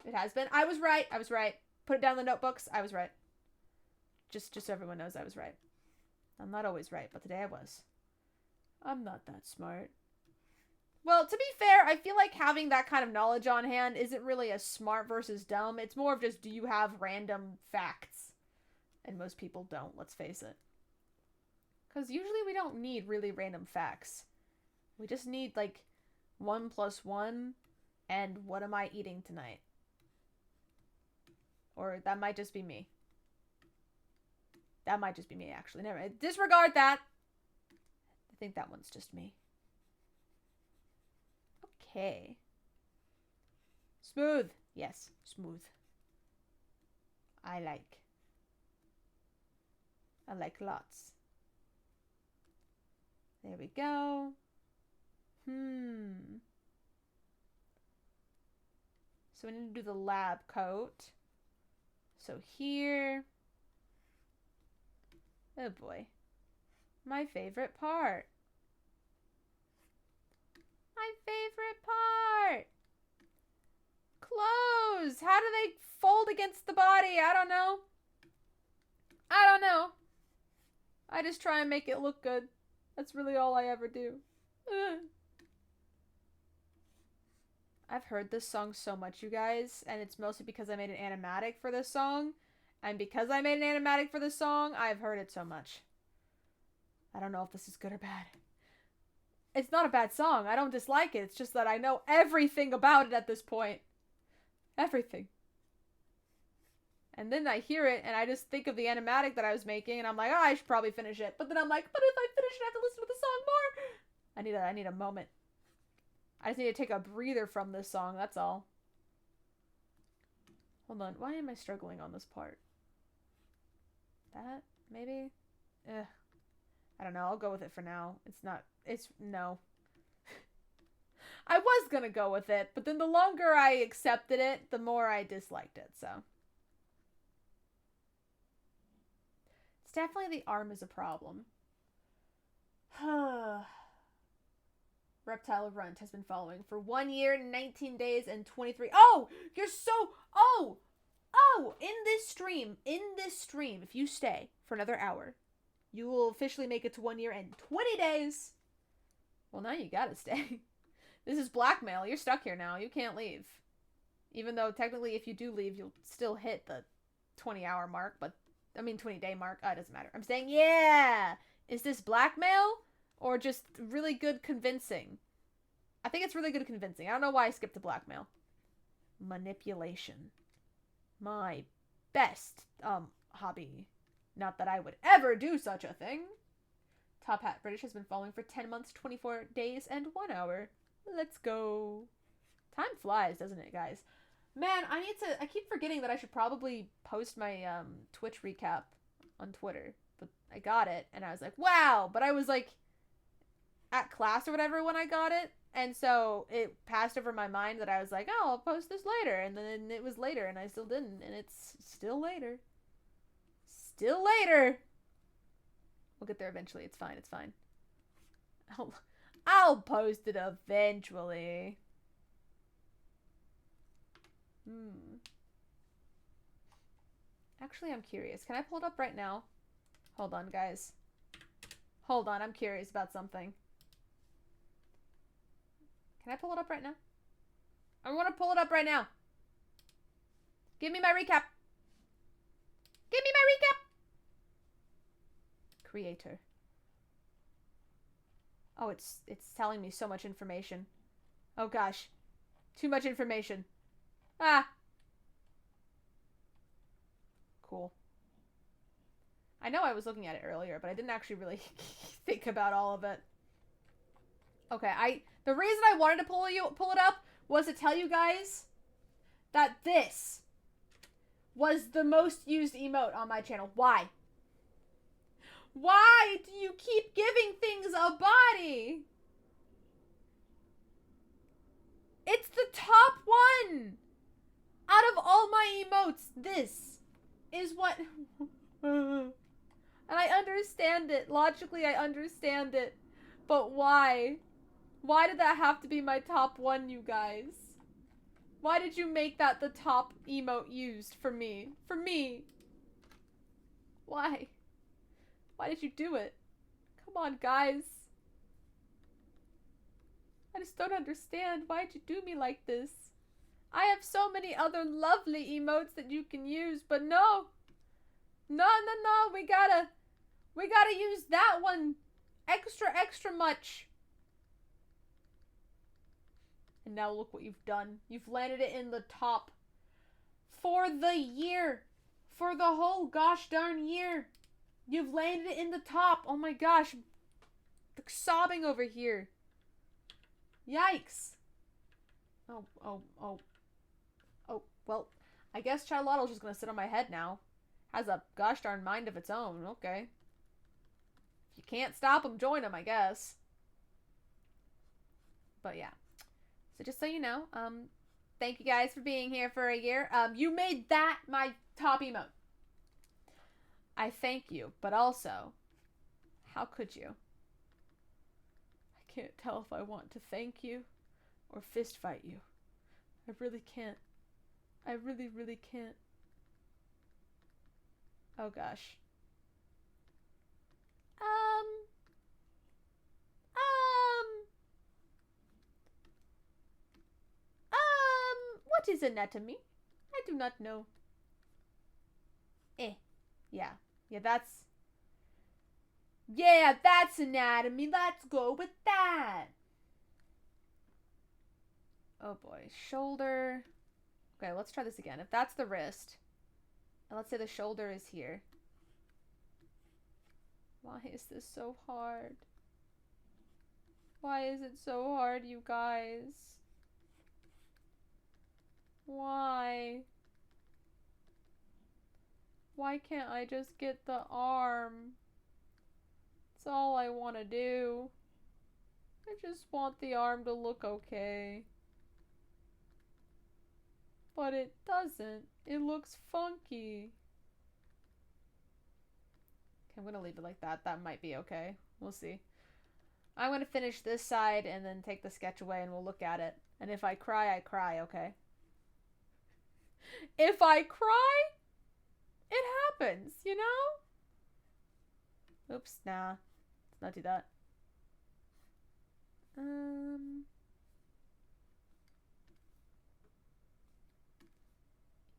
It has been. I was right. I was right. Put it down in the notebooks. I was right. Just so everyone knows I was right. I'm not always right, but today I was. I'm not that smart. Well, to be fair, I feel like having that kind of knowledge on hand isn't really a smart versus dumb. It's more of just, do you have random facts? And most people don't, let's face it. Because usually we don't need really random facts. We just need, like, 1 + 1 and what am I eating tonight? Or that might just be me. That might just be me, actually. Never mind. Disregard that. I think that one's just me. Okay. Smooth. Yes, smooth. I like lots. There we go. So we need to do the lab coat. So here. Oh boy. My favorite part. My favorite part. Clothes. How do they fold against the body? I don't know. I don't know. I just try and make it look good. That's really all I ever do. Ugh. I've heard this song so much, you guys, and it's mostly because I made an animatic for this song. And because I made an animatic for this song, I've heard it so much. I don't know if this is good or bad. It's not a bad song. I don't dislike it. It's just that I know everything about it at this point. Everything. And then I hear it, and I just think of the animatic that I was making, and I'm like, oh, I should probably finish it. But then I'm like, but if I finish it, I have to listen to the song more. I need a moment. I just need to take a breather from this song, that's all. Hold on, why am I struggling on this part? That, maybe? Ugh. I don't know, I'll go with it for now. No. I was gonna go with it, but then the longer I accepted it, the more I disliked it, so. It's definitely the arm is a problem. Reptile Runt has been following for 1 year, 19 days, and 23. Oh! You're so... Oh! Oh! In this stream, if you stay for another hour, you will officially make it to 1 year and 20 days. Well, now you gotta stay. This is blackmail. You're stuck here now. You can't leave. Even though, technically, if you do leave, you'll still hit the 20-hour mark, but... I mean, 20-day mark. Oh, it doesn't matter. I'm saying, yeah! Is this blackmail? Or just really good convincing? I think it's really good convincing. I don't know why I skipped the blackmail. Manipulation. My best, hobby. Not that I would ever do such a thing. Top Hat British has been following for 10 months, 24 days, and 1 hour. Let's go. Time flies, doesn't it, guys? Man, I keep forgetting that I should probably post my, Twitch recap on Twitter. But I got it, and I was like, wow! But I was, like, at class or whatever when I got it, and so it passed over my mind that I was like, oh, I'll post this later, and then it was later, and I still didn't, and it's still later. Still later! We'll get there eventually. It's fine. It's fine. I'll post it eventually. Actually, I'm curious. Can I pull it up right now? Hold on, guys. Hold on. I'm curious about something. Can I pull it up right now? I want to pull it up right now. Give me my recap. Give me my recap. Creator. Oh, it's telling me so much information. Oh gosh. Too much information. Ah. Cool. I know I was looking at it earlier, but I didn't actually really think about all of it. Okay, the reason I wanted to pull it up was to tell you guys that this was the most used emote on my channel. Why? Why do you keep giving things a body? It's the top one! Out of all my emotes, this is what... And I understand it. Logically, I understand it. But why? Why did that have to be my top one, you guys? Why did you make that the top emote used for me? For me! Why? Why did you do it? Come on, guys. I just don't understand. Why'd you do me like this? I have so many other lovely emotes that you can use, but no. No, no, no. We gotta use that one extra much. And now look what you've done. You've landed it in the top. For the year. For the whole gosh darn year. You've landed it in the top. Oh my gosh. I'm sobbing over here. Yikes. Oh, well, I guess Charlotte's just gonna sit on my head now. Has a gosh darn mind of its own. Okay. If you can't stop them, join them, I guess. But yeah. So just so you know, thank you guys for being here for a year. You made that my top emote. I thank you, but also, how could you? I can't tell if I want to thank you or fist fight you. I really can't. I really, really can't. Oh gosh. What is anatomy? I do not know. Yeah. Yeah, that's anatomy. Let's go with that. Oh boy. Shoulder. Okay, let's try this again. If that's the wrist, and let's say the shoulder is here. Why is this so hard? Why is it so hard, you guys? Why? Why can't I just get the arm? That's all I want to do. I just want the arm to look okay. But it doesn't. It looks funky. Okay, I'm gonna leave it like that. That might be okay. We'll see. I'm gonna finish this side and then take the sketch away and we'll look at it. And if I cry, I cry, okay? If I cry, it happens, you know? Oops, nah. Let's not do that.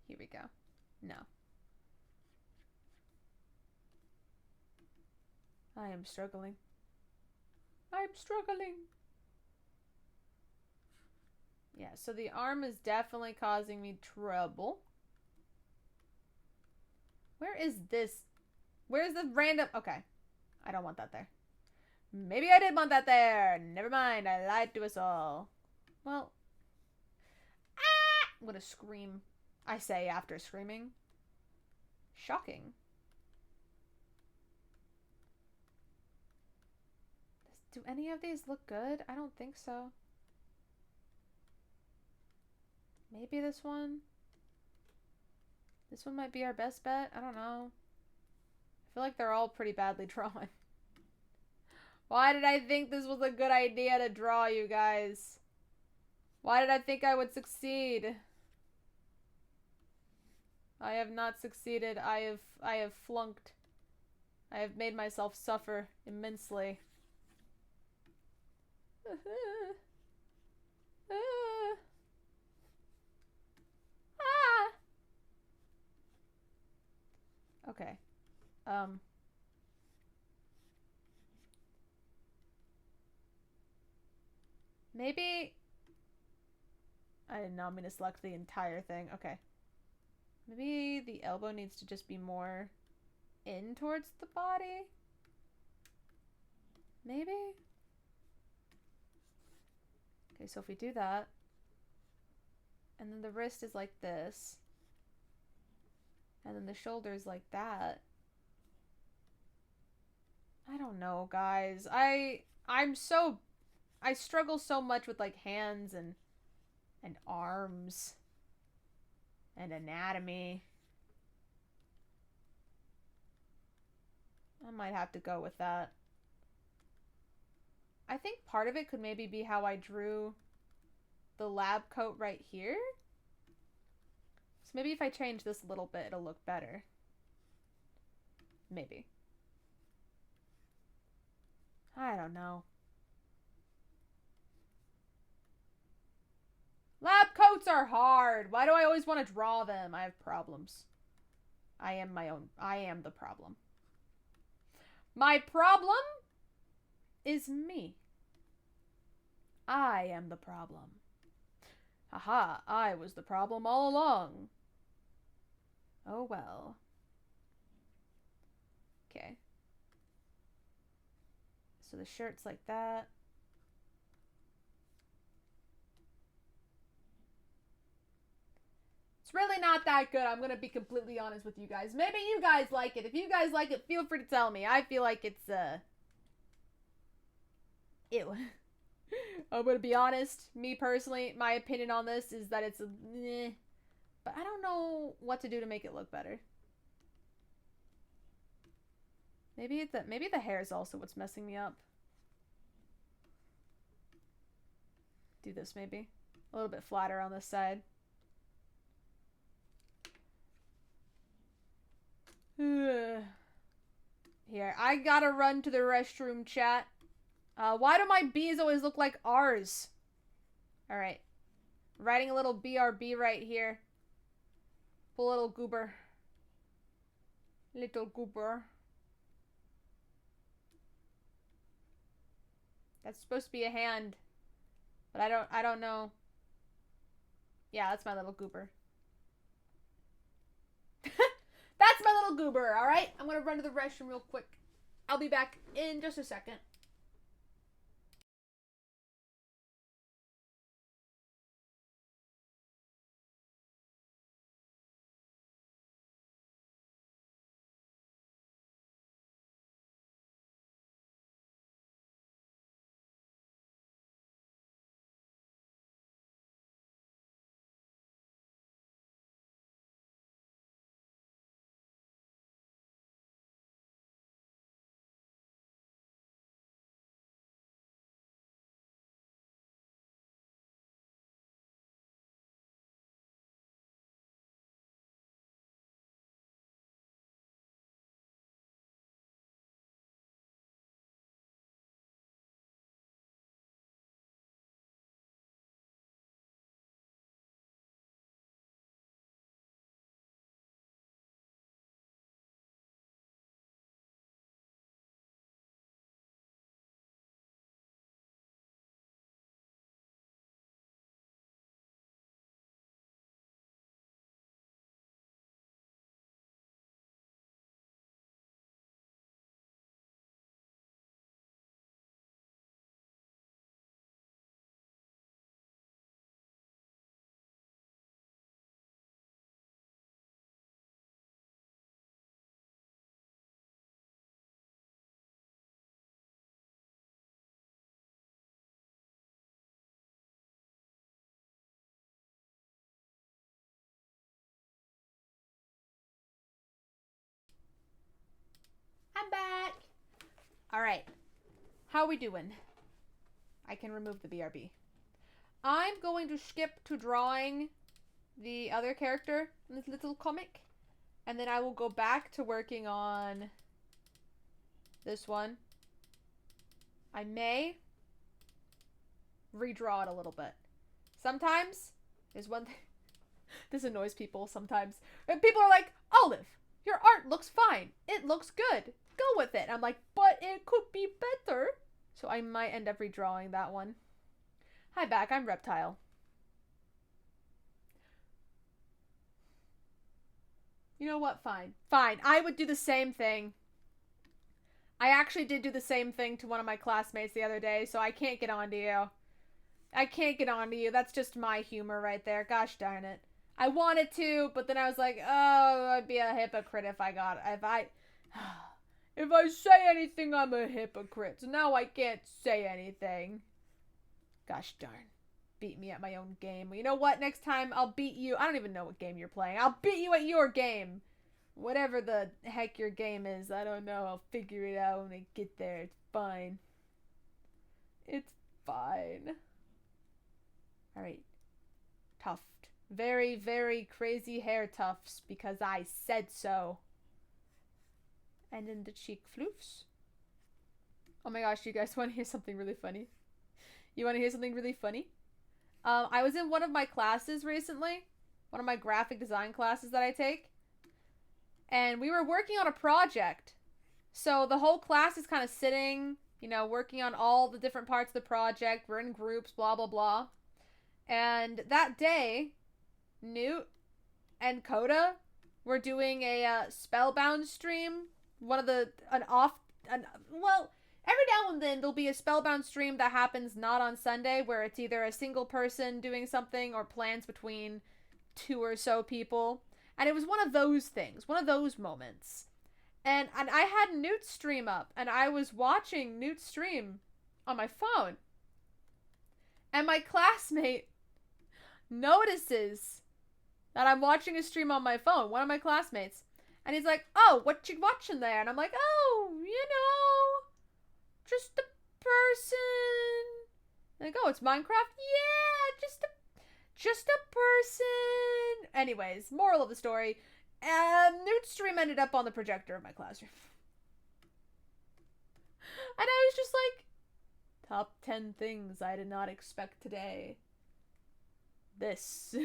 Here we go. No. I am struggling. I'm struggling. Yeah, so the arm is definitely causing me trouble. Where is this? Where's the random... Okay. I don't want that there. Maybe I did want that there. Never mind. I lied to us all. Well. Ah! I'm gonna scream. I say after screaming. Shocking. Do any of these look good? I don't think so. Maybe this one? This one might be our best bet? I don't know. I feel like they're all pretty badly drawn. Why did I think this was a good idea to draw, you guys? Why did I think I would succeed? I have not succeeded. I have flunked. I have made myself suffer immensely. Okay. Maybe... I did not mean to select the entire thing. Okay. Maybe the elbow needs to just be more in towards the body? Maybe? Okay, so if we do that, and then the wrist is like this, and then the shoulder is like that. I don't know, guys. I struggle so much with like hands and arms and anatomy. I might have to go with that. I think part of it could maybe be how I drew the lab coat right here. So maybe if I change this a little bit, it'll look better. Maybe. I don't know. Lab coats are hard. Why do I always want to draw them? I have problems. I am the problem. My problem is me. I am the problem. Haha, I was the problem all along. Oh well. Okay. So the shirt's like that. It's really not that good. I'm gonna be completely honest with you guys. Maybe you guys like it. If you guys like it, feel free to tell me. I feel like it's, ew. I'm gonna be honest. Me personally, my opinion on this is that it's but I don't know what to do to make it look better. Maybe the hair is also what's messing me up. Do this maybe. A little bit flatter on this side. Here, I gotta run to the restroom, chat. Why do my B's always look like R's? Alright. Writing a little BRB right here. Pull a little goober. Little goober. That's supposed to be a hand. But I don't know. Yeah, that's my little goober. That's my little goober, alright? I'm gonna run to the restroom real quick. I'll be back in just a second. I'm back. Alright. How are we doing? I can remove the BRB. I'm going to skip to drawing the other character in this little comic. And then I will go back to working on this one. I may redraw it a little bit. Sometimes, there's one thing. This annoys people sometimes. And people are like, Olive, your art looks fine. It looks good. Go with it. I'm like, but it could be better. So I might end up redrawing that one. Hi back, I'm Reptile. You know what? Fine. Fine. I would do the same thing. I actually did do the same thing to one of my classmates the other day, so I can't get on to you. I can't get on to you. That's just my humor right there. Gosh darn it. I wanted to, but then I was like, oh, I'd be a hypocrite if I say anything, I'm a hypocrite. So now I can't say anything. Gosh darn. Beat me at my own game. Well, you know what? Next time I'll beat you. I don't even know what game you're playing. I'll beat you at your game. Whatever the heck your game is. I don't know. I'll figure it out when I get there. It's fine. It's fine. Alright. Tuft. Very, very crazy hair tufts because I said so. And in the cheek floofs. Oh my gosh, you guys want to hear something really funny? You want to hear something really funny? I was in one of my classes recently. One of my graphic design classes that I take. And we were working on a project. So the whole class is kind of sitting, you know, working on all the different parts of the project. We're in groups, blah, blah, blah. And that day, Newt and Coda were doing a Spellbound stream. Well, every now and then there'll be a Spellbound stream that happens not on Sunday, where it's either a single person doing something or plans between 2 or so people. And it was one of those things, one of those moments. And I had Newt's stream up, and I was watching Newt's stream on my phone. And my classmate notices that I'm watching a stream on my phone, one of my classmates. And he's like, "Oh, what you watching there?" And I'm like, "Oh, you know, just a person." And I go, "It's Minecraft?" "Yeah, just a person." Anyways, moral of the story, Newt's stream ended up on the projector of my classroom. And I was just like, top 10 things I did not expect today. This.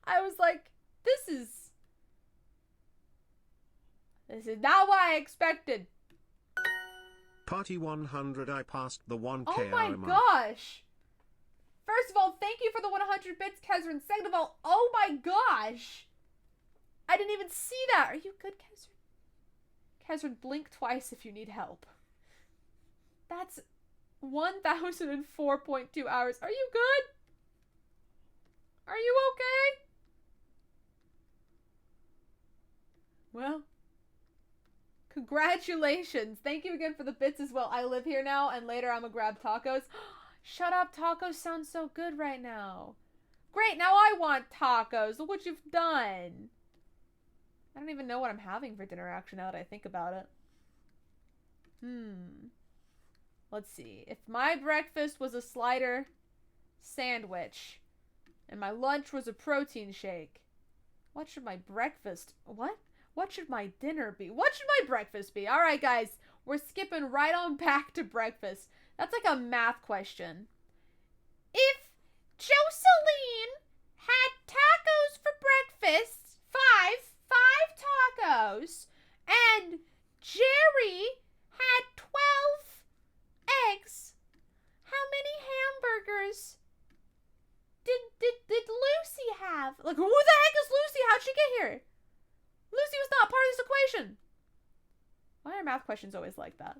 I was like, this is not what I expected. Party 100, I passed the 1K. Oh my gosh. First of all, thank you for the 100 bits, Kezrin. Second of all, oh my gosh. I didn't even see that. Are you good, Kezrin? Kezrin, blink twice if you need help. That's 1,004.2 hours. Are you good? Are you okay? Well, congratulations. Thank you again for the bits as well. I live here now, and later I'm gonna grab tacos. Shut up, tacos sound so good right now. Great, now I want tacos. Look what you've done. I don't even know what I'm having for dinner, actually, now that I think about it. Let's see. If my breakfast was a slider sandwich, and my lunch was a protein shake, what should my breakfast... What should my dinner be? What should my breakfast be? Alright, guys. We're skipping right on back to breakfast. That's like a math question. If Jocelyn had tacos for breakfast, five tacos, and Jerry had 12 eggs, how many hamburgers did Lucy have? Like, who the heck is Lucy? How'd she get here? Lucy was not part of this equation. Why are math questions always like that?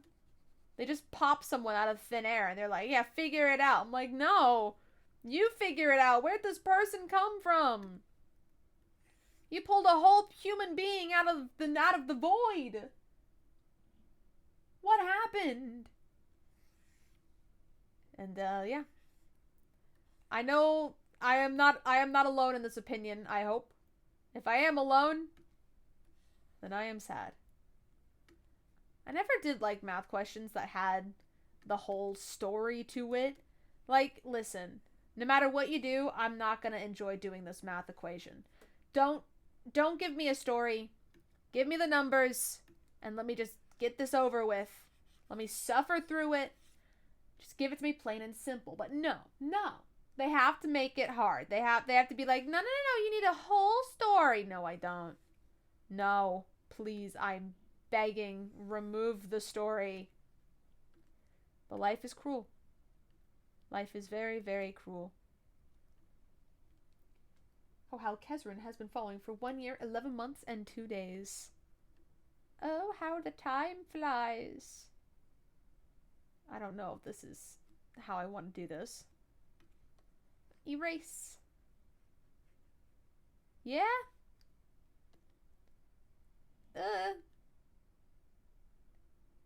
They just pop someone out of thin air and they're like, yeah, figure it out. I'm like, no, you figure it out. Where'd this person come from? You pulled a whole human being out of the void. What happened? And yeah. I know I am not alone in this opinion, I hope. If I am alone, then I am sad. I never did like math questions that had the whole story to it. Like, listen, no matter what you do, I'm not gonna enjoy doing this math equation. Don't give me a story. Give me the numbers and let me just get this over with. Let me suffer through it. Just give it to me plain and simple. But no. They have to make it hard. They have to be like, no, you need a whole story. No, I don't. No, please, I'm begging, remove the story. But life is cruel. Life is very, very cruel. Oh, how Kezrin has been following for 1 year, 11 months, and 2 days. Oh, how the time flies. I don't know if this is how I want to do this. Erase. Yeah?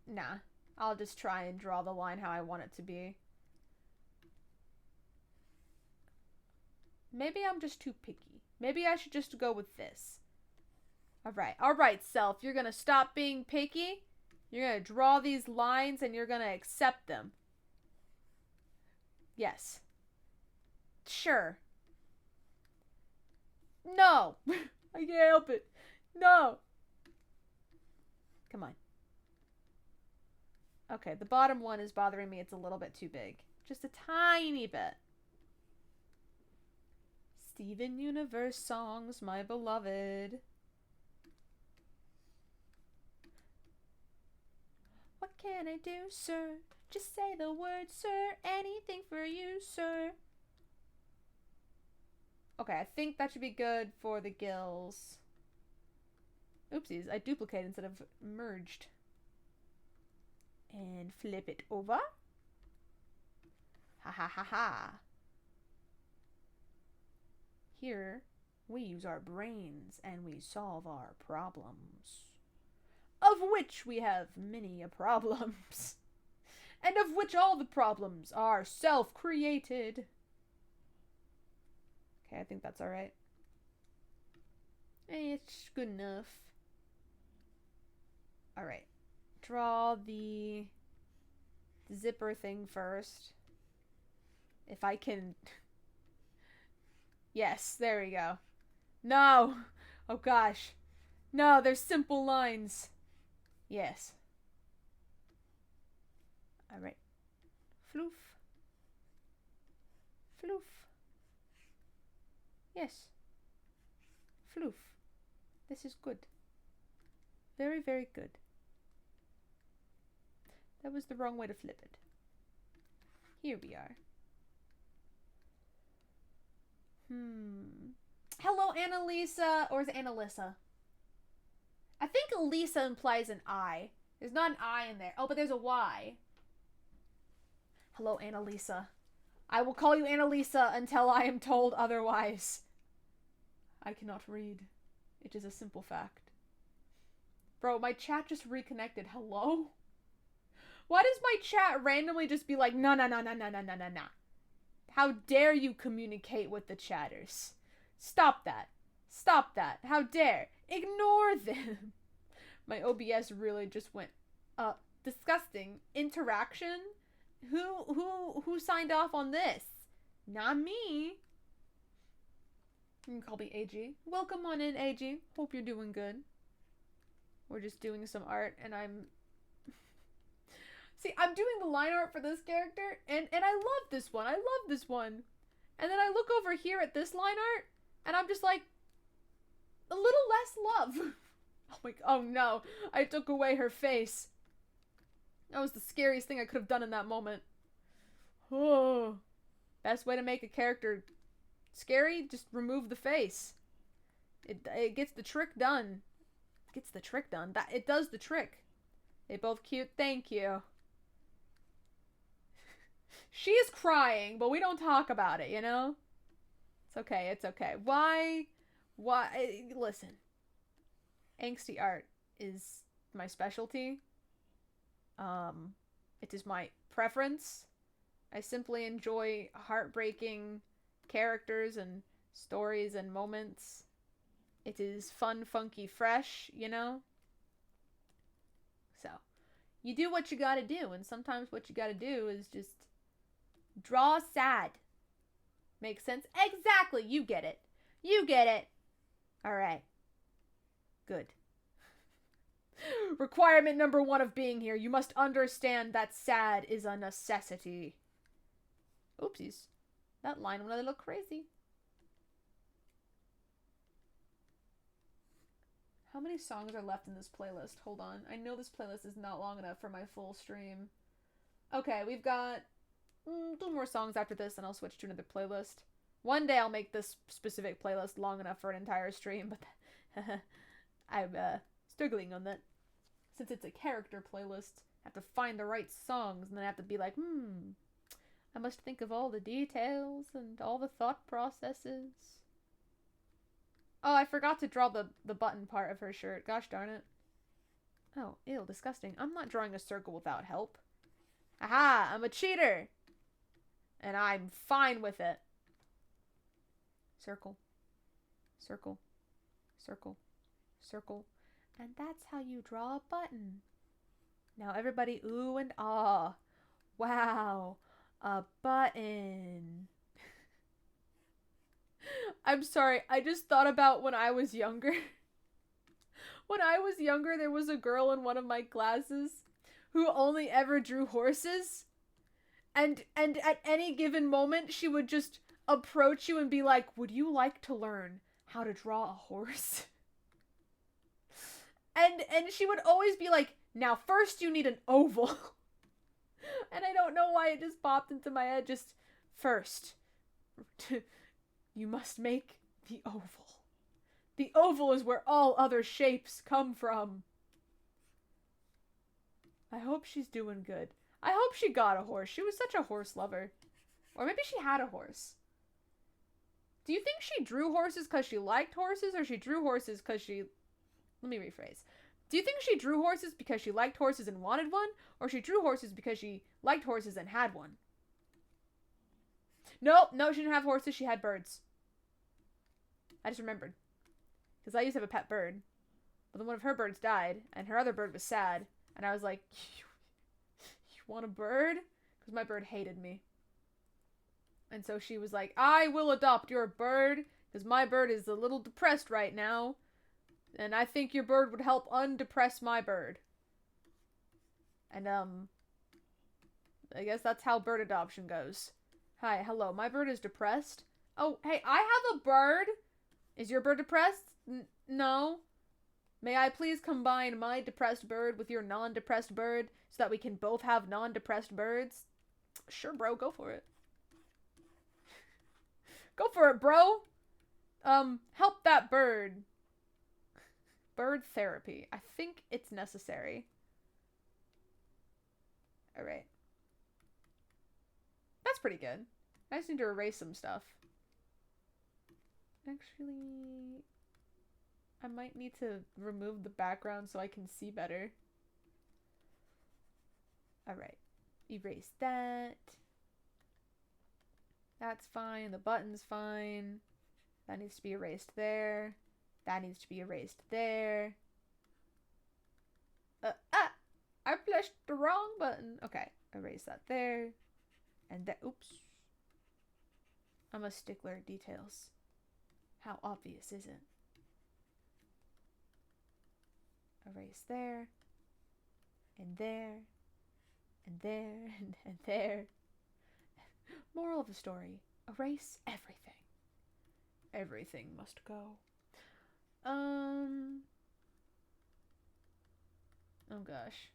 Nah. I'll just try and draw the line how I want it to be. Maybe I'm just too picky. Maybe I should just go with this. Alright, self. You're gonna stop being picky. You're gonna draw these lines and you're gonna accept them. Yes. Sure. No. I can't help it. No. Come on. Okay, the bottom one is bothering me. It's a little bit too big. Just a tiny bit. Steven Universe songs, my beloved. What can I do, sir? Just say the word, sir. Anything for you, sir. Okay, I think that should be good for the gills. Oopsies, I duplicated instead of merged. And flip it over. Ha ha ha ha. Here, we use our brains and we solve our problems. Of which we have many problems. And of which all the problems are self-created. Okay, I think that's alright. It's good enough. Alright. Draw the zipper thing first. If I can... Yes, there we go. No! Oh gosh. No, there's simple lines. Yes. Alright. Floof. Floof. Yes. Floof. This is good. Very, very good. That was the wrong way to flip it. Here we are. Hello, Annalisa. Or is it Annalisa? I think Elisa implies an I. There's not an I in there. Oh, but there's a Y. Hello, Annalisa. I will call you Annalisa until I am told otherwise. I cannot read. It is a simple fact. Bro, my chat just reconnected. Hello? Why does my chat randomly just be like, no, no, no, no, no, no, no, no, no? How dare you communicate with the chatters? Stop that. Stop that. How dare. Ignore them. My OBS really just went, disgusting. Interaction? Who signed off on this? Not me. You can call me AG. Welcome on in, AG. Hope you're doing good. We're just doing some art, and I'm... See, I'm doing the line art for this character, and I love this one. I love this one. And then I look over here at this line art, and I'm just like, a little less love. Oh my... Oh no. I took away her face. That was the scariest thing I could have done in that moment. Oh. Best way to make a character scary, just remove the face. It gets the trick done. It gets the trick done. It does the trick. They both cute. Thank you. She is crying, but we don't talk about it, you know? It's okay. It's okay. Why? Listen. Angsty art is my specialty. It is my preference. I simply enjoy heartbreaking characters and stories and moments. It is fun, funky, fresh, you know? So, you do what you gotta do, and sometimes what you gotta do is just draw sad. Make sense? Exactly, you get it. You get it. Alright. Good. Requirement number 1 of being here. You must understand that sad is a necessity. Oopsies. That line went a little crazy. How many songs are left in this playlist? Hold on. I know this playlist is not long enough for my full stream. Okay, we've got 2 more songs after this, and I'll switch to another playlist. One day I'll make this specific playlist long enough for an entire stream, but I'm struggling on that. Since it's a character playlist, I have to find the right songs, and then I have to be like, I must think of all the details and all the thought processes. Oh, I forgot to draw the button part of her shirt. Gosh darn it. Oh, ew, disgusting. I'm not drawing a circle without help. Aha, I'm a cheater! And I'm fine with it. Circle. Circle. Circle. Circle. And that's how you draw a button. Now everybody ooh and ah. Wow. A button. button. I'm sorry, I just thought about when I was younger. When I was younger, there was a girl in one of my classes who only ever drew horses. And at any given moment, she would just approach you and be like, "Would you like to learn how to draw a horse?" And she would always be like, "Now first you need an oval." And I don't know why it just popped into my head. Just first, you must make the oval. The oval is where all other shapes come from. I hope she's doing good. I hope she got a horse. She was such a horse lover. Or maybe she had a horse. Do you think she drew horses because she liked horses, or she drew horses because she... Let me rephrase. Do you think she drew horses because she liked horses and wanted one, or she drew horses because she liked horses and had one? No, she didn't have horses. She had birds. I just remembered. Because I used to have a pet bird. But then one of her birds died, and her other bird was sad. And I was like, you want a bird? Because my bird hated me. And so she was like, I will adopt your bird, because my bird is a little depressed right now. And I think your bird would help undepress my bird. And, I guess that's how bird adoption goes. Hi, hello, my bird is depressed. Oh, hey, I have a bird. Is your bird depressed? No. May I please combine my depressed bird with your non-depressed bird so that we can both have non-depressed birds? Sure, bro, go for it. Go for it, bro. Help that bird. Bird therapy. I think it's necessary. Alright. That's pretty good. I just need to erase some stuff. Actually, I might need to remove the background so I can see better. Alright. Erase that. That's fine. The button's fine. That needs to be erased there. That needs to be erased there. I pressed the wrong button. Okay, erase that there. And that, oops. I'm a stickler at details. How obvious is it? Erase there. And there. And there. And there. Moral of the story. Erase everything. Everything must go. Oh gosh.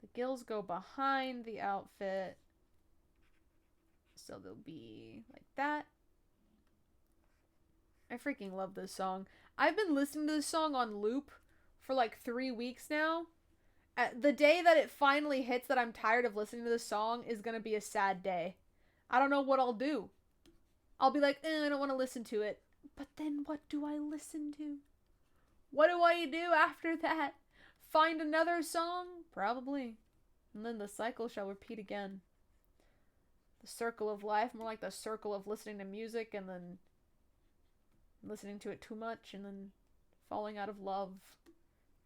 The gills go behind the outfit. So they'll be like that. I freaking love this song. I've been listening to this song on loop for like 3 weeks now. The day that it finally hits that I'm tired of listening to this song is gonna be a sad day. I don't know what I'll do. I'll be like, I don't want to listen to it. But then what do I listen to? What do I do after that? Find another song? Probably. And then the cycle shall repeat again. The circle of life, more like the circle of listening to music and then listening to it too much and then falling out of love.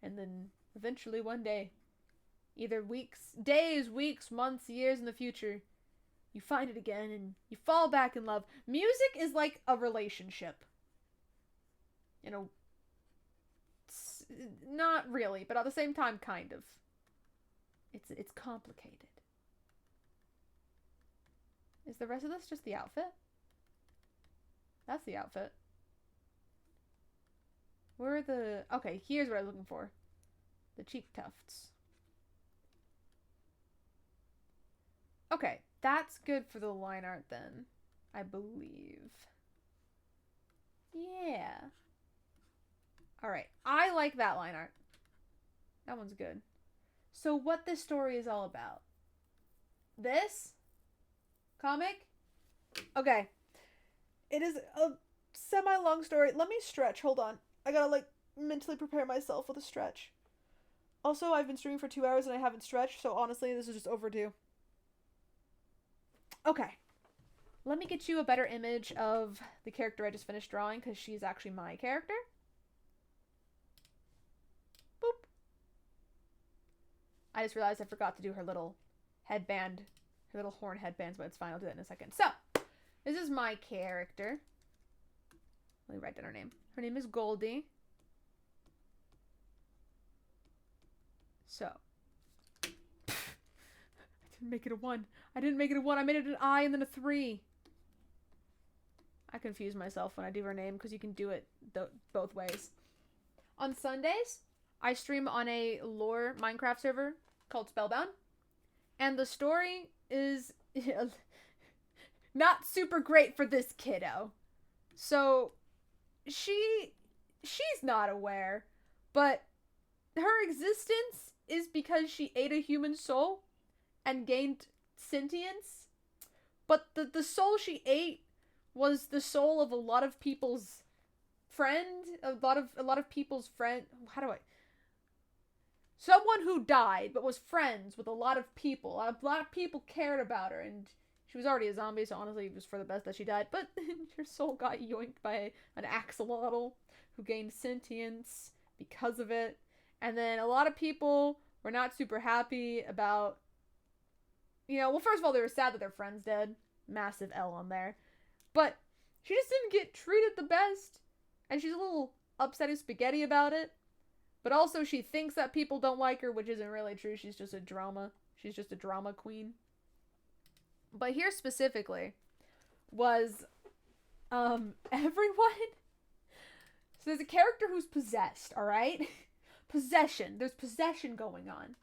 And then eventually one day, either days, weeks, months, years in the future, you find it again and you fall back in love. Music is like a relationship. You know, not really, but at the same time, kind of. It's complicated. Is the rest of this just the outfit? That's the outfit. Where are the... Okay, here's what I was looking for. The cheek tufts. Okay, that's good for the line art then, I believe. Yeah. Alright, I like that line art. That one's good. So what this story is all about. This comic? Okay. It is a semi-long story. Let me stretch. Hold on. I gotta, like, mentally prepare myself with a stretch. Also, I've been streaming for 2 hours and I haven't stretched, so honestly, this is just overdue. Okay. Let me get you a better image of the character I just finished drawing, because she's actually my character. Boop. I just realized I forgot to do her little headband her little horn headbands, but it's fine. I'll do that in a second. So, this is my character. Let me write down her name. Her name is Goldie. So. I didn't make it a 1. I didn't make it a 1. I made it an I and then a 3. I confuse myself when I do her name because you can do it both ways. On Sundays, I stream on a lore Minecraft server called Spellbound. And the story is not super great for this kiddo. So, she's not aware, but her existence is because she ate a human soul and gained sentience. But the soul she ate was the soul of a lot of people's friend, a lot of people's friend. Someone who died but was friends with a lot of people. A lot of people cared about her, and she was already a zombie, so honestly it was for the best that she died. But her soul got yoinked by an axolotl who gained sentience because of it. And then a lot of people were not super happy about, well, first of all, they were sad that their friend's dead. Massive L on there. But she just didn't get treated the best. And she's a little upset as spaghetti about it. But also she thinks that people don't like her, which isn't really true. She's just a drama. She's just a drama queen. But here specifically was everyone. So there's a character who's possessed, alright? Possession. There's possession going on.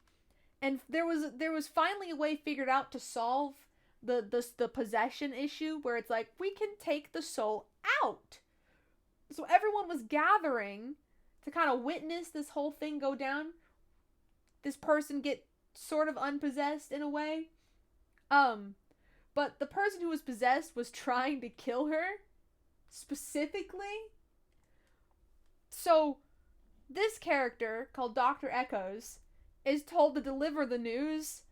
And there was finally a way figured out to solve the possession issue where it's like, we can take the soul out. So everyone was gathering to kind of witness this whole thing go down. This person get sort of unpossessed in a way. But the person who was possessed was trying to kill her specifically. So this character called Dr. Echoes is told to deliver the news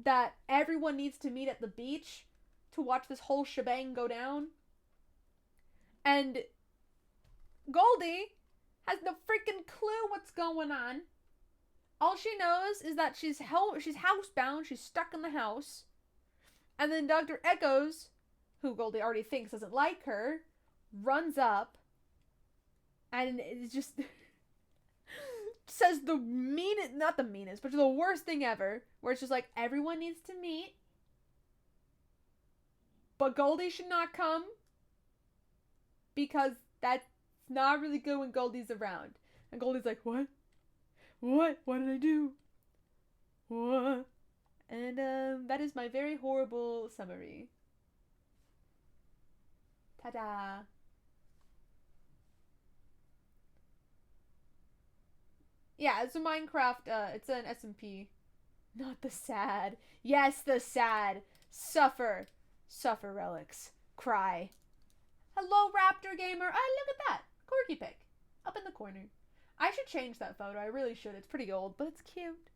that everyone needs to meet at the beach to watch this whole shebang go down. And Goldie has no freaking clue what's going on. All she knows is that she's housebound, she's stuck in the house. And then Dr. Echoes, who Goldie already thinks doesn't like her, runs up and it's just says the meanest, not the meanest, but the worst thing ever, where it's just like, everyone needs to meet, but Goldie should not come, because that's not really good when Goldie's around. And Goldie's like, what? What did I do? What? And that is my very horrible summary. Ta-da! Yeah, it's a Minecraft, it's an SMP. Not the sad. Yes, the sad. Suffer. Suffer relics. Cry. Hello, Raptor Gamer. Oh, look at that. Corky pic. Up in the corner. I should change that photo. I really should. It's pretty old, but it's cute.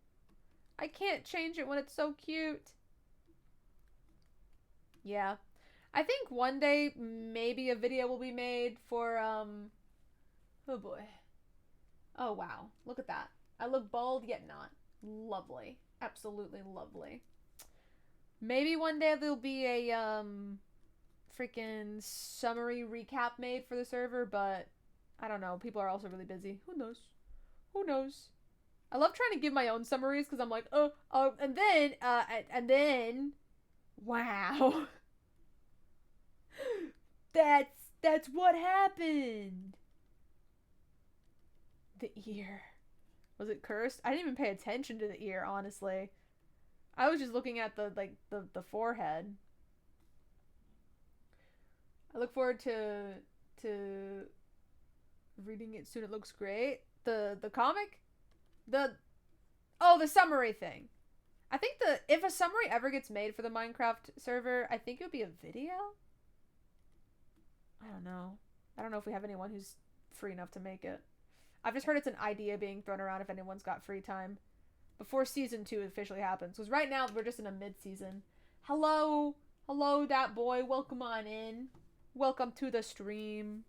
I can't change it when it's so cute. Yeah. I think one day, maybe a video will be made for, oh boy. Oh, wow. Look at that. I look bald, yet not. Lovely. Absolutely lovely. Maybe one day there'll be a, freaking summary recap made for the server, but I don't know. People are also really busy. Who knows? Who knows? I love trying to give my own summaries because I'm like, and then, wow. That's what happened. The ear. Was it cursed? I didn't even pay attention to the ear, honestly. I was just looking at the forehead. I look forward to reading it soon. It looks great. The comic? The summary thing. I think if a summary ever gets made for the Minecraft server, I think it would be a video? I don't know. I don't know if we have anyone who's free enough to make it. I've just heard it's an idea being thrown around if anyone's got free time. Before Season 2 officially happens. Because right now, we're just in a mid-season. Hello. Hello, that boy. Welcome on in. Welcome to the stream.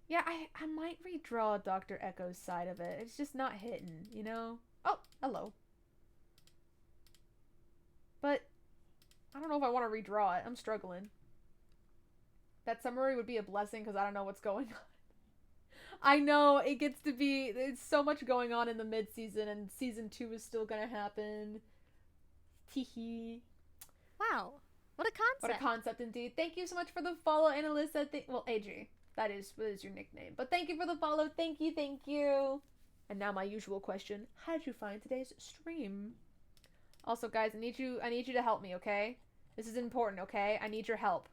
Yeah, I might redraw Dr. Echo's side of it. It's just not hitting, you know? Oh, hello. But I don't know if I want to redraw it. I'm struggling. That summary would be a blessing because I don't know what's going on. I know it gets to be, it's so much going on in the mid-season, and season 2 is still gonna happen. Teehee. Wow. What a concept. What a concept indeed. Thank you so much for the follow, Annalisa. Well, AJ. That is your nickname. But thank you for the follow. Thank you, thank you. And now my usual question. How did you find today's stream? Also, guys, I need you to help me, okay? This is important, okay? I need your help.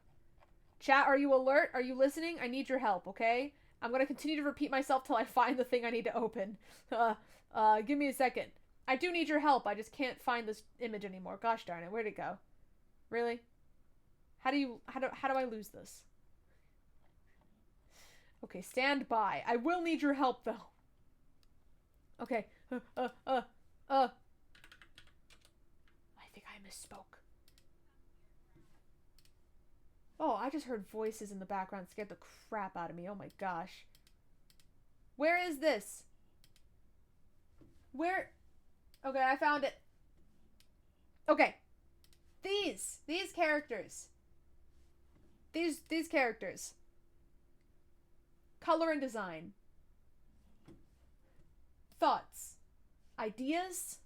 Chat, are you alert? Are you listening? I need your help, okay? I'm gonna continue to repeat myself till I find the thing I need to open. Give me a second. I do need your help. I just can't find this image anymore. Gosh darn it. Where'd it go? Really? How do I lose this? Okay, stand by. I will need your help though. Okay. I think I misspoke. Oh, I just heard voices in the background. Scared the crap out of me. Oh my gosh. Where is this? Where? Okay, I found it. Okay. These characters. These characters. Color and design. Thoughts. Ideas.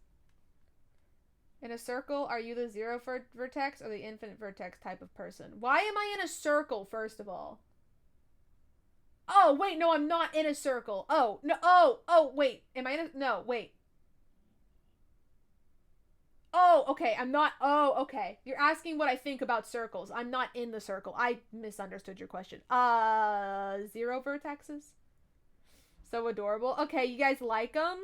In a circle, are you the zero vertex or the infinite vertex type of person? Why am I in a circle, first of all? Oh, wait, no, I'm not in a circle. Oh, no, oh, wait. Am I in a... No, wait. Oh, okay, I'm not... Oh, okay. You're asking what I think about circles. I'm not in the circle. I misunderstood your question. Zero vertexes? So adorable. Okay, you guys like them?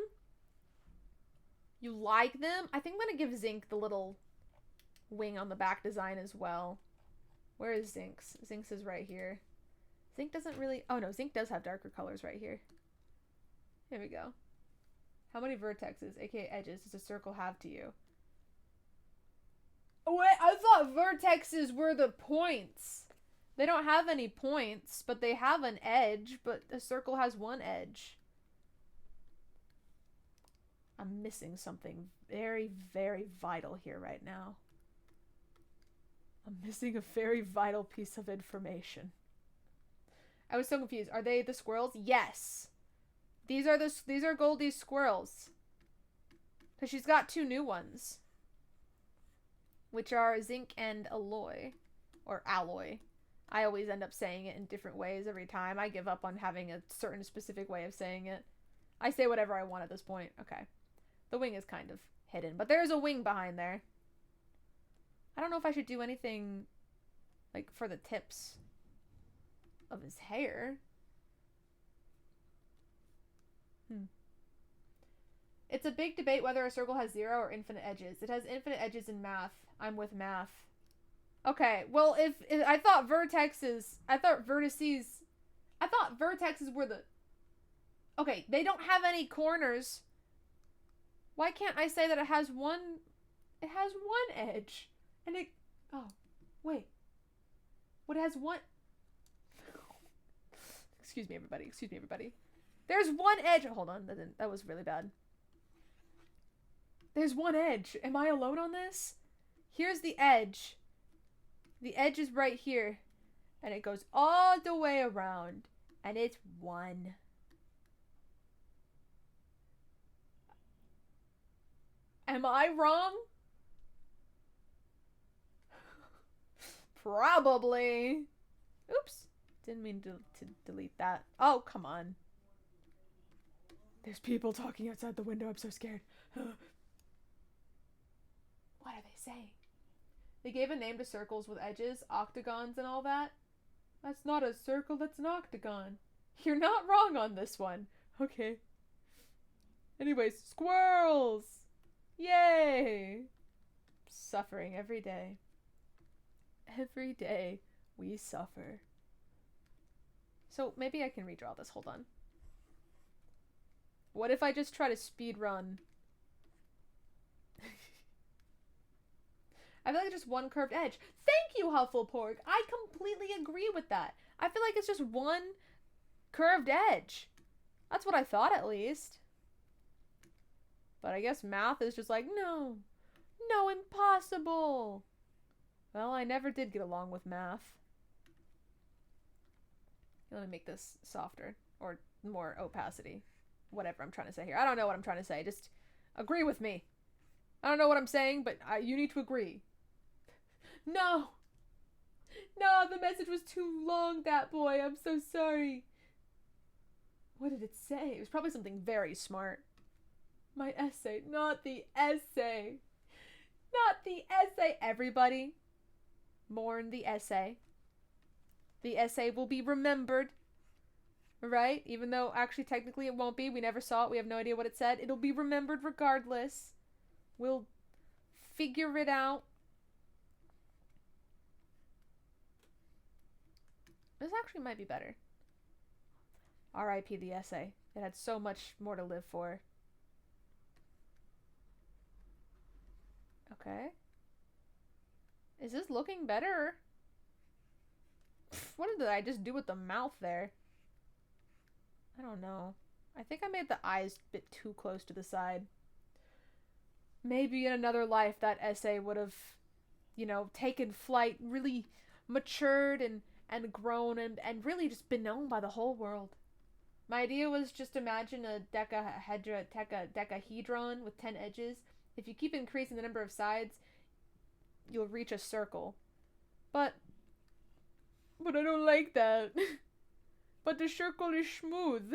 You like them? I think I'm gonna give Zinc the little wing on the back design as well. Where is Zinc's? Zinc's is right here. Zinc doesn't really... Oh no, Zinc does have darker colors right here. Here we go. How many vertexes, aka edges, does a circle have to you? Oh wait, I thought vertexes were the points. They don't have any points, but they have an edge, but a circle has one edge. I'm missing something very, very vital here right now. I'm missing a very vital piece of information. I was so confused. Are they the squirrels? Yes. These are Goldie's squirrels. Because she's got 2 new ones. Which are Zinc and Alloy. Or Alloy. I always end up saying it in different ways every time. I give up on having a certain specific way of saying it. I say whatever I want at this point. Okay. The wing is kind of hidden. But there's a wing behind there. I don't know if I should do anything like for the tips of his hair. It's a big debate whether a circle has 0 or infinite edges. It has infinite edges in math. I'm with math. Okay, well, if I thought vertices were the... Okay, they don't have any corners. Why can't I say that it has one edge? And it... Oh, wait. What, it has one... Excuse me, everybody. There's one edge... Hold on, that was really bad. There's one edge. Am I alone on this? Here's the edge. The edge is right here. And it goes all the way around. And it's 1. Am I wrong? Probably. Oops. Didn't mean to delete that. Oh, come on. There's people talking outside the window. I'm so scared. What are they saying? They gave a name to circles with edges, octagons, and all that. That's not a circle, that's an octagon. You're not wrong on this one. Okay. Anyways, squirrels! Yay! Suffering every day. Every day we suffer. So maybe I can redraw this. Hold on. What if I just try to speed run? I feel like it's just one curved edge. Thank you, Huffleporg. I completely agree with that. I feel like it's just one curved edge. That's what I thought, at least. But I guess math is just like, no. No, impossible. Well, I never did get along with math. Let me make this softer. Or more opacity. Whatever I'm trying to say here. I don't know what I'm trying to say. Just agree with me. I don't know what I'm saying, but you need to agree. No! No, the message was too long, that boy. I'm so sorry. What did it say? It was probably something very smart. My essay. Not the essay. Not the essay. Everybody, mourn the essay. The essay will be remembered. Right? Even though actually technically it won't be. We never saw it. We have no idea what it said. It'll be remembered regardless. We'll figure it out. This actually might be better. R.I.P. the essay. It had so much more to live for. Okay. Is this looking better? What did I just do with the mouth there? I don't know. I think I made the eyes a bit too close to the side. Maybe in another life that essay would have, you know, taken flight, really matured and grown and really just been known by the whole world. My idea was just imagine a decahedron with 10 edges. If you keep increasing the number of sides, you'll reach a circle. But I don't like that. But the circle is smooth.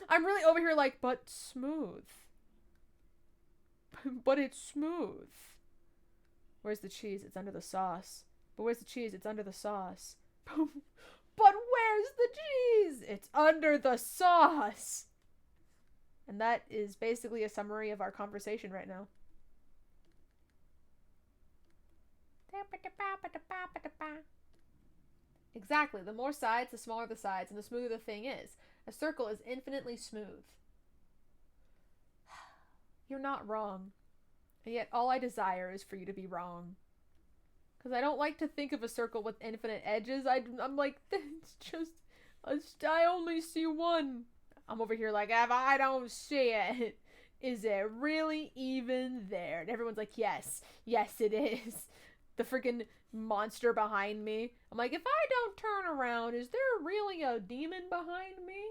I'm really over here like, but smooth. But it's smooth. Where's the cheese? It's under the sauce. But where's the cheese? It's under the sauce. But where's the cheese? It's under the sauce. And that is basically a summary of our conversation right now. Exactly. The more sides, the smaller the sides, and the smoother the thing is. A circle is infinitely smooth. You're not wrong. And yet all I desire is for you to be wrong. Because I don't like to think of a circle with infinite edges. I'm like, it's just, I only see one. I'm over here like, if I don't see it, is it really even there? And everyone's like, yes, it is. The freaking monster behind me. I'm like, if I don't turn around, is there really a demon behind me?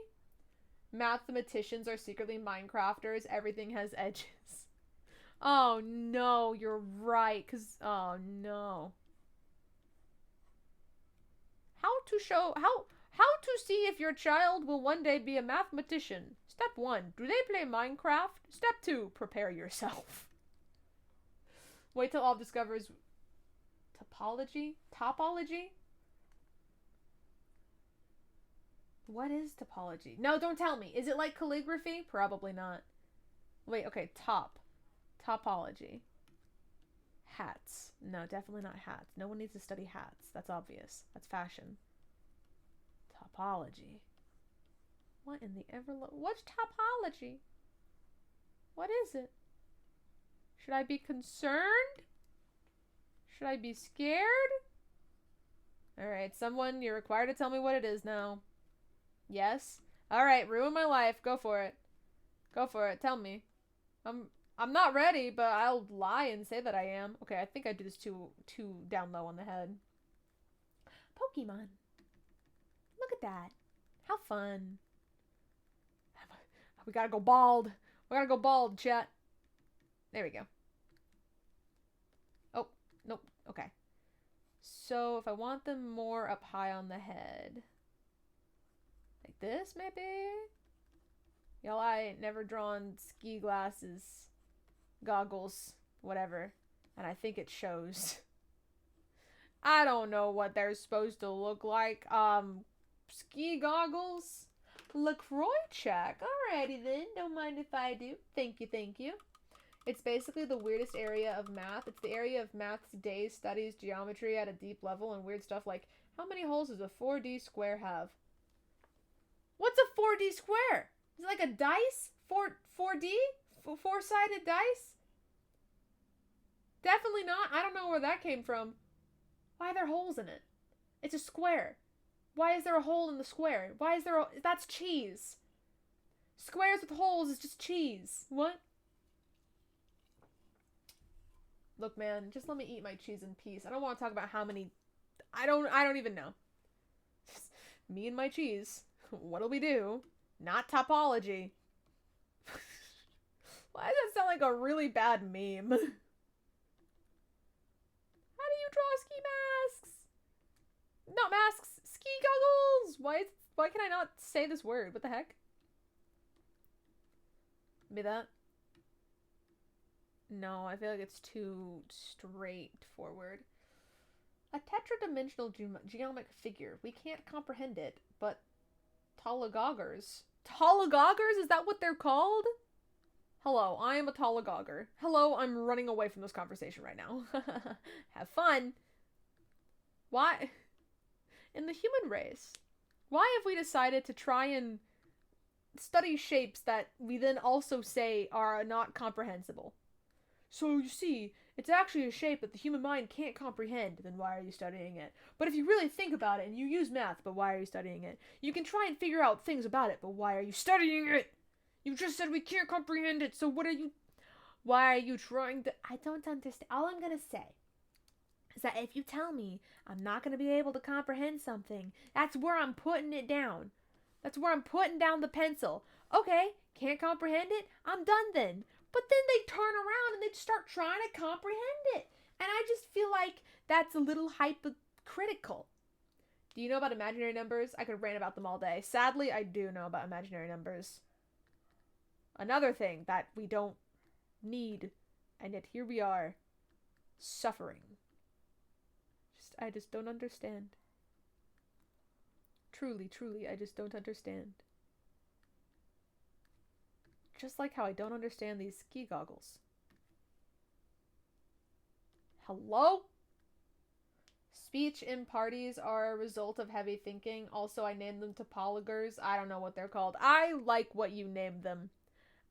Mathematicians are secretly Minecrafters. Everything has edges. Oh no, you're right. Oh no. How to see if your child will one day be a mathematician. Step 1, do they play Minecraft? Step 2, prepare yourself. Wait till all discovers topology? Topology? What is topology? No, don't tell me. Is it like calligraphy? Probably not. Wait, okay, topology. Hats. No, definitely not hats. No one needs to study hats. That's obvious. That's fashion. Topology. What in the what's topology? What is it? Should I be concerned? Should I be scared? Alright, someone, you're required to tell me what it is now. Yes? Alright, ruin my life. Go for it. Go for it. Tell me. I'm not ready, but I'll lie and say that I am. Okay, I think I do this too down low on the head. Pokemon. Look at that. How fun. We gotta go bald. We gotta go bald, chat. There we go. Oh, nope. Okay. So if I want them more up high on the head. Like this, maybe? Y'all, I ain't never drawn ski glasses, goggles, whatever. And I think it shows. I don't know what they're supposed to look like. Ski goggles? LaCroix check. Alrighty then. Don't mind if I do. Thank you, thank you. It's basically the weirdest area of math. It's the area of math's days, studies, geometry at a deep level, and weird stuff like, how many holes does a 4D square have? What's a 4D square? Is it like a dice? 4D? Four-sided dice? Definitely not. I don't know where that came from. Why are there holes in it? It's a square. Why is there a hole in the square? Why is there that's cheese. Squares with holes is just cheese. What? Look, man, just let me eat my cheese in peace. I don't want to talk about how many... I don't even know. Just me and my cheese. What'll we do? Not topology. Why does that sound like a really bad meme? How do you draw ski masks? Not masks, ski goggles! Why can I not say this word? What the heck? Maybe that? No, I feel like it's too straightforward. A tetradimensional geometric figure. We can't comprehend it, but Tologoggers. Tologoggers? Is that what they're called? Hello, I am a Tologogger. Hello, I'm running away from this conversation right now. Have fun. Why? In the human race, why have we decided to try and study shapes that we then also say are not comprehensible? So, you see, it's actually a shape that the human mind can't comprehend, then why are you studying it? But if you really think about it, and you use math, but why are you studying it? You can try and figure out things about it, but why are you studying it? You just said we can't comprehend it, so what are you... Why are you trying to... I don't understand. All I'm gonna say is that if you tell me I'm not gonna be able to comprehend something, that's where I'm putting it down. That's where I'm putting down the pencil. Okay, can't comprehend it? I'm done then. But then they turn around and they start trying to comprehend it. And I just feel like that's a little hypocritical. Do you know about imaginary numbers? I could rant about them all day. Sadly, I do know about imaginary numbers. Another thing that we don't need. And yet here we are. Suffering. I just don't understand. Truly, I just don't understand. Just like how I don't understand these ski goggles. Hello? Speech in parties are a result of heavy thinking. Also, I named them topologers. I don't know what they're called. I like what you named them.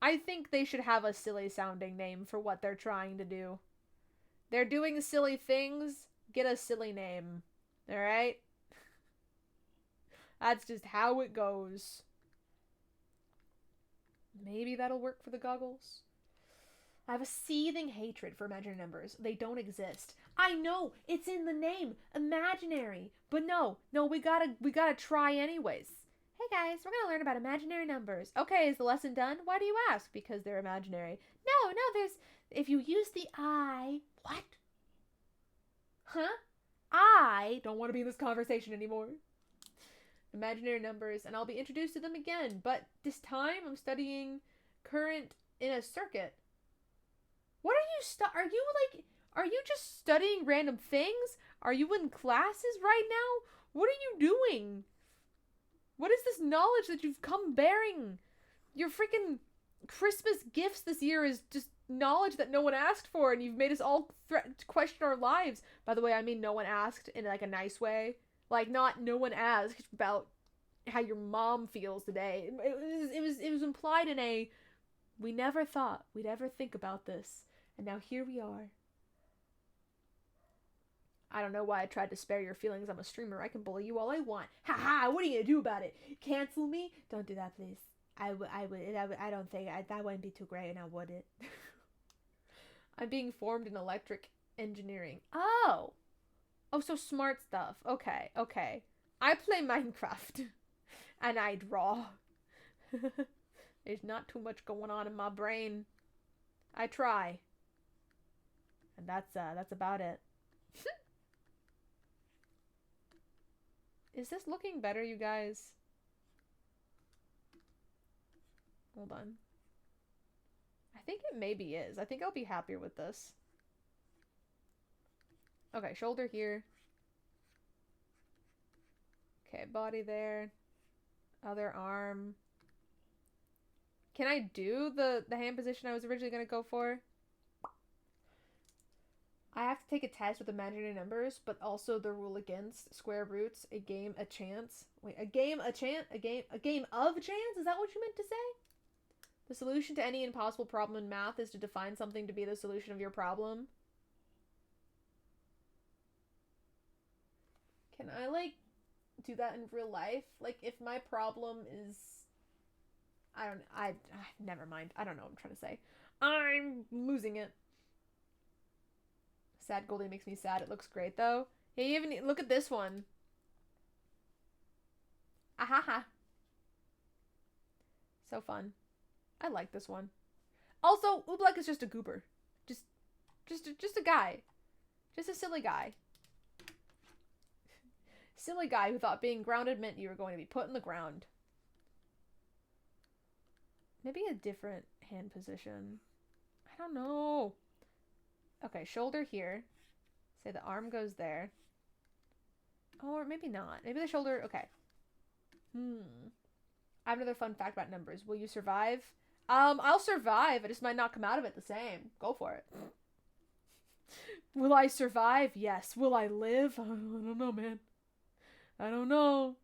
I think they should have a silly sounding name for what they're trying to do. They're doing silly things. Get a silly name. Alright? That's just how it goes. Maybe that'll work for the goggles. I have a seething hatred for imaginary numbers. They don't exist. I know, it's in the name, imaginary. But no, we gotta try anyways. Hey guys, we're gonna learn about imaginary numbers. Okay, is the lesson done? Why do you ask? Because they're imaginary. No, if you use the I... What? Huh? I don't want to be in this conversation anymore. Imaginary numbers, and I'll be introduced to them again, but this time I'm studying current in a circuit. What are you just studying random things? Are you in classes right now? What are you doing? What is this knowledge that you've come bearing? Your freaking Christmas gifts this year is just knowledge that no one asked for, and you've made us all question our lives. By the way, I mean no one asked in like a nice way. Like, not no one asked about how your mom feels today. It was implied in a, we never thought we'd ever think about this. And now here we are. I don't know why I tried to spare your feelings. I'm a streamer. I can bully you all I want. Ha ha! What are you gonna do about it? Cancel me? Don't do that, please. I don't think that wouldn't be too great, and I wouldn't. I'm being formed in electric engineering. Oh, so smart stuff. Okay. I play Minecraft, and I draw. There's not too much going on in my brain. I try, and that's about it. Is this looking better, you guys? Hold on. I think it maybe is. I think I'll be happier with this. Okay, shoulder here. Okay, body there. Other arm. Can I do the hand position I was originally going to go for? I have to take a test with imaginary numbers, but also the rule against square roots, a game, a chance. Wait, a game of chance? Is that what you meant to say? The solution to any impossible problem in math is to define something to be the solution of your problem. Can I, like, do that in real life? Like, if my problem is... never mind. I don't know what I'm trying to say. I'm losing it. Sad Goldie makes me sad. It looks great, though. Yeah, you even look at this one. Ahaha. So fun. I like this one. Also, Oobleck is just a goober. Just a guy. Just a silly guy. Silly guy who thought being grounded meant you were going to be put in the ground. Maybe a different hand position. I don't know. Okay, shoulder here. Say the arm goes there. Or maybe not. Maybe the shoulder... Okay. I have another fun fact about numbers. Will you survive? I'll survive. I just might not come out of it the same. Go for it. Will I survive? Yes. Will I live? I don't know, man. I don't know.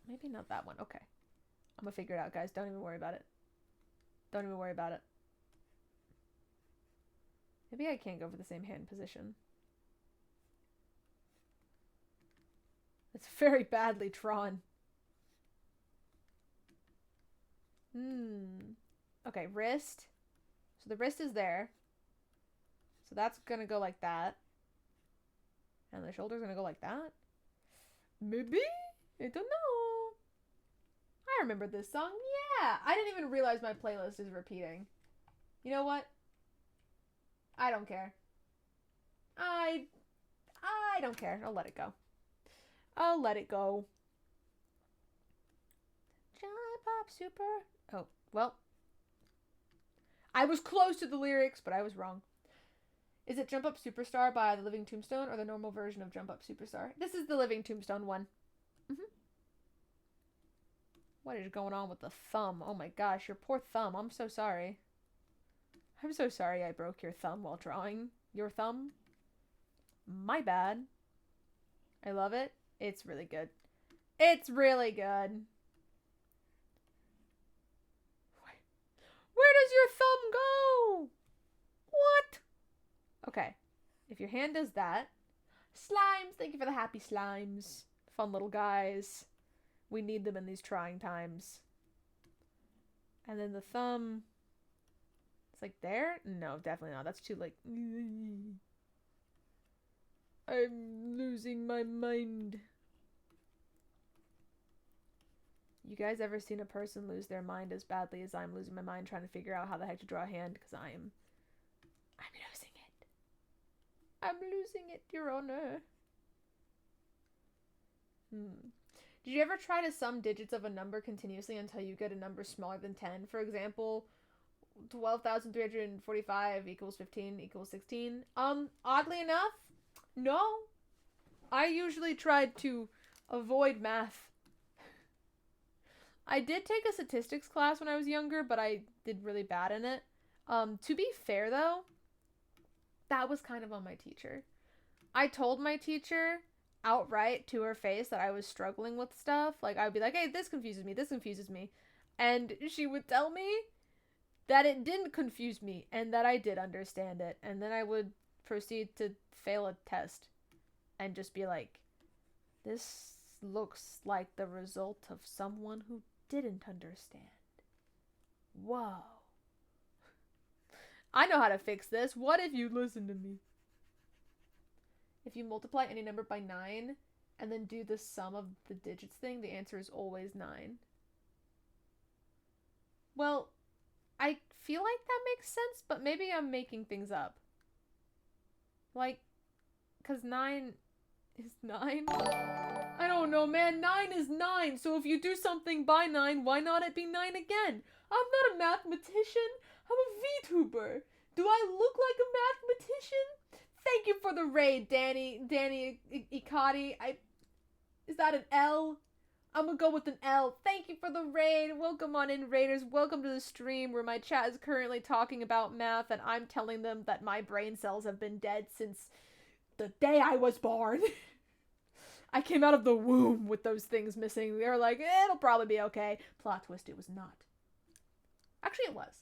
Maybe not that one. Okay. I'm gonna figure it out, guys. Don't even worry about it. Don't even worry about it. Maybe I can't go for the same hand position. It's very badly drawn. Okay, wrist. So the wrist is there. So that's gonna go like that. And the shoulder's gonna go like that. Maybe? I don't know. I remember this song. Yeah! I didn't even realize my playlist is repeating. You know what? I don't care. I don't care. I'll let it go. I'll let it go. Giant Pop Super. Oh, well. I was close to the lyrics, but I was wrong. Is it Jump Up Superstar by The Living Tombstone or the normal version of Jump Up Superstar? This is the Living Tombstone one. What is going on with the thumb? Oh my gosh, your poor thumb. I'm so sorry. I'm so sorry I broke your thumb while drawing your thumb. My bad. I love it. It's really good. It's really good. Where does your thumb go? What? Okay. If your hand does that. Slimes. Thank you for the happy slimes. Fun little guys. We need them in these trying times. And then the thumb. It's like there? No, definitely not. That's too like... I'm losing my mind. You guys ever seen a person lose their mind as badly as I'm losing my mind trying to figure out how the heck to draw a hand? Because I'm losing it. I'm losing it, Your Honor. Did you ever try to sum digits of a number continuously until you get a number smaller than 10? For example, 12,345 equals 15 equals 16. Oddly enough, no. I usually tried to avoid math. I did take a statistics class when I was younger, but I did really bad in it. To be fair though, that was kind of on my teacher. I told my teacher outright to her face that I was struggling with stuff. Like, I would be like, hey, this confuses me, this confuses me. And she would tell me that it didn't confuse me and that I did understand it. And then I would proceed to fail a test and just be like, this looks like the result of someone who didn't understand. Whoa. I know how to fix this. What if you listen to me? If you multiply any number by 9 and then do the sum of the digits thing, the answer is always 9. Well, I feel like that makes sense, but maybe I'm making things up. Like, because 9 is 9? I don't know, man. 9 is 9. So if you do something by 9, why not it be 9 again? I'm not a mathematician. I'm a VTuber. Do I look like a mathematician? Thank you for the raid, Danny Ikati. Is that an L? I'm gonna go with an L. Thank you for the raid. Welcome on in, raiders. Welcome to the stream where my chat is currently talking about math and I'm telling them that my brain cells have been dead since the day I was born. I came out of the womb with those things missing. They were like, it'll probably be okay. Plot twist, it was not. Actually, it was.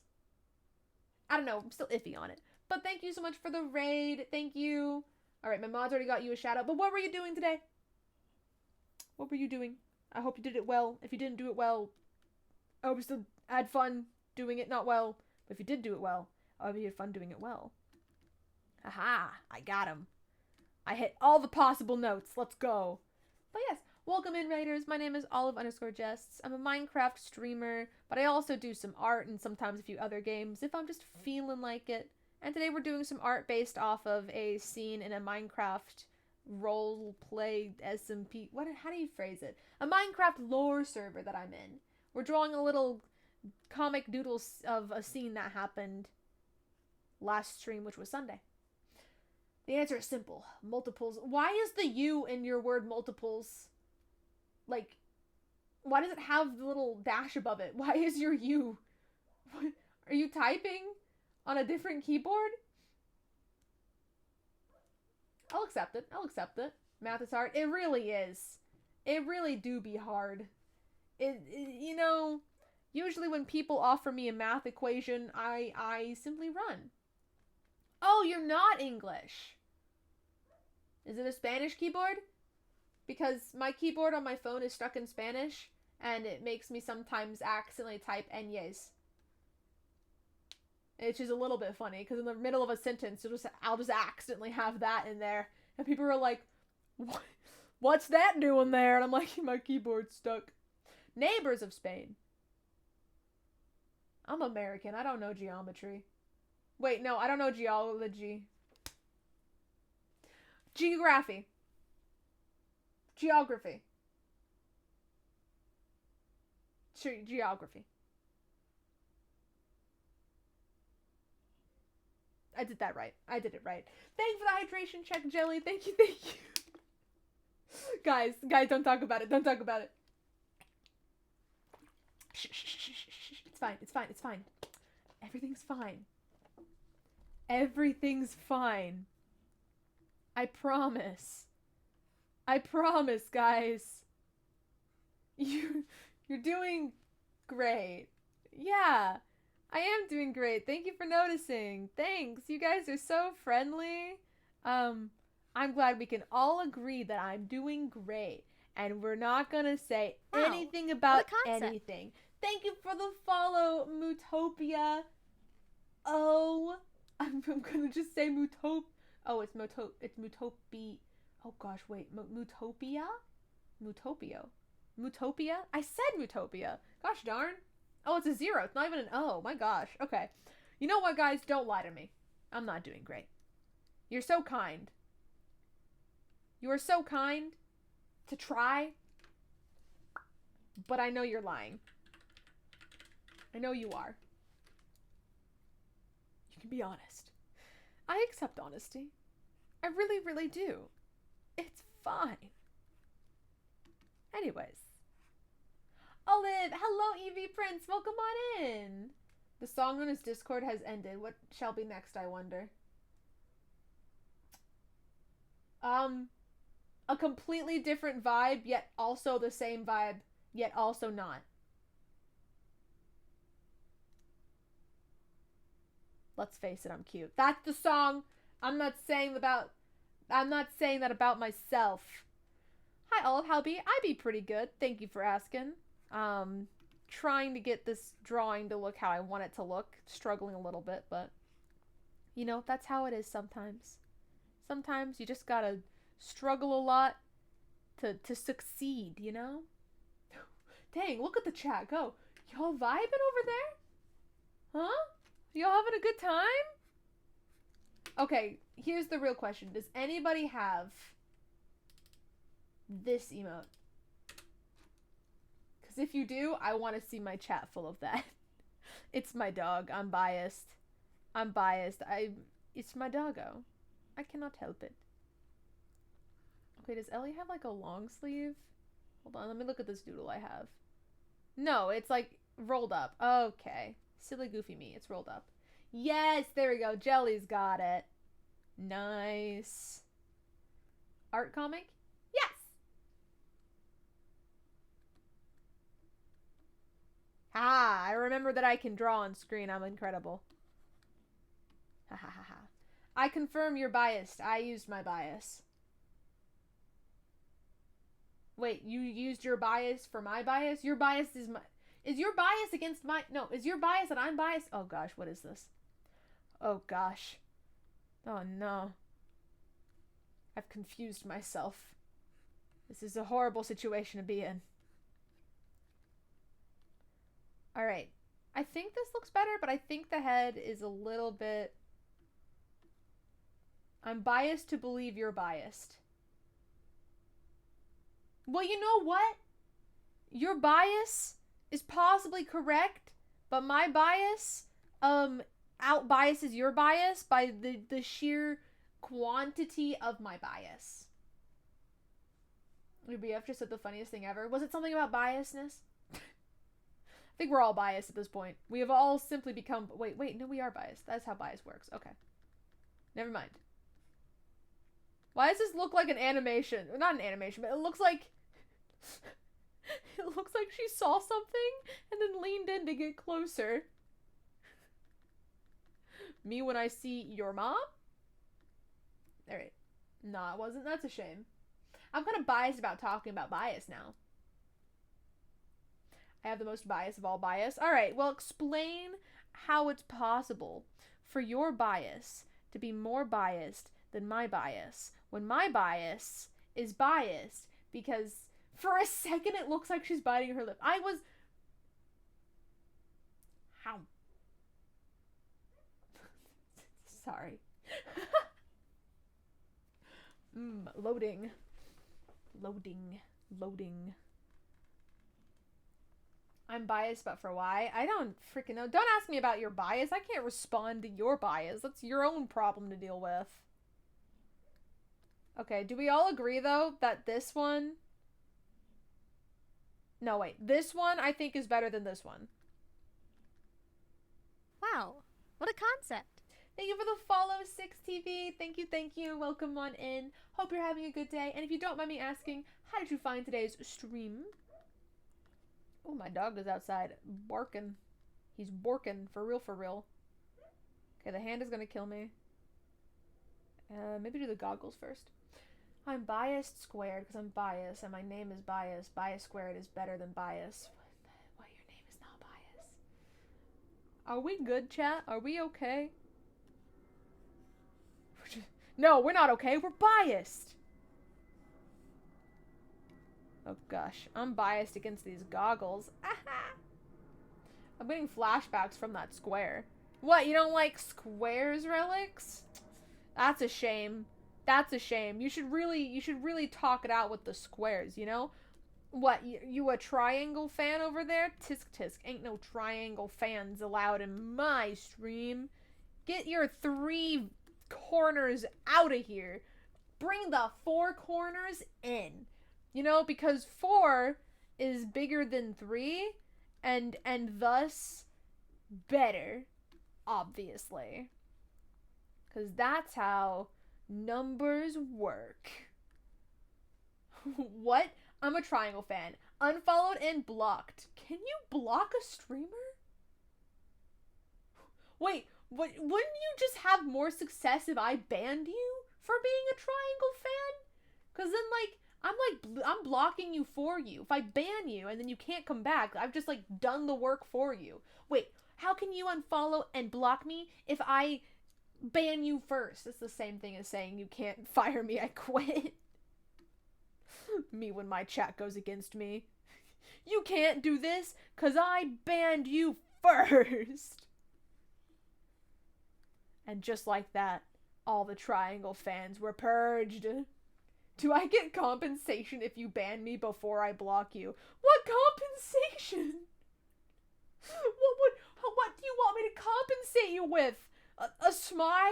I don't know. I'm still iffy on it. But thank you so much for the raid. Thank you. All right, my mods already got you a shout out. But what were you doing today? What were you doing? I hope you did it well. If you didn't do it well, I hope you still had fun doing it not well. But if you did do it well, Oh, it'd be fun doing it well. Haha, I got him. I hit all the possible notes. Let's go. But yes, welcome in, Raiders. My name is Olive_Jests. I'm a Minecraft streamer, but I also do some art and sometimes a few other games if I'm just feeling like it. And today we're doing some art based off of a scene in a Minecraft role play SMP. How do you phrase it? A Minecraft lore server that I'm in. We're drawing a little comic doodles of a scene that happened last stream, which was Sunday. The answer is simple. Multiples. Why is the U in your word multiples? Like, why does it have the little dash above it? Why is your U? What? Are you typing on a different keyboard? I'll accept it. I'll accept it. Math is hard. It really is. It really do be hard. You know, usually when people offer me a math equation, I simply run. Oh, you're not English. Is it a Spanish keyboard? Because my keyboard on my phone is stuck in Spanish, and it makes me sometimes accidentally type ñes. It's just a little bit funny, because in the middle of a sentence, I'll just accidentally have that in there. And people are like, what's that doing there? And I'm like, my keyboard's stuck. Neighbors of Spain. I'm American. I don't know geometry. Wait, no, I don't know geology. Geography. Geography. Geography. I did that right. I did it right. Thank you for the hydration check, Jelly. Thank you, thank you. Guys, don't talk about it. Don't talk about it. Shh, shh, shh, shh, shh. It's fine, it's fine, it's fine. Everything's fine. Everything's fine. I promise. I promise, guys. You're doing great. Yeah, I am doing great. Thank you for noticing. Thanks. You guys are so friendly. I'm glad we can all agree that I'm doing great. And we're not gonna say anything about anything. Thank you for the follow, Mutopia. Oh, I'm gonna just say Mutop. Oh, it's Mutopi. Oh gosh, wait, Mutopia? Mutopio. Mutopia? I said Mutopia. Gosh darn. Oh, it's a 0. It's not even an O. My gosh. Okay. You know what, guys? Don't lie to me. I'm not doing great. You're so kind. You are so kind to try. But I know you're lying. I know you are. You can be honest. I accept honesty. I really, really do. It's fine. Anyways. Olive, hello Evie Prince, welcome on in. The song on his Discord has ended. What shall be next, I wonder? A completely different vibe, yet also the same vibe, yet also not. Let's face it, I'm cute. That's the song. I'm not saying that about myself. Hi Olive, how be? I be pretty good. Thank you for asking. Trying to get this drawing to look how I want it to look. Struggling a little bit, but you know, that's how it is sometimes. Sometimes you just gotta struggle a lot to succeed, you know? Dang, look at the chat. Go. Y'all vibing over there? Huh? Y'all having a good time? Okay, here's the real question. Does anybody have this emote? Because if you do, I want to see my chat full of that. It's my dog. I'm biased. I'm biased. It's my doggo. I cannot help it. Okay, does Ellie have like a long sleeve? Hold on, let me look at this doodle I have. No, it's like rolled up. Okay. Silly goofy me. It's rolled up. Yes, there we go. Jelly's got it. Nice. Art comic? Yes! Ha! I remember that I can draw on screen. I'm incredible. Ha ha ha ha. I confirm you're biased. I used my bias. Wait, you used your bias for my bias? Your bias is my... Is your bias against my... No, is your bias that I'm biased? Oh gosh, what is this? Oh gosh. Oh no. I've confused myself. This is a horrible situation to be in. Alright. I think this looks better, but I think the head is a little bit... I'm biased to believe you're biased. Well, you know what? Your bias is possibly correct, but my bias out biases your bias by the sheer quantity of my bias. Your BF just said the funniest thing ever. Was it something about biasness? I think we're all biased at this point. We have all simply become... Wait, no, we are biased. That's how bias works. Okay. Never mind. Why does this look like an animation? Not an animation, but it looks like... It looks like she saw something and then leaned in to get closer. Me when I see your mom? Alright. Nah, it wasn't. That's a shame. I'm kind of biased about talking about bias now. I have the most bias of all bias. Alright, well, explain how it's possible for your bias to be more biased than my bias when my bias is biased because for a second it looks like she's biting her lip. I was... How? Sorry. Loading. I'm biased, but for why? I don't freaking know. Don't ask me about your bias. I can't respond to your bias. That's your own problem to deal with. Okay, do we all agree, though, that this one... No, wait. This one, I think, is better than this one. Wow, what a concept. Thank you for the follow, 6TV. Thank you. Welcome on in. Hope you're having a good day. And if you don't mind me asking, how did you find today's stream? Oh, my dog is outside barking. He's borking for real. Okay, the hand is gonna kill me. Maybe do the goggles first. I'm biased squared because I'm biased and my name is bias. Bias squared is better than bias. What? Your name is not bias. Are we good, chat? Are we okay? No, we're not okay. We're biased. Oh gosh, I'm biased against these goggles. I'm getting flashbacks from that square. What, you don't like squares relics? That's a shame. That's a shame. You should really talk it out with the squares, you know? What, you a triangle fan over there? Tisk tisk, ain't no triangle fans allowed in my stream. Get your 3 corners out of here. Bring the 4 corners in. You know, because 4 is bigger than 3 and thus better, obviously. Because that's how numbers work. What? I'm a triangle fan. Unfollowed and blocked. Can you block a streamer? Wait, wouldn't you just have more success if I banned you for being a triangle fan? Because then, I'm blocking you for you. If I ban you and then you can't come back, I've just, done the work for you. Wait, how can you unfollow and block me if I ban you first? It's the same thing as saying you can't fire me, I quit. Me when my chat goes against me. You can't do this because I banned you first. And just like that, all the triangle fans were purged. Do I get compensation if you ban me before I block you? What compensation? What do you want me to compensate you with? A smile?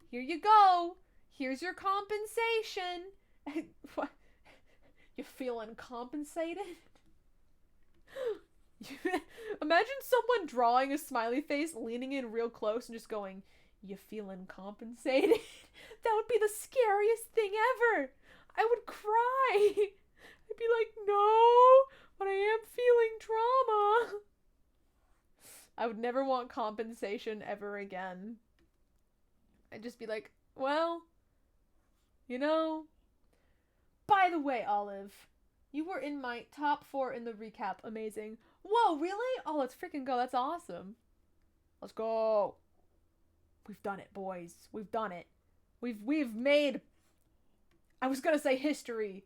Here you go. Here's your compensation. What? You feeling compensated? Imagine someone drawing a smiley face, leaning in real close and just going, "You feeling compensated?" That would be the scariest thing ever. I would cry. I'd be like, no, but I am feeling trauma. I would never want compensation ever again. I'd just be like, well, you know. By the way, Olive, you were in my top 4 in the recap. Amazing. Whoa, really? Oh, let's freaking go. That's awesome. Let's go. We've done it, boys. We've done it. We've made, I was gonna say history,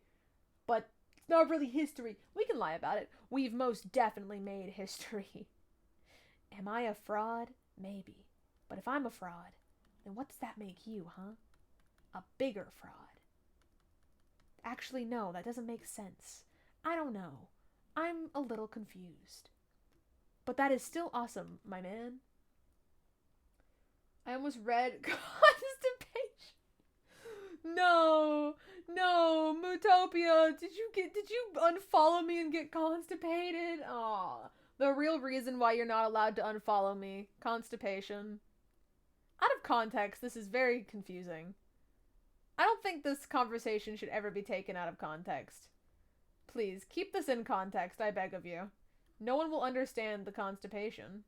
but it's not really history. We can lie about it. We've most definitely made history. Am I a fraud? Maybe. But if I'm a fraud, then what does that make you, huh? A bigger fraud. Actually, no, that doesn't make sense. I don't know. I'm a little confused. But that is still awesome, my man. I almost read constipation. No, Mootopia, did you unfollow me and get constipated? Aw, the real reason why you're not allowed to unfollow me, constipation. Out of context, this is very confusing. I don't think this conversation should ever be taken out of context. Please, keep this in context, I beg of you. No one will understand the constipation.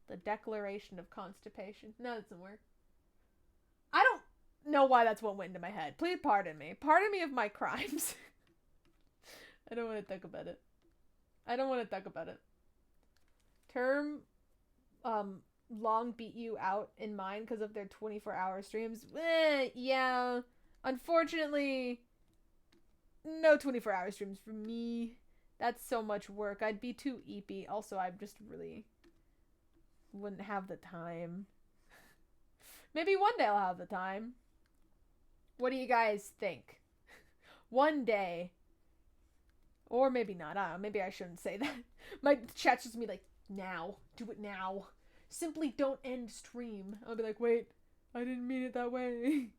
The Declaration of Constipation. No, that doesn't work. I don't know why that's what went into my head. Please pardon me. Pardon me of my crimes. I don't want to think about it. Term, long beat you out in mine because of their 24-hour streams. Yeah. Unfortunately, no 24-hour streams for me. That's so much work. I'd be too eepy. Also, I just really wouldn't have the time. Maybe one day I'll have the time. What do you guys think? One day. Or maybe not. I don't know. Maybe I shouldn't say that. My chat's just gonna be like, now. Do it now. Simply don't end stream. I'll be like, wait, I didn't mean it that way.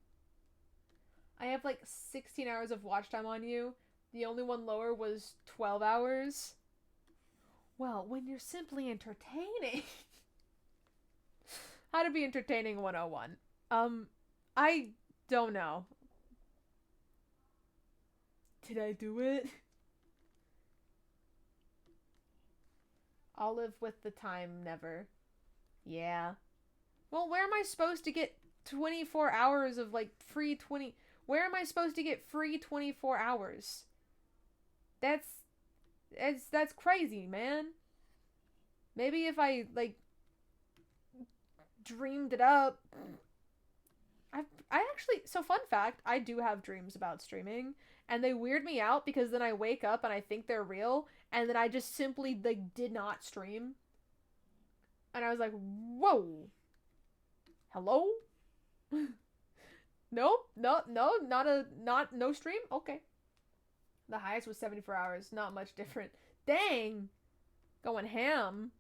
I have like 16 hours of watch time on you. The only one lower was 12 hours. Well, when you're simply entertaining. How to be entertaining 101. I don't know. Did I do it? I'll live with the time, never. Yeah. Well, where am I supposed to get 24 hours of like free 20... Where am I supposed to get free 24 hours? That's crazy, man. Maybe if I like dreamed it up. I actually, so fun fact, I do have dreams about streaming, and they weird me out because then I wake up and I think they're real, and then I just simply like did not stream. And I was like, whoa. Hello? Nope, no, no stream? Okay. The highest was 74 hours, not much different. Dang! Going ham.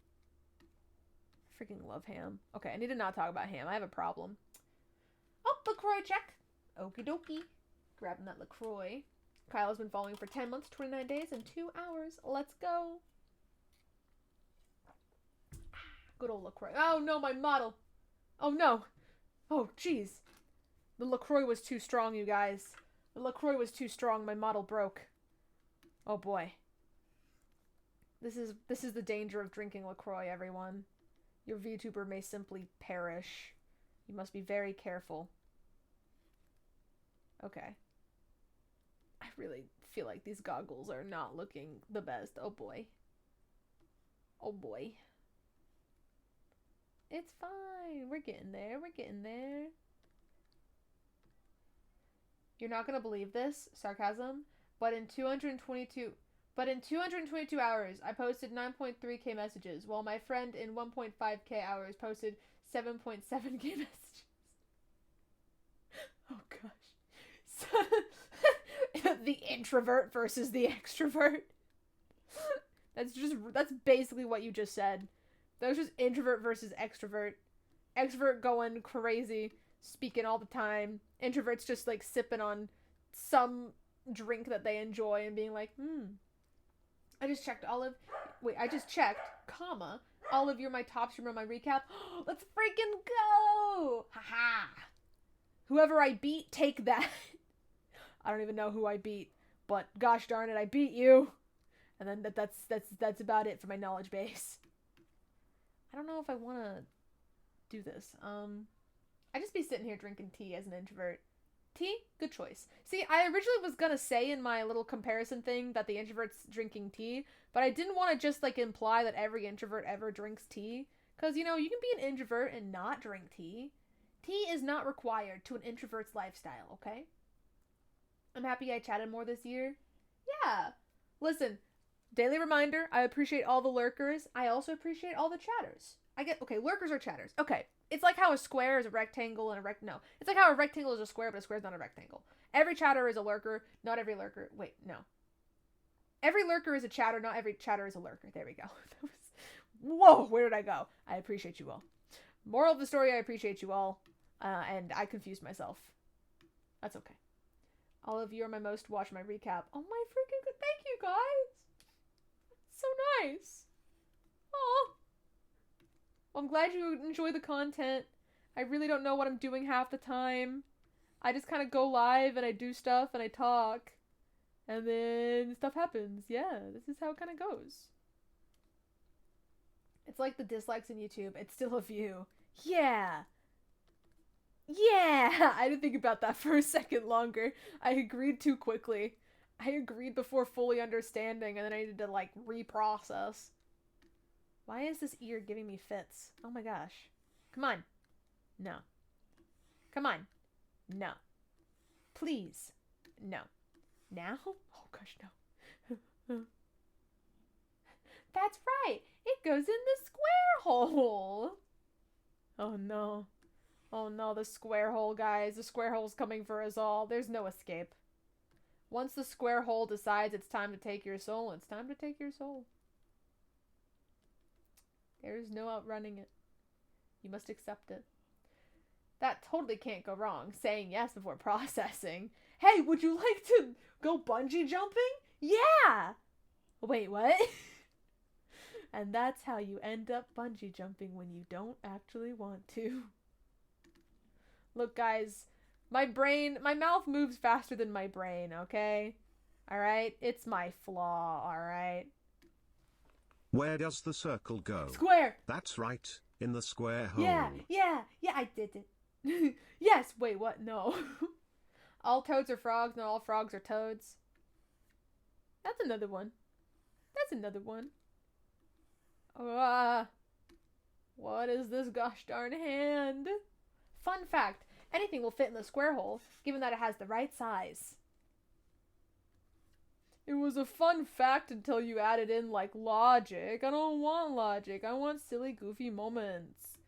Freaking love ham. Okay, I need to not talk about ham. I have a problem. Oh, LaCroix check. Okie dokie. Grabbing that LaCroix. Kyle has been following for 10 months, 29 days, and 2 hours. Let's go. Good old LaCroix. Oh no, my model. Oh no. Oh, jeez. The LaCroix was too strong, you guys. The LaCroix was too strong. My model broke. Oh boy. This is the danger of drinking LaCroix, everyone. Your VTuber may simply perish. You must be very careful. Okay. I really feel like these goggles are not looking the best. Oh boy. Oh boy. It's fine. We're getting there. We're getting there. You're not gonna believe this, sarcasm, but in 222 hours, I posted 9.3k messages, while my friend in 1.5k hours posted 7.7k messages. Oh gosh. So, the introvert versus the extrovert. That's basically what you just said. That was just introvert versus extrovert. Extrovert going crazy, speaking all the time. Introverts just like sipping on some drink that they enjoy and being like, I just checked Olive. Wait, I just checked, comma. Olive, you're my top streamer on my recap. Let's freaking go! Haha! Whoever I beat, take that. I don't even know who I beat, but gosh darn it, I beat you. And then that's about it for my knowledge base. I don't know if I want to do this. I just be sitting here drinking tea as an introvert. Tea? Good choice. See, I originally was gonna say in my little comparison thing that the introvert's drinking tea, but I didn't want to just, like, imply that every introvert ever drinks tea. Because, you know, you can be an introvert and not drink tea. Tea is not required to an introvert's lifestyle, okay? I'm happy I chatted more this year. Yeah. Listen, daily reminder, I appreciate all the lurkers. I also appreciate all the chatters. Okay, lurkers are chatters. Okay. It's like how a square is a rectangle and no. It's like how a rectangle is a square, but a square is not a rectangle. Every chatter is a lurker, not every lurker. Wait, no. Every lurker is a chatter, not every chatter is a lurker. There we go. Whoa, where did I go? I appreciate you all. Moral of the story, I appreciate you all. And I confused myself. That's okay. All of you are my most watch my recap. Oh my freaking good. Thank you guys. So nice. Oh. Well, I'm glad you enjoy the content. I really don't know what I'm doing half the time. I just kind of go live and I do stuff and I talk. And then stuff happens. Yeah, this is how it kind of goes. It's like the dislikes in YouTube. It's still a view. Yeah. Yeah. I didn't think about that for a second longer. I agreed too quickly. I agreed before fully understanding and then I needed to, like, reprocess. Why is this ear giving me fits? Oh my gosh. Come on. No. Come on. No. Please. No. Now? Oh gosh, no. That's right. It goes in the square hole. Oh no. Oh no, the square hole, guys. The square hole's coming for us all. There's no escape. Once the square hole decides it's time to take your soul, it's time to take your soul. There's no outrunning it. You must accept it. That totally can't go wrong. Saying yes before processing. Hey, would you like to go bungee jumping? Yeah! Wait, what? And that's how you end up bungee jumping when you don't actually want to. Look, guys, my mouth moves faster than my brain, okay? Alright? It's my flaw, alright? Where does the circle go? Square! That's right, in the square hole. Yeah, I did it. Yes, wait, what? No. All toads are frogs, not all frogs are toads. That's another one. What is this gosh darn hand? Fun fact, anything will fit in the square hole, given that it has the right size. It was a fun fact until you added in, like, logic. I don't want logic. I want silly, goofy moments.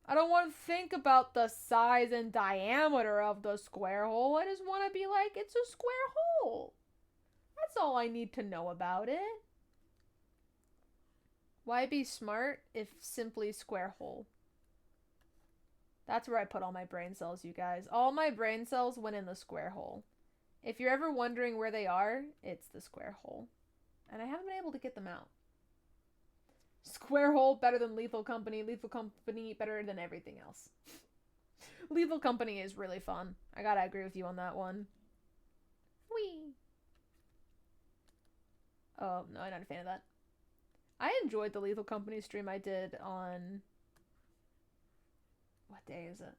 I don't want to think about the size and diameter of the square hole. I just want to be like, it's a square hole. That's all I need to know about it. Why be smart if simply square hole? That's where I put all my brain cells, you guys. All my brain cells went in the square hole. If you're ever wondering where they are, it's the square hole. And I haven't been able to get them out. Square hole better than Lethal Company. Lethal Company better than everything else. Lethal Company is really fun. I gotta agree with you on that one. Whee! Oh, no, I'm not a fan of that. I enjoyed the Lethal Company stream I did on... What day is it?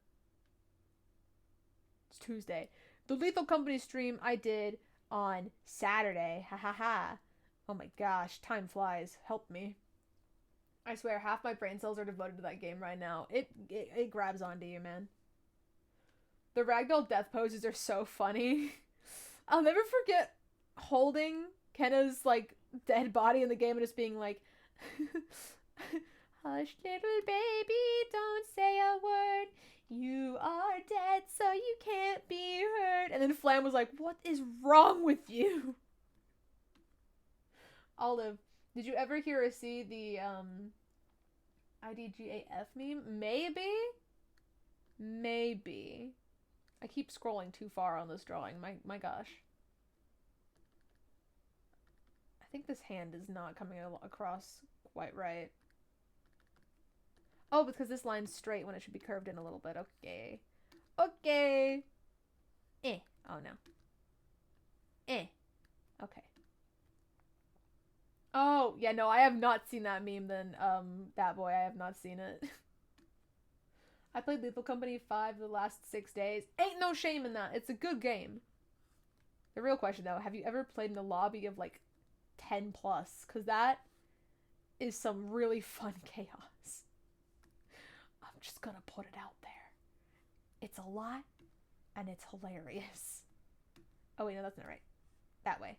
It's Tuesday. The Lethal Company stream I did on Saturday. Ha ha ha. Oh my gosh, time flies. Help me. I swear, half my brain cells are devoted to that game right now. It grabs onto you, man. The ragdoll death poses are so funny. I'll never forget holding Kenna's, like, dead body in the game and just being like, hush, little baby, don't say a word. You are dead, so you can't be hurt. And then Flam was like, what is wrong with you? Olive, did you ever hear or see the IDGAF meme? Maybe. I keep scrolling too far on this drawing. My gosh. I think this hand is not coming across quite right. Oh, because this line's straight when it should be curved in a little bit. Okay. Oh, no. Okay. Oh, yeah, no, I have not seen that meme then. That boy, I have not seen it. I played Lethal Company 5 the last 6 days. Ain't no shame in that. It's a good game. The real question, though, have you ever played in a lobby of, like, 10 plus? Because that is some really fun chaos. I'm just gonna put it out there. It's a lot, and it's hilarious. Oh, wait, no, that's not right. That way.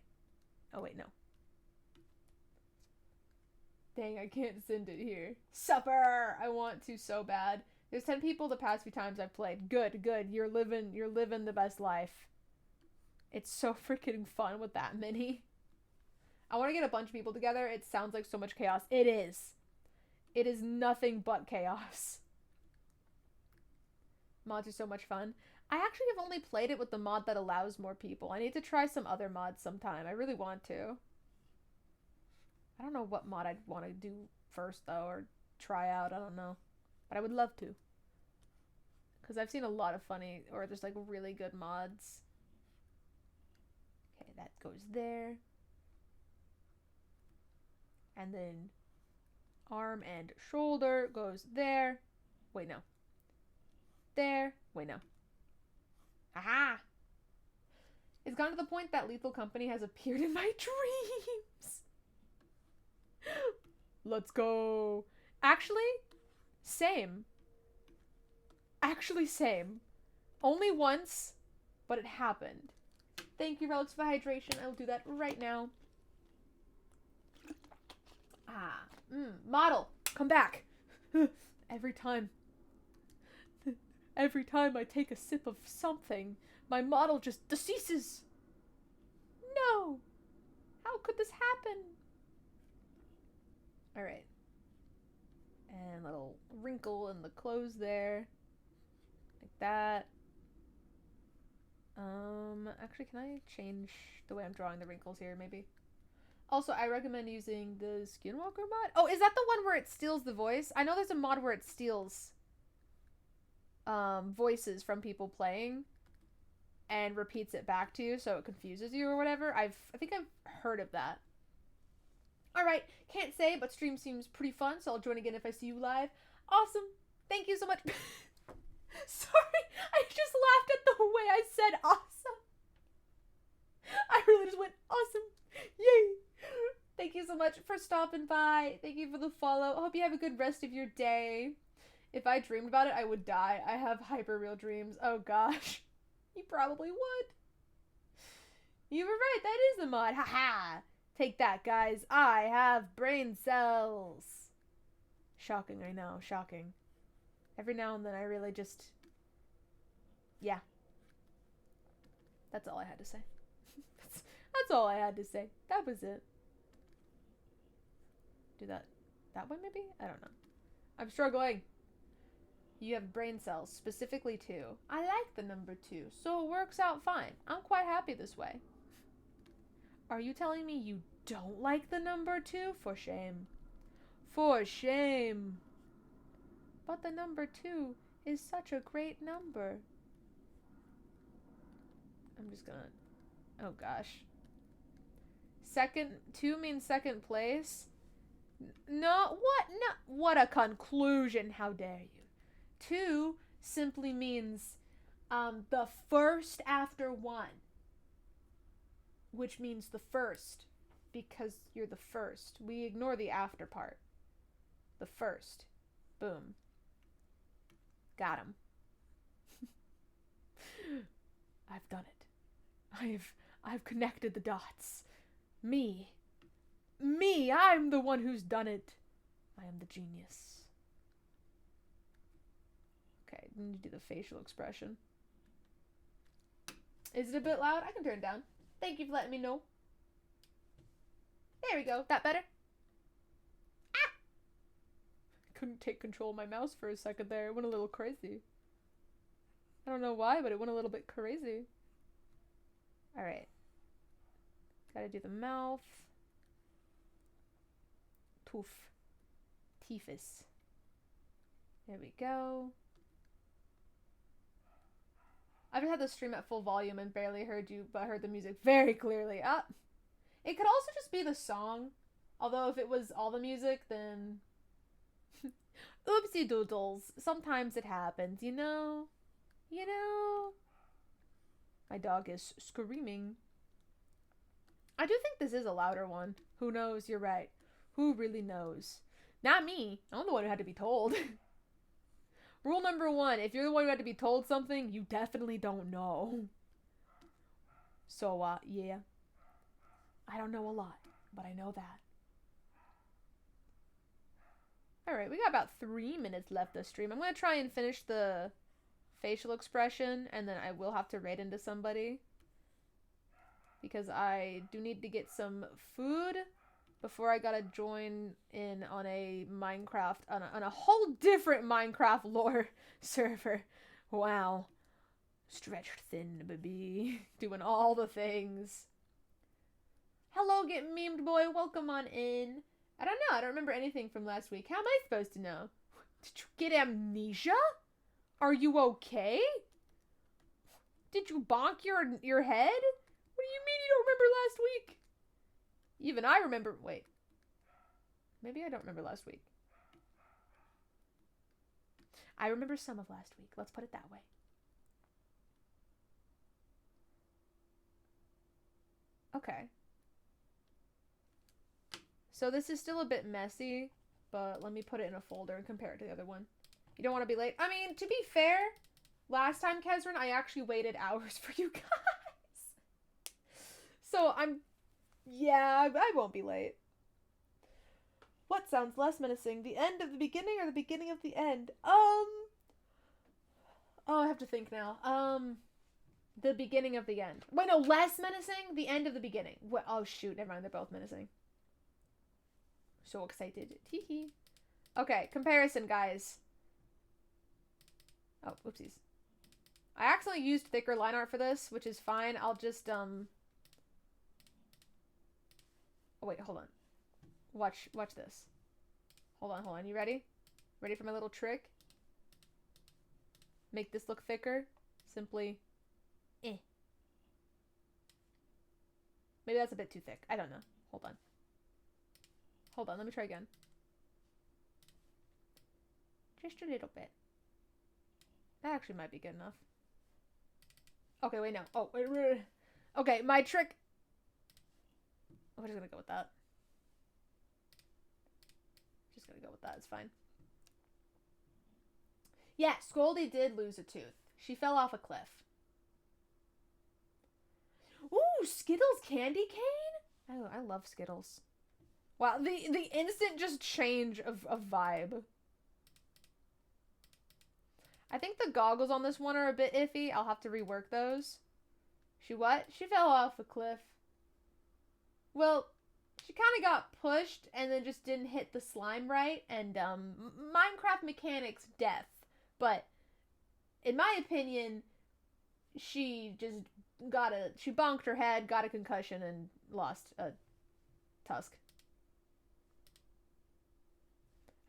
Oh, wait, no. Dang, I can't send it here. Supper! I want to so bad. There's 10 people the past few times I've played. Good, good. You're living the best life. It's so freaking fun with that many. I want to get a bunch of people together. It sounds like so much chaos. It is. It is nothing but chaos. Mods are so much fun. I actually have only played it with the mod that allows more people. I need to try some other mods sometime. I really want to. I don't know what mod I'd want to do first, though, or try out. I don't know. But I would love to. Because I've seen a lot of funny, or there's, like, really good mods. Okay, that goes there. And then arm and shoulder goes there. Wait, no. There. Wait, no. Aha! It's gotten to the point that Lethal Company has appeared in my dreams. Let's go. Actually, same. Actually, same. Only once, but it happened. Thank you, Relics for hydration. I will do that right now. Model, come back. Every time I take a sip of something, my model just deceases. No. How could this happen? Alright. And little wrinkle in the clothes there. Like that. Actually, can I change the way I'm drawing the wrinkles here, maybe? Also, I recommend using the Skinwalker mod. Oh, is that the one where it steals the voice? I know there's a mod where it steals voices from people playing and repeats it back to you so it confuses you or whatever. I think I've heard of that. Alright, can't say, but stream seems pretty fun, so I'll join again if I see you live. Awesome. Thank you so much. Sorry, I just laughed at the way I said awesome. I really just went awesome. Yay. Thank you so much for stopping by. Thank you for the follow. I hope you have a good rest of your day. If I dreamed about it, I would die. I have hyper real dreams. Oh gosh. You probably would. You were right. That is a mod. Haha. Take that, guys. I have brain cells. Shocking, I know. Shocking. Every now and then I really just... Yeah. That's all I had to say. That's all I had to say. That was it. Do that way maybe? I don't know. I'm struggling. You have brain cells, specifically 2. I like the number 2, so it works out fine. I'm quite happy this way. Are you telling me you don't like the number 2? For shame. For shame. But the number 2 is such a great number. I'm just gonna... Oh gosh. 2 means second place? No, what? No, what a conclusion. How dare you. 2 simply means the first after 1. Which means the first. Because you're the first. We ignore the after part. The first. Boom. Got him. I've done it. I've connected the dots. Me, I'm the one who's done it. I am the genius. Okay, I need to do the facial expression. Is it a bit loud? I can turn it down. Thank you for letting me know. There we go. That better? Ah! Couldn't take control of my mouse for a second there. It went a little crazy. I don't know why, but it went a little bit crazy. Alright. Gotta do the mouth. Toof. Teefus. There we go. I just had the stream at full volume and barely heard you, but heard the music very clearly. It could also just be the song. Although if it was all the music, then... Oopsie doodles. Sometimes it happens, you know? You know? My dog is screaming. I do think this is a louder one. Who knows? You're right. Who really knows? Not me. I'm the one who had to be told. Rule number 1. If you're the one who had to be told something, you definitely don't know. So, yeah. I don't know a lot, but I know that. Alright, we got about 3 minutes left this stream. I'm going to try and finish the facial expression, and then I will have to raid into somebody. Because I do need to get some food before I gotta join in on a Minecraft, on a whole different Minecraft lore server. Wow. Stretched thin, baby. Doing all the things. Hello, Get Memed Boy. Welcome on in. I don't know. I don't remember anything from last week. How am I supposed to know? Did you get amnesia? Are you okay? Did you bonk your head? What do you mean you don't remember last week? Even I remember. Wait. Maybe I don't remember last week. I remember some of last week. Let's put it that way. Okay. So this is still a bit messy, but let me put it in a folder and compare it to the other one. You don't want to be late. I mean, to be fair, last time, Kezrin, I actually waited hours for you guys. So yeah, I won't be late. What sounds less menacing? The end of the beginning or the beginning of the end? Oh, I have to think now. The beginning of the end. Wait, no, less menacing? The end of the beginning. Oh, shoot, never mind, they're both menacing. So excited. Teehee. Okay, comparison, guys. Oh, oopsies. I accidentally used thicker line art for this, which is fine. I'll just, Oh, wait, hold on. Watch this. Hold on. You ready? Ready for my little trick? Make this look thicker. Simply, Maybe that's a bit too thick. I don't know. Hold on, let me try again. Just a little bit. That actually might be good enough. Okay, wait, no. Oh, wait. Okay, my trick. I'm just gonna go with that. It's fine. Yeah, Scoldy did lose a tooth. She fell off a cliff. Ooh, Skittles candy cane? Oh, I love Skittles. Wow, the instant just change of vibe. I think the goggles on this one are a bit iffy. I'll have to rework those. She what? She fell off a cliff. Well, she kind of got pushed and then just didn't hit the slime right. And, Minecraft mechanics death. But, in my opinion, she just she bonked her head, got a concussion, and lost a tusk.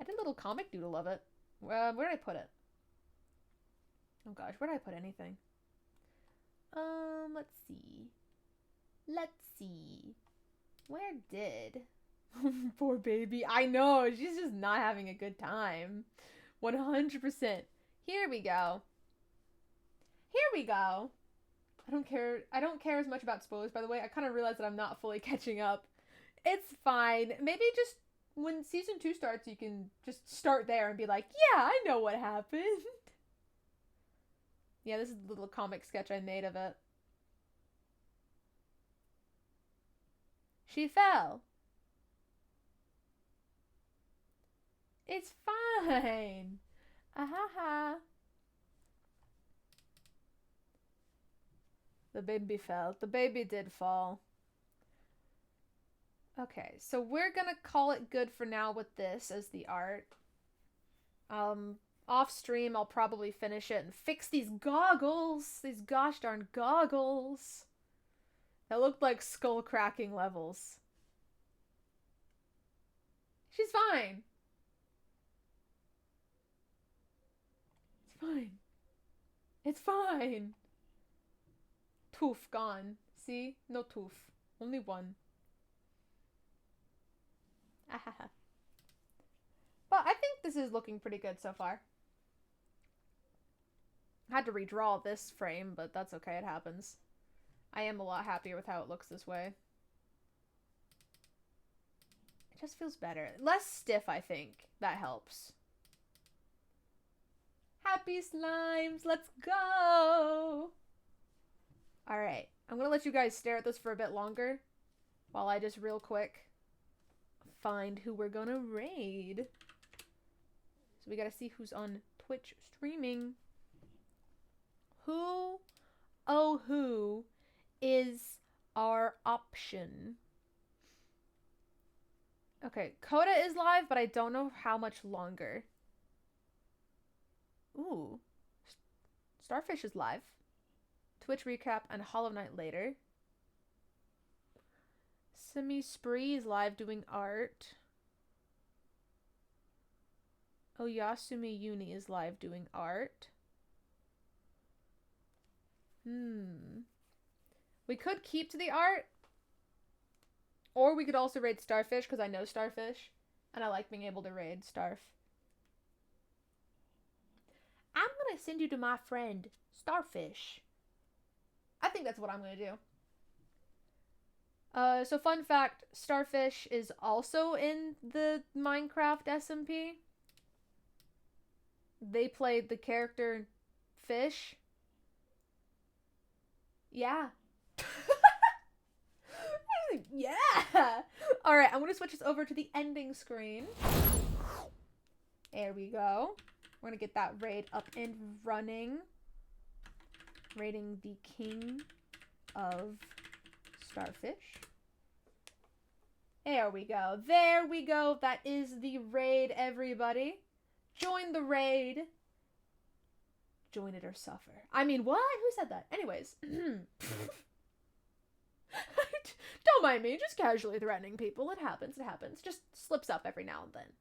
I did a little comic doodle of it. Where did I put it? Oh gosh, where did I put anything? Let's see. Where did? Poor baby. I know, she's just not having a good time. 100%. Here we go. I don't care as much about spoilers, by the way. I kind of realized that I'm not fully catching up. It's fine. Maybe just when season 2 starts, you can just start there and be like, yeah, I know what happened. Yeah, this is the little comic sketch I made of it. She fell. It's fine. Ahaha. The baby fell. The baby did fall. Okay, so we're gonna call it good for now with this as the art. Off stream, I'll probably finish it and fix these goggles. These gosh darn goggles. That looked like skull cracking levels. She's fine. It's fine. It's fine. Tooth gone. See? No tooth. Only one. But I think this is looking pretty good so far. I had to redraw this frame, but that's okay, it happens. I am a lot happier with how it looks this way. It just feels better. Less stiff, I think. That helps. Happy slimes, let's go! Alright, I'm gonna let you guys stare at this for a bit longer while I just real quick find who we're gonna raid. So we gotta see who's on Twitch streaming. Who, oh who, is our option? Okay, Coda is live, but I don't know how much longer. Ooh. Starfish is live. Twitch recap and Hollow Knight later. Simi Spree is live doing art. Oyasumi Uni is live doing art. We could keep to the art. Or we could also raid Starfish, because I know Starfish. And I like being able to raid Starf. I'm gonna send you to my friend, Starfish. I think that's what I'm gonna do. So fun fact, Starfish is also in the Minecraft SMP. They played the character Fish. Yeah. Yeah! Alright, I'm gonna switch this over to the ending screen. There we go. We're gonna get that raid up and running. Raiding the king of Starfish. There we go. There we go. That is the raid, everybody. Join the raid. Join it or suffer. I mean, what? Who said that? Anyways. Don't mind me. Just casually threatening people. It happens. It happens. Just slips up every now and then.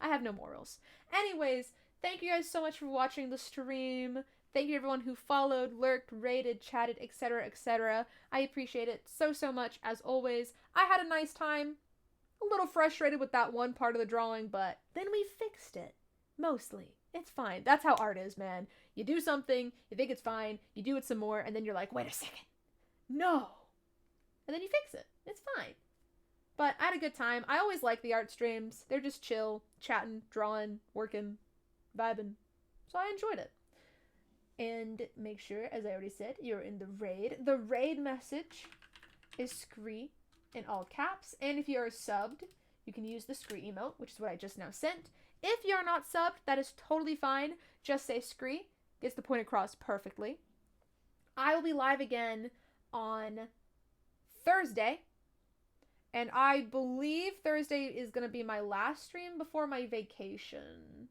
I have no morals. Anyways, thank you guys so much for watching the stream. Thank you everyone who followed, lurked, rated, chatted, etc., etc. I appreciate it so, so much, as always. I had a nice time. A little frustrated with that one part of the drawing, but then we fixed it. Mostly. It's fine. That's how art is, man. You do something, you think it's fine, you do it some more, and then you're like, wait a second. No. And then you fix it. It's fine. But I had a good time. I always like the art streams. They're just chill, chatting, drawing, working, vibing. So I enjoyed it. And make sure, as I already said, you're in the raid. The raid message is Scree in all caps. And if you are subbed, you can use the Scree emote, which is what I just now sent. If you're not subbed, that is totally fine. Just say Scree. Gets the point across perfectly. I will be live again on Thursday. And I believe Thursday is going to be my last stream before my vacation.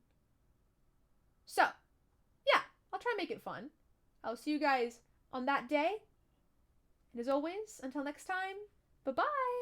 So, yeah, I'll try and make it fun. I'll see you guys on that day. And as always, until next time, bye-bye!